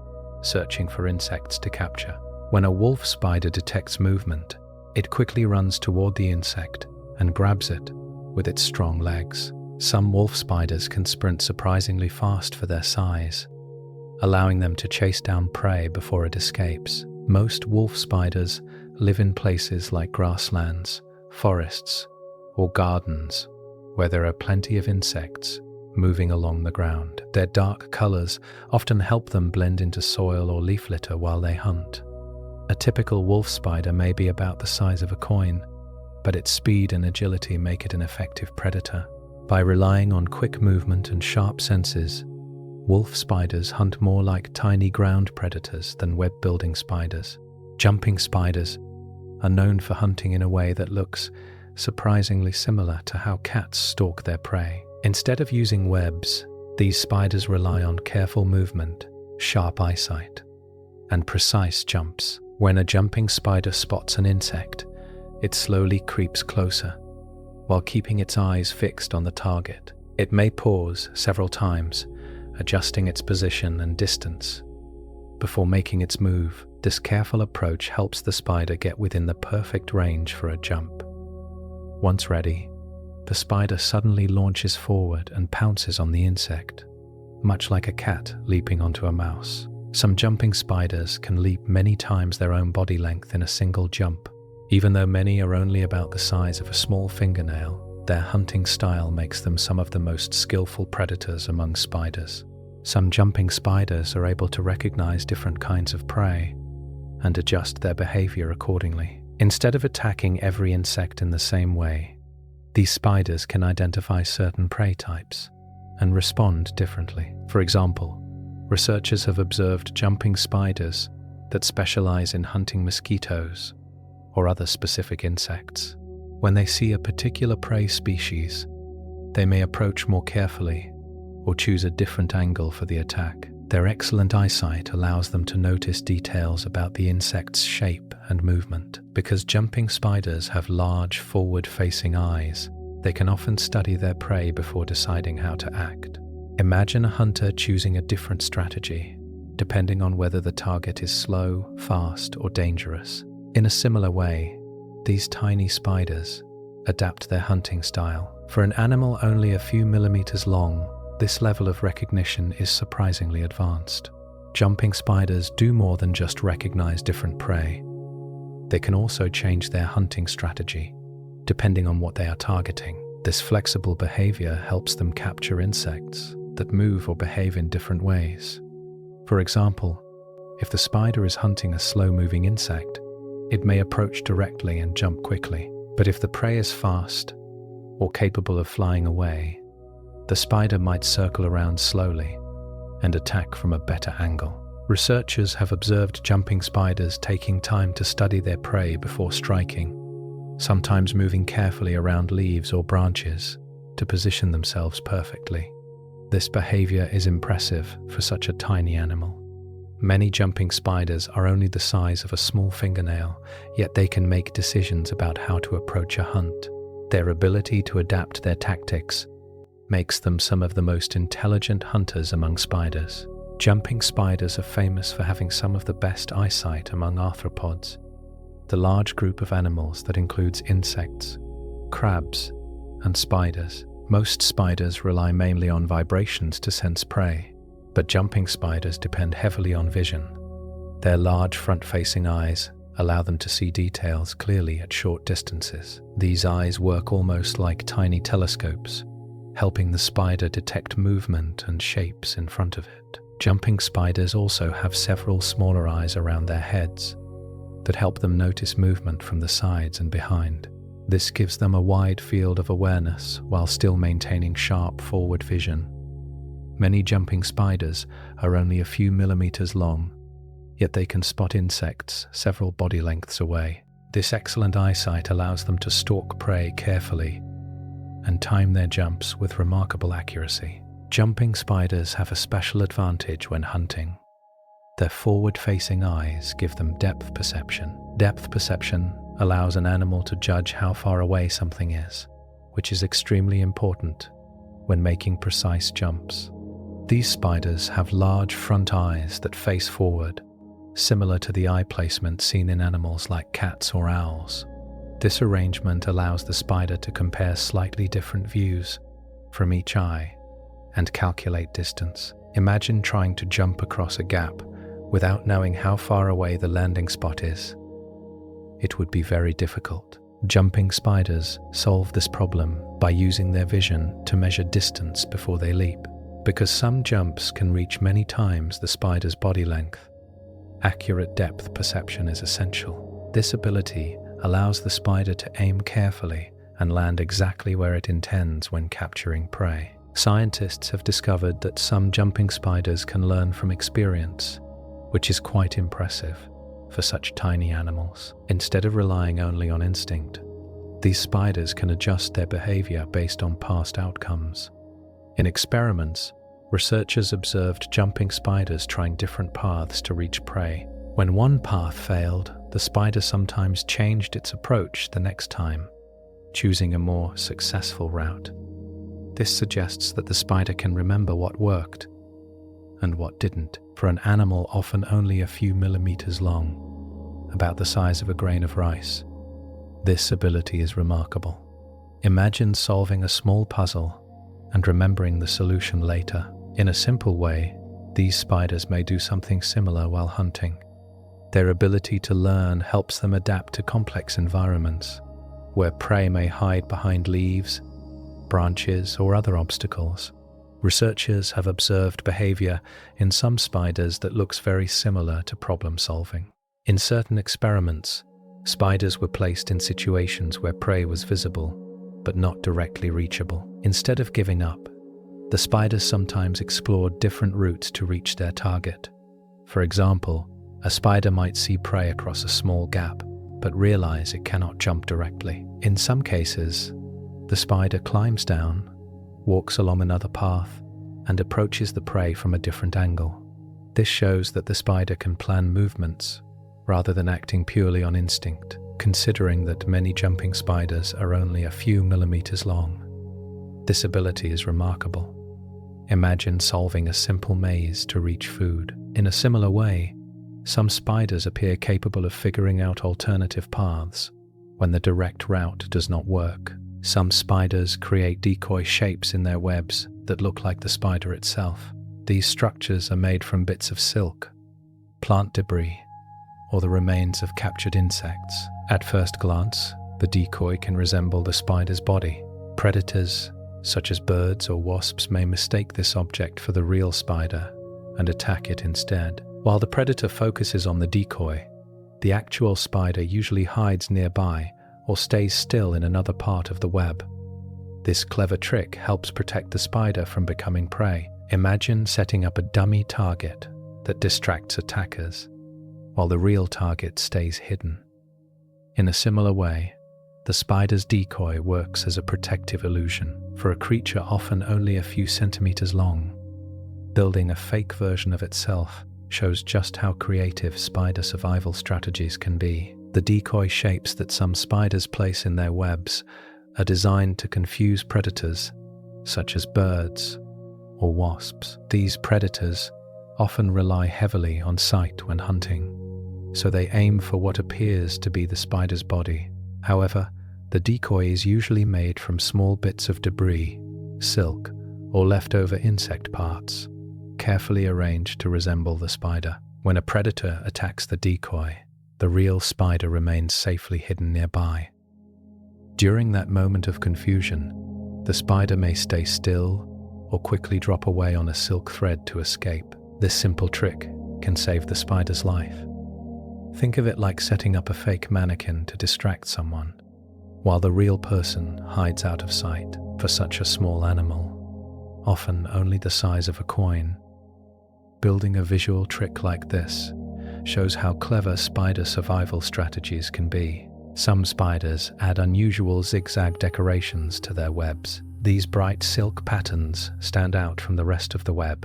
searching for insects to capture. When a wolf spider detects movement, it quickly runs toward the insect and grabs it with its strong legs. Some wolf spiders can sprint surprisingly fast for their size, allowing them to chase down prey before it escapes. Most wolf spiders live in places like grasslands, forests, or gardens, where there are plenty of insects moving along the ground. Their dark colors often help them blend into soil or leaf litter while they hunt. A typical wolf spider may be about the size of a coin, but its speed and agility make it an effective predator. By relying on quick movement and sharp senses, wolf spiders hunt more like tiny ground predators than web-building spiders. Jumping spiders are known for hunting in a way that looks surprisingly similar to how cats stalk their prey. Instead of using webs, these spiders rely on careful movement, sharp eyesight, and precise jumps. When a jumping spider spots an insect, it slowly creeps closer, while keeping its eyes fixed on the target. It may pause several times, adjusting its position and distance before making its move. This careful approach helps the spider get within the perfect range for a jump. Once ready, the spider suddenly launches forward and pounces on the insect, much like a cat leaping onto a mouse. Some jumping spiders can leap many times their own body length in a single jump. Even though many are only about the size of a small fingernail, their hunting style makes them some of the most skillful predators among spiders. Some jumping spiders are able to recognize different kinds of prey and adjust their behavior accordingly. Instead of attacking every insect in the same way, these spiders can identify certain prey types and respond differently. For example, researchers have observed jumping spiders that specialize in hunting mosquitoes or other specific insects. When they see a particular prey species, they may approach more carefully or choose a different angle for the attack. Their excellent eyesight allows them to notice details about the insect's shape and movement. Because jumping spiders have large forward-facing eyes, they can often study their prey before deciding how to act. Imagine a hunter choosing a different strategy, depending on whether the target is slow, fast, or dangerous. In a similar way, these tiny spiders adapt their hunting style. For an animal only a few millimeters long, this level of recognition is surprisingly advanced. Jumping spiders do more than just recognize different prey. They can also change their hunting strategy, depending on what they are targeting. This flexible behavior helps them capture insects that move or behave in different ways. For example, if the spider is hunting a slow-moving insect, it may approach directly and jump quickly. But if the prey is fast or capable of flying away, the spider might circle around slowly and attack from a better angle. Researchers have observed jumping spiders taking time to study their prey before striking, sometimes moving carefully around leaves or branches to position themselves perfectly. This behavior is impressive for such a tiny animal. Many jumping spiders are only the size of a small fingernail, yet they can make decisions about how to approach a hunt. Their ability to adapt their tactics makes them some of the most intelligent hunters among spiders. Jumping spiders are famous for having some of the best eyesight among arthropods, the large group of animals that includes insects, crabs, and spiders. Most spiders rely mainly on vibrations to sense prey, but jumping spiders depend heavily on vision. Their large front-facing eyes allow them to see details clearly at short distances. These eyes work almost like tiny telescopes, helping the spider detect movement and shapes in front of it. Jumping spiders also have several smaller eyes around their heads that help them notice movement from the sides and behind. This gives them a wide field of awareness while still maintaining sharp forward vision. Many jumping spiders are only a few millimeters long, yet they can spot insects several body lengths away. This excellent eyesight allows them to stalk prey carefully and time their jumps with remarkable accuracy. Jumping spiders have a special advantage when hunting. Their forward-facing eyes give them depth perception. Depth perception allows an animal to judge how far away something is, which is extremely important when making precise jumps. These spiders have large front eyes that face forward, similar to the eye placement seen in animals like cats or owls. This arrangement allows the spider to compare slightly different views from each eye and calculate distance. Imagine trying to jump across a gap without knowing how far away the landing spot is. It would be very difficult. Jumping spiders solve this problem by using their vision to measure distance before they leap. Because some jumps can reach many times the spider's body length, accurate depth perception is essential. This ability allows the spider to aim carefully and land exactly where it intends when capturing prey. Scientists have discovered that some jumping spiders can learn from experience, which is quite impressive for such tiny animals. Instead of relying only on instinct, these spiders can adjust their behavior based on past outcomes. In experiments, researchers observed jumping spiders trying different paths to reach prey. When one path failed, the spider sometimes changed its approach the next time, choosing a more successful route. This suggests that the spider can remember what worked and what didn't. For an animal often only a few millimeters long, about the size of a grain of rice, this ability is remarkable. Imagine solving a small puzzle and remembering the solution later. In a simple way, these spiders may do something similar while hunting. Their ability to learn helps them adapt to complex environments, where prey may hide behind leaves, branches, or other obstacles. Researchers have observed behavior in some spiders that looks very similar to problem solving. In certain experiments, spiders were placed in situations where prey was visible, but not directly reachable. Instead of giving up, the spiders sometimes explored different routes to reach their target. For example, a spider might see prey across a small gap, but realize it cannot jump directly. In some cases, the spider climbs down, walks along another path, and approaches the prey from a different angle. This shows that the spider can plan movements rather than acting purely on instinct, considering that many jumping spiders are only a few millimeters long. This ability is remarkable. Imagine solving a simple maze to reach food. In a similar way, some spiders appear capable of figuring out alternative paths when the direct route does not work. Some spiders create decoy shapes in their webs that look like the spider itself. These structures are made from bits of silk, plant debris, or the remains of captured insects. At first glance, the decoy can resemble the spider's body. Predators, such as birds or wasps, may mistake this object for the real spider and attack it instead. While the predator focuses on the decoy, the actual spider usually hides nearby or stays still in another part of the web. This clever trick helps protect the spider from becoming prey. Imagine setting up a dummy target that distracts attackers, while the real target stays hidden. In a similar way, the spider's decoy works as a protective illusion for a creature often only a few centimeters long. Building a fake version of itself shows just how creative spider survival strategies can be. The decoy shapes that some spiders place in their webs are designed to confuse predators, such as birds or wasps. These predators often rely heavily on sight when hunting, so they aim for what appears to be the spider's body. However, the decoy is usually made from small bits of debris, silk, or leftover insect parts, carefully arranged to resemble the spider. When a predator attacks the decoy, the real spider remains safely hidden nearby. During that moment of confusion, the spider may stay still or quickly drop away on a silk thread to escape. This simple trick can save the spider's life. Think of it like setting up a fake mannequin to distract someone, while the real person hides out of sight. For such a small animal, often only the size of a coin, building a visual trick like this shows how clever spider survival strategies can be. Some spiders add unusual zigzag decorations to their webs. These bright silk patterns stand out from the rest of the web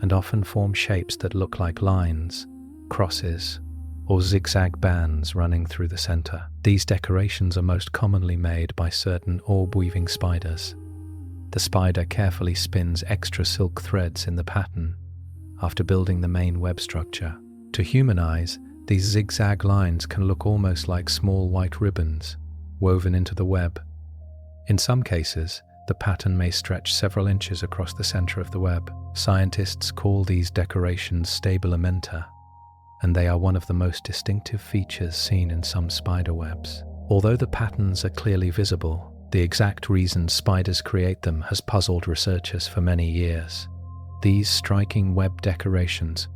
and often form shapes that look like lines, crosses, or zigzag bands running through the center. These decorations are most commonly made by certain orb-weaving spiders. The spider carefully spins extra silk threads in the pattern after building the main web structure. To human eyes, these zigzag lines can look almost like small white ribbons woven into the web. In some cases, the pattern may stretch several inches across the center of the web. Scientists call these decorations stabilimenta, and they are one of the most distinctive features seen in some spider webs. Although the patterns are clearly visible, the exact reason spiders create them has puzzled researchers for many years. These striking web decorations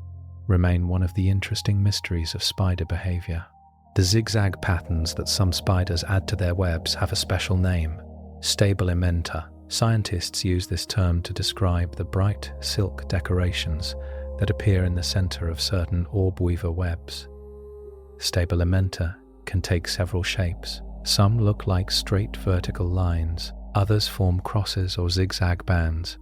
remain one of the interesting mysteries of spider behavior. The zigzag patterns that some spiders add to their webs have a special name: stabilimenta. Scientists use this term to describe the bright silk decorations that appear in the center of certain orb weaver webs. Stabilimenta can take several shapes. Some look like straight vertical lines, others form crosses or zigzag bands,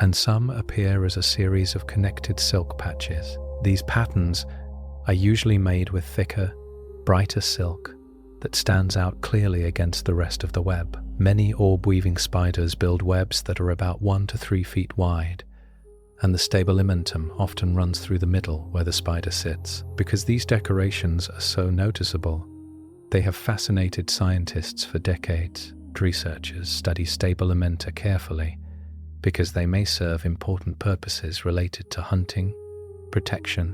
and some appear as a series of connected silk patches. These patterns are usually made with thicker, brighter silk that stands out clearly against the rest of the web. Many orb-weaving spiders build webs that are about 1 to 3 feet wide, and the stabilimentum often runs through the middle where the spider sits. Because these decorations are so noticeable, they have fascinated scientists for decades. Researchers study stabilimenta carefully because they may serve important purposes related to hunting, protection,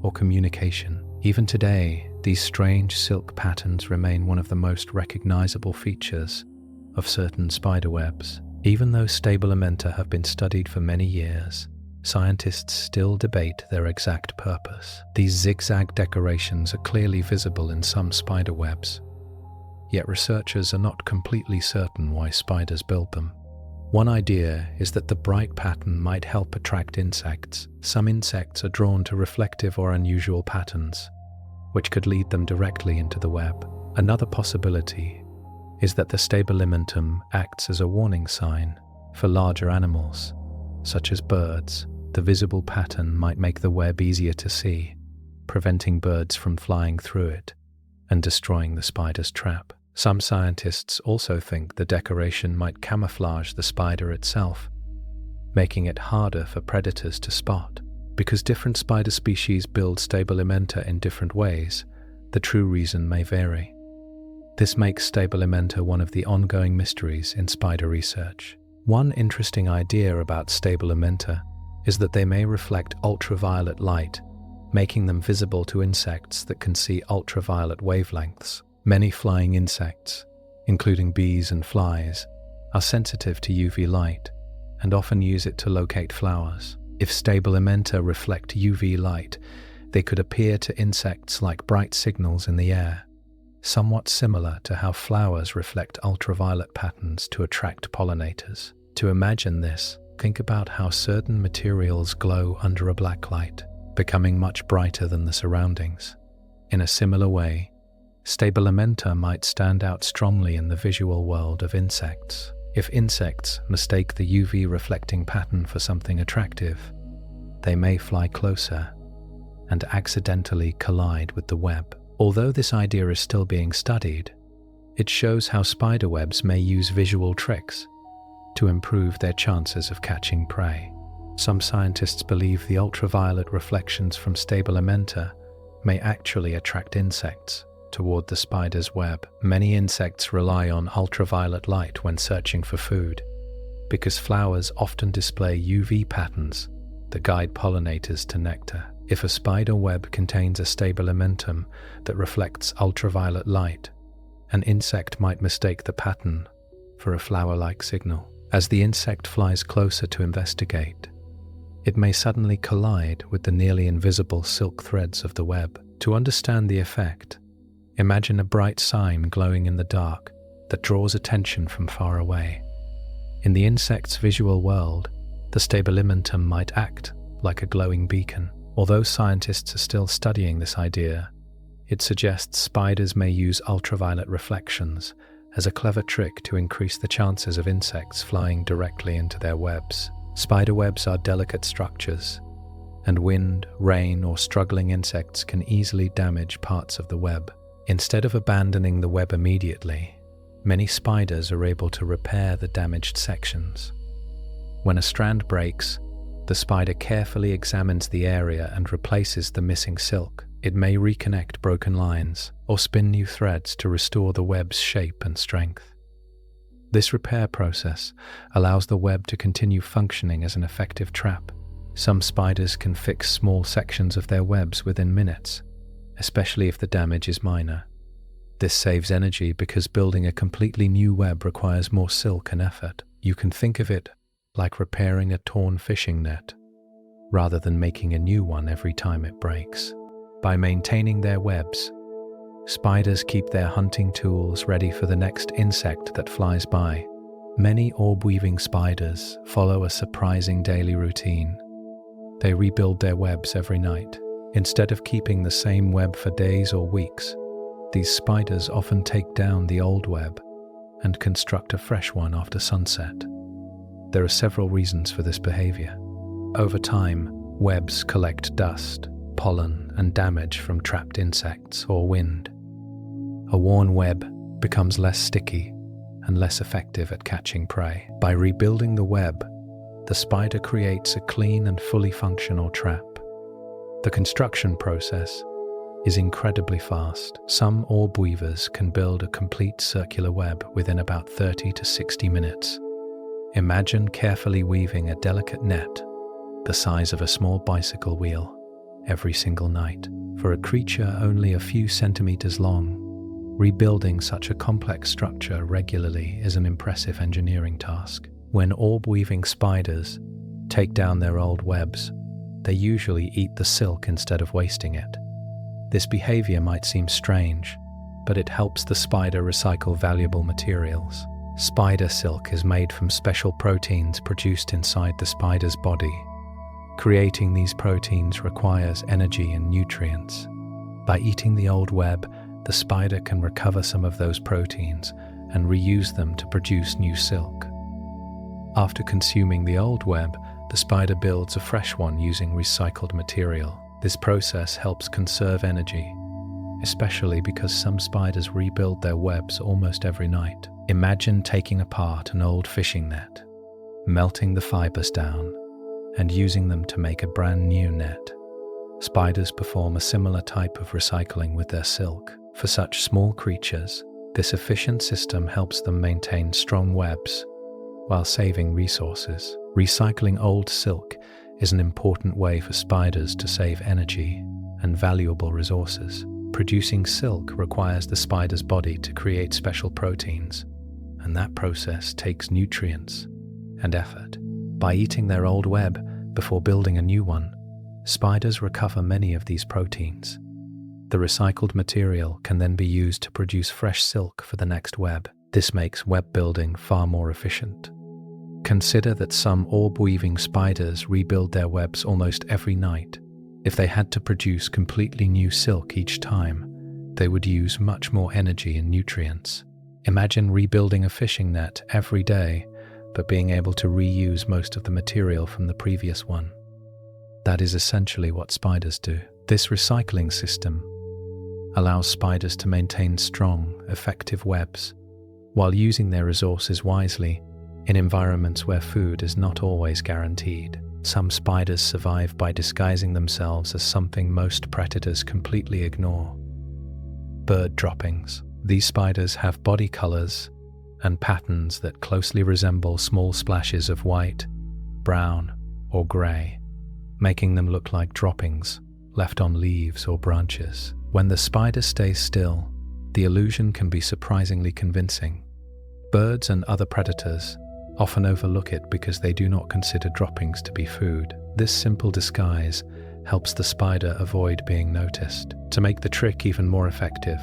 or communication. Even today, these strange silk patterns remain one of the most recognizable features of certain spider webs. Even though stabilimenta have been studied for many years, scientists still debate their exact purpose. These zigzag decorations are clearly visible in some spider webs, yet researchers are not completely certain why spiders build them. One idea is that the bright pattern might help attract insects. Some insects are drawn to reflective or unusual patterns, which could lead them directly into the web. Another possibility is that the stabilimentum acts as a warning sign for larger animals, such as birds. The visible pattern might make the web easier to see, preventing birds from flying through it and destroying the spider's trap. Some scientists also think the decoration might camouflage the spider itself, making it harder for predators to spot. Because different spider species build stabilimenta in different ways, the true reason may vary. This makes stabilimenta one of the ongoing mysteries in spider research. One interesting idea about stabilimenta is that they may reflect ultraviolet light, making them visible to insects that can see ultraviolet wavelengths. Many flying insects, including bees and flies, are sensitive to UV light and often use it to locate flowers. If stabilimenta reflect UV light, they could appear to insects like bright signals in the air, somewhat similar to how flowers reflect ultraviolet patterns to attract pollinators. To imagine this, think about how certain materials glow under a black light, becoming much brighter than the surroundings. In a similar way, stabilimenta might stand out strongly in the visual world of insects. If insects mistake the UV reflecting pattern for something attractive, they may fly closer and accidentally collide with the web. Although this idea is still being studied, it shows how spider webs may use visual tricks to improve their chances of catching prey. Some scientists believe the ultraviolet reflections from stabilimenta may actually attract insects toward the spider's web. Many insects rely on ultraviolet light when searching for food, because flowers often display UV patterns that guide pollinators to nectar. If a spider web contains a stable momentum that reflects ultraviolet light, an insect might mistake the pattern for a flower-like signal. As the insect flies closer to investigate, it may suddenly collide with the nearly invisible silk threads of the web. To understand the effect, imagine a bright sign glowing in the dark that draws attention from far away. In the insect's visual world, the stabilimentum might act like a glowing beacon. Although scientists are still studying this idea, it suggests spiders may use ultraviolet reflections as a clever trick to increase the chances of insects flying directly into their webs. Spider webs are delicate structures, and wind, rain, or struggling insects can easily damage parts of the web. Instead of abandoning the web immediately, many spiders are able to repair the damaged sections. When a strand breaks, the spider carefully examines the area and replaces the missing silk. It may reconnect broken lines or spin new threads to restore the web's shape and strength. This repair process allows the web to continue functioning as an effective trap. Some spiders can fix small sections of their webs within minutes, especially if the damage is minor. This saves energy because building a completely new web requires more silk and effort. You can think of it like repairing a torn fishing net, rather than making a new one every time it breaks. By maintaining their webs, spiders keep their hunting tools ready for the next insect that flies by. Many orb-weaving spiders follow a surprising daily routine. They rebuild their webs every night. Instead of keeping the same web for days or weeks, these spiders often take down the old web and construct a fresh one after sunset. There are several reasons for this behavior. Over time, webs collect dust, pollen, and damage from trapped insects or wind. A worn web becomes less sticky and less effective at catching prey. By rebuilding the web, the spider creates a clean and fully functional trap. The construction process is incredibly fast. Some orb weavers can build a complete circular web within about 30 to 60 minutes. Imagine carefully weaving a delicate net the size of a small bicycle wheel every single night. For a creature only a few centimeters long, rebuilding such a complex structure regularly is an impressive engineering task. When orb-weaving spiders take down their old webs, they usually eat the silk instead of wasting it. This behavior might seem strange, but it helps the spider recycle valuable materials. Spider silk is made from special proteins produced inside the spider's body. Creating these proteins requires energy and nutrients. By eating the old web, the spider can recover some of those proteins and reuse them to produce new silk. After consuming the old web, the spider builds a fresh one using recycled material. This process helps conserve energy, especially because some spiders rebuild their webs almost every night. Imagine taking apart an old fishing net, melting the fibers down, and using them to make a brand new net. Spiders perform a similar type of recycling with their silk. For such small creatures, this efficient system helps them maintain strong webs while saving resources. Recycling old silk is an important way for spiders to save energy and valuable resources. Producing silk requires the spider's body to create special proteins, and that process takes nutrients and effort. By eating their old web before building a new one, spiders recover many of these proteins. The recycled material can then be used to produce fresh silk for the next web. This makes web building far more efficient. Consider that some orb-weaving spiders rebuild their webs almost every night. If they had to produce completely new silk each time, they would use much more energy and nutrients. Imagine rebuilding a fishing net every day, but being able to reuse most of the material from the previous one. That is essentially what spiders do. This recycling system allows spiders to maintain strong, effective webs, while using their resources wisely in environments where food is not always guaranteed. Some spiders survive by disguising themselves as something most predators completely ignore: bird droppings. These spiders have body colors and patterns that closely resemble small splashes of white, brown, or gray, making them look like droppings left on leaves or branches. When the spider stays still, the illusion can be surprisingly convincing. Birds and other predators often overlook it because they do not consider droppings to be food. This simple disguise helps the spider avoid being noticed. To make the trick even more effective,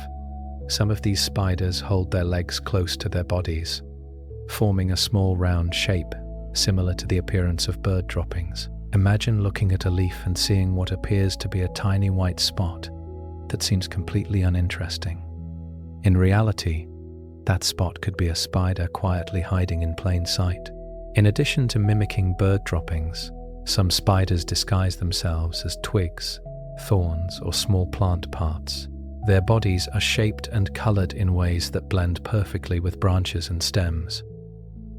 some of these spiders hold their legs close to their bodies, forming a small round shape similar to the appearance of bird droppings. Imagine looking at a leaf and seeing what appears to be a tiny white spot that seems completely uninteresting. In reality, that spot could be a spider quietly hiding in plain sight. In addition to mimicking bird droppings, some spiders disguise themselves as twigs, thorns, or small plant parts. Their bodies are shaped and colored in ways that blend perfectly with branches and stems.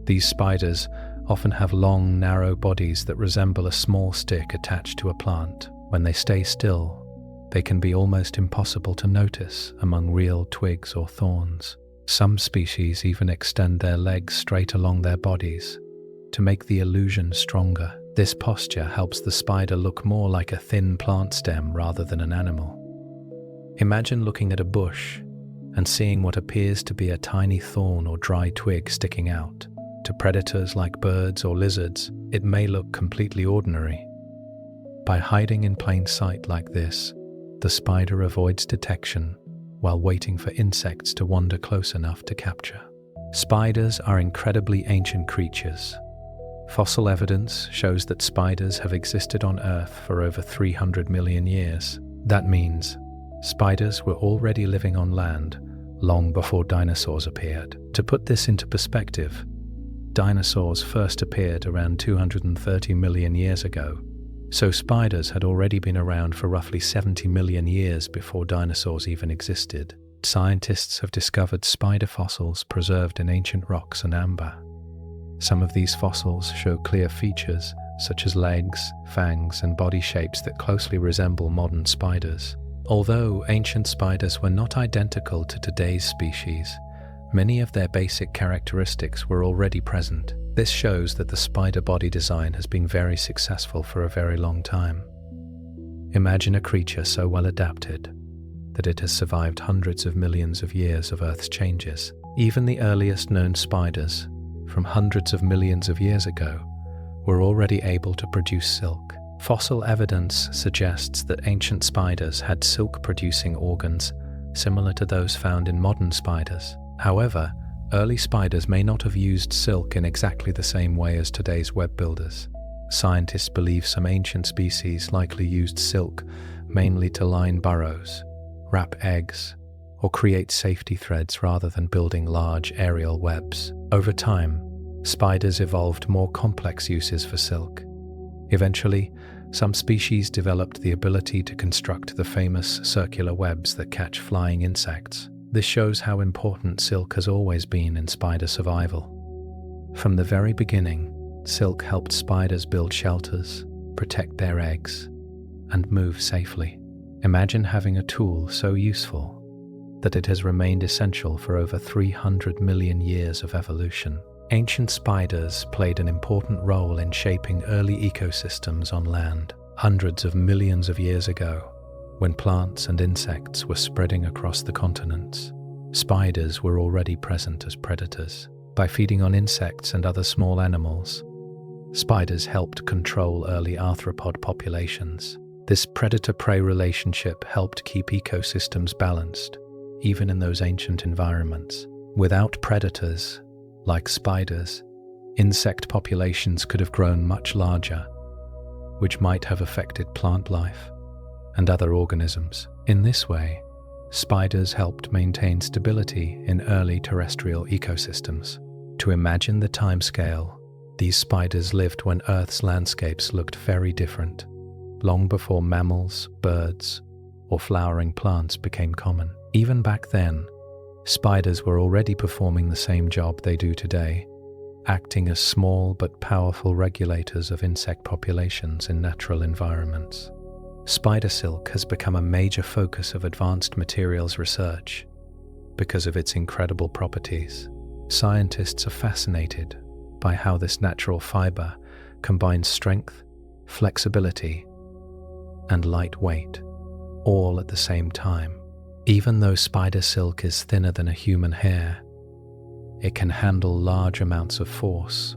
These spiders often have long, narrow bodies that resemble a small stick attached to a plant. When they stay still, they can be almost impossible to notice among real twigs or thorns. Some species even extend their legs straight along their bodies to make the illusion stronger. This posture helps the spider look more like a thin plant stem rather than an animal. Imagine looking at a bush and seeing what appears to be a tiny thorn or dry twig sticking out. To predators like birds or lizards, it may look completely ordinary. By hiding in plain sight like this, the spider avoids detection while waiting for insects to wander close enough to capture. Spiders are incredibly ancient creatures. Fossil evidence shows that spiders have existed on Earth for over 300 million years. That means spiders were already living on land long before dinosaurs appeared. To put this into perspective, dinosaurs first appeared around 230 million years ago, so spiders had already been around for roughly 70 million years before dinosaurs even existed. Scientists have discovered spider fossils preserved in ancient rocks and amber. Some of these fossils show clear features such as legs, fangs, and body shapes that closely resemble modern spiders. Although ancient spiders were not identical to today's species, many of their basic characteristics were already present. This shows that the spider body design has been very successful for a very long time. Imagine a creature so well adapted that it has survived hundreds of millions of years of Earth's changes. Even the earliest known spiders, from hundreds of millions of years ago, were already able to produce silk. Fossil evidence suggests that ancient spiders had silk-producing organs similar to those found in modern spiders. However, early spiders may not have used silk in exactly the same way as today's web builders. Scientists believe some ancient species likely used silk mainly to line burrows, wrap eggs, or create safety threads rather than building large aerial webs. Over time, spiders evolved more complex uses for silk. Eventually, some species developed the ability to construct the famous circular webs that catch flying insects. This shows how important silk has always been in spider survival. From the very beginning, silk helped spiders build shelters, protect their eggs, and move safely. Imagine having a tool so useful that it has remained essential for over 300 million years of evolution. Ancient spiders played an important role in shaping early ecosystems on land. Hundreds of millions of years ago, when plants and insects were spreading across the continents, spiders were already present as predators. By feeding on insects and other small animals, spiders helped control early arthropod populations. This predator-prey relationship helped keep ecosystems balanced, even in those ancient environments. Without predators, like spiders, insect populations could have grown much larger, which might have affected plant life and other organisms. In this way, spiders helped maintain stability in early terrestrial ecosystems. To imagine the timescale, these spiders lived when Earth's landscapes looked very different, long before mammals, birds, or flowering plants became common. Even back then, spiders were already performing the same job they do today, acting as small but powerful regulators of insect populations in natural environments. Spider silk has become a major focus of advanced materials research because of its incredible properties. Scientists are fascinated by how this natural fiber combines strength, flexibility, and light weight. all at the same time. Even though spider silk is thinner than a human hair, it can handle large amounts of force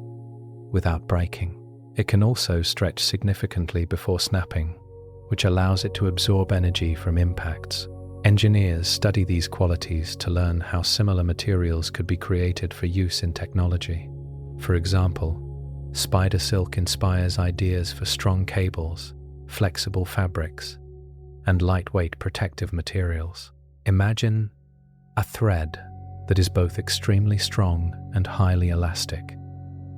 without breaking. It can also stretch significantly before snapping, which allows it to absorb energy from impacts. Engineers study these qualities to learn how similar materials could be created for use in technology. For example, spider silk inspires ideas for strong cables, flexible fabrics, and lightweight protective materials. Imagine a thread that is both extremely strong and highly elastic,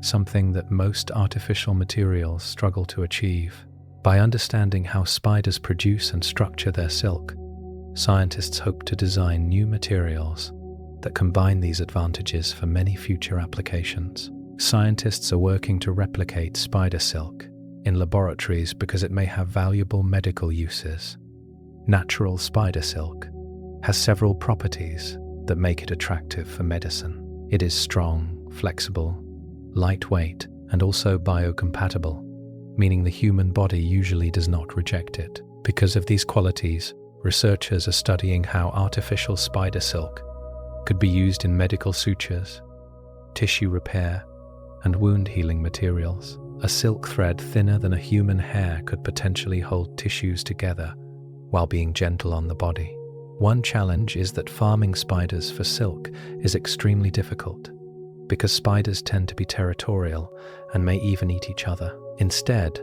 something that most artificial materials struggle to achieve. By understanding how spiders produce and structure their silk, scientists hope to design new materials that combine these advantages for many future applications. Scientists are working to replicate spider silk in laboratories because it may have valuable medical uses. Natural spider silk has several properties that make it attractive for medicine. It is strong, flexible, lightweight, and also biocompatible, meaning the human body usually does not reject it. Because of these qualities, researchers are studying how artificial spider silk could be used in medical sutures, tissue repair, and wound healing materials. A silk thread thinner than a human hair could potentially hold tissues together while being gentle on the body. One challenge is that farming spiders for silk is extremely difficult, because spiders tend to be territorial and may even eat each other. Instead,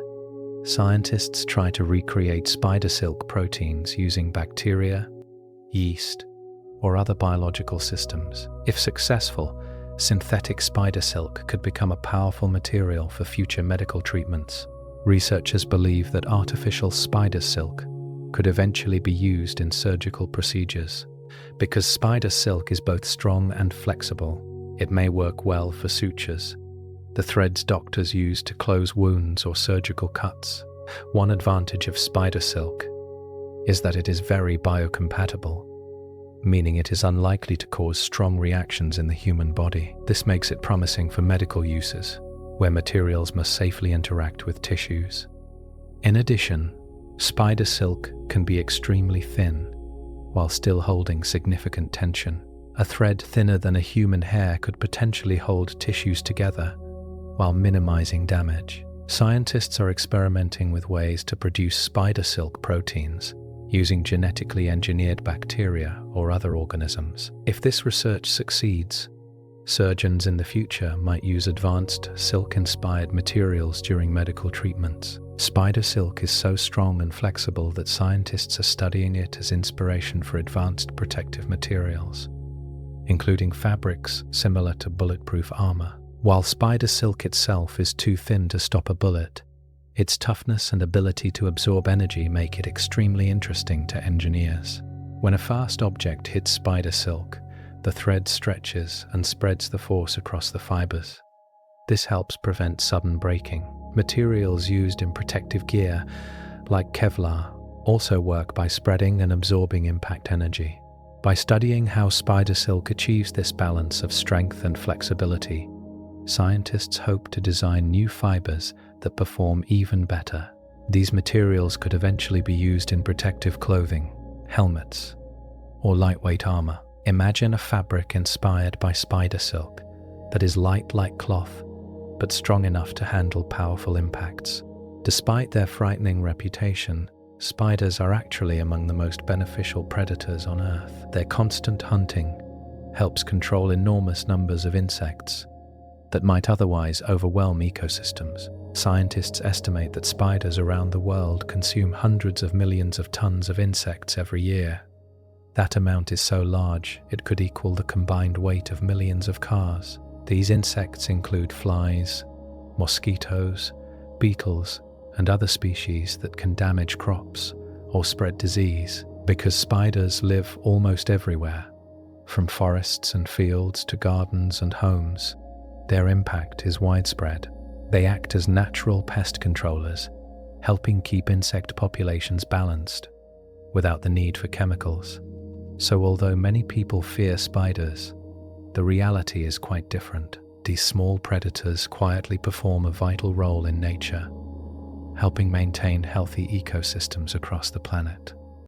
scientists try to recreate spider silk proteins using bacteria, yeast, or other biological systems. If successful, synthetic spider silk could become a powerful material for future medical treatments. Researchers believe that artificial spider silk could eventually be used in surgical procedures. Because spider silk is both strong and flexible, it may work well for sutures, the threads doctors use to close wounds or surgical cuts. One advantage of spider silk is that it is very biocompatible, meaning it is unlikely to cause strong reactions in the human body. This makes it promising for medical uses, where materials must safely interact with tissues. In addition, spider silk can be extremely thin, while still holding significant tension. A thread thinner than a human hair could potentially hold tissues together while minimizing damage. Scientists are experimenting with ways to produce spider silk proteins using genetically engineered bacteria or other organisms. If this research succeeds, surgeons in the future might use advanced silk-inspired materials during medical treatments. Spider silk is so strong and flexible that scientists are studying it as inspiration for advanced protective materials, including fabrics similar to bulletproof armor. While spider silk itself is too thin to stop a bullet, its toughness and ability to absorb energy make it extremely interesting to engineers. When a fast object hits spider silk, the thread stretches and spreads the force across the fibers. This helps prevent sudden breaking. Materials used in protective gear, like Kevlar, also work by spreading and absorbing impact energy. By studying how spider silk achieves this balance of strength and flexibility, scientists hope to design new fibers that perform even better. These materials could eventually be used in protective clothing, helmets, or lightweight armor. Imagine a fabric inspired by spider silk that is light like cloth, but strong enough to handle powerful impacts. Despite their frightening reputation, spiders are actually among the most beneficial predators on Earth. Their constant hunting helps control enormous numbers of insects that might otherwise overwhelm ecosystems. Scientists estimate that spiders around the world consume hundreds of millions of tons of insects every year. That amount is so large, it could equal the combined weight of millions of cars. These insects include flies, mosquitoes, beetles, and other species that can damage crops or spread disease. Because spiders live almost everywhere, from forests and fields to gardens and homes, their impact is widespread. They act as natural pest controllers, helping keep insect populations balanced without the need for chemicals. So although many people fear spiders, the reality is quite different. These small predators quietly perform a vital role in nature, helping maintain healthy ecosystems across the planet.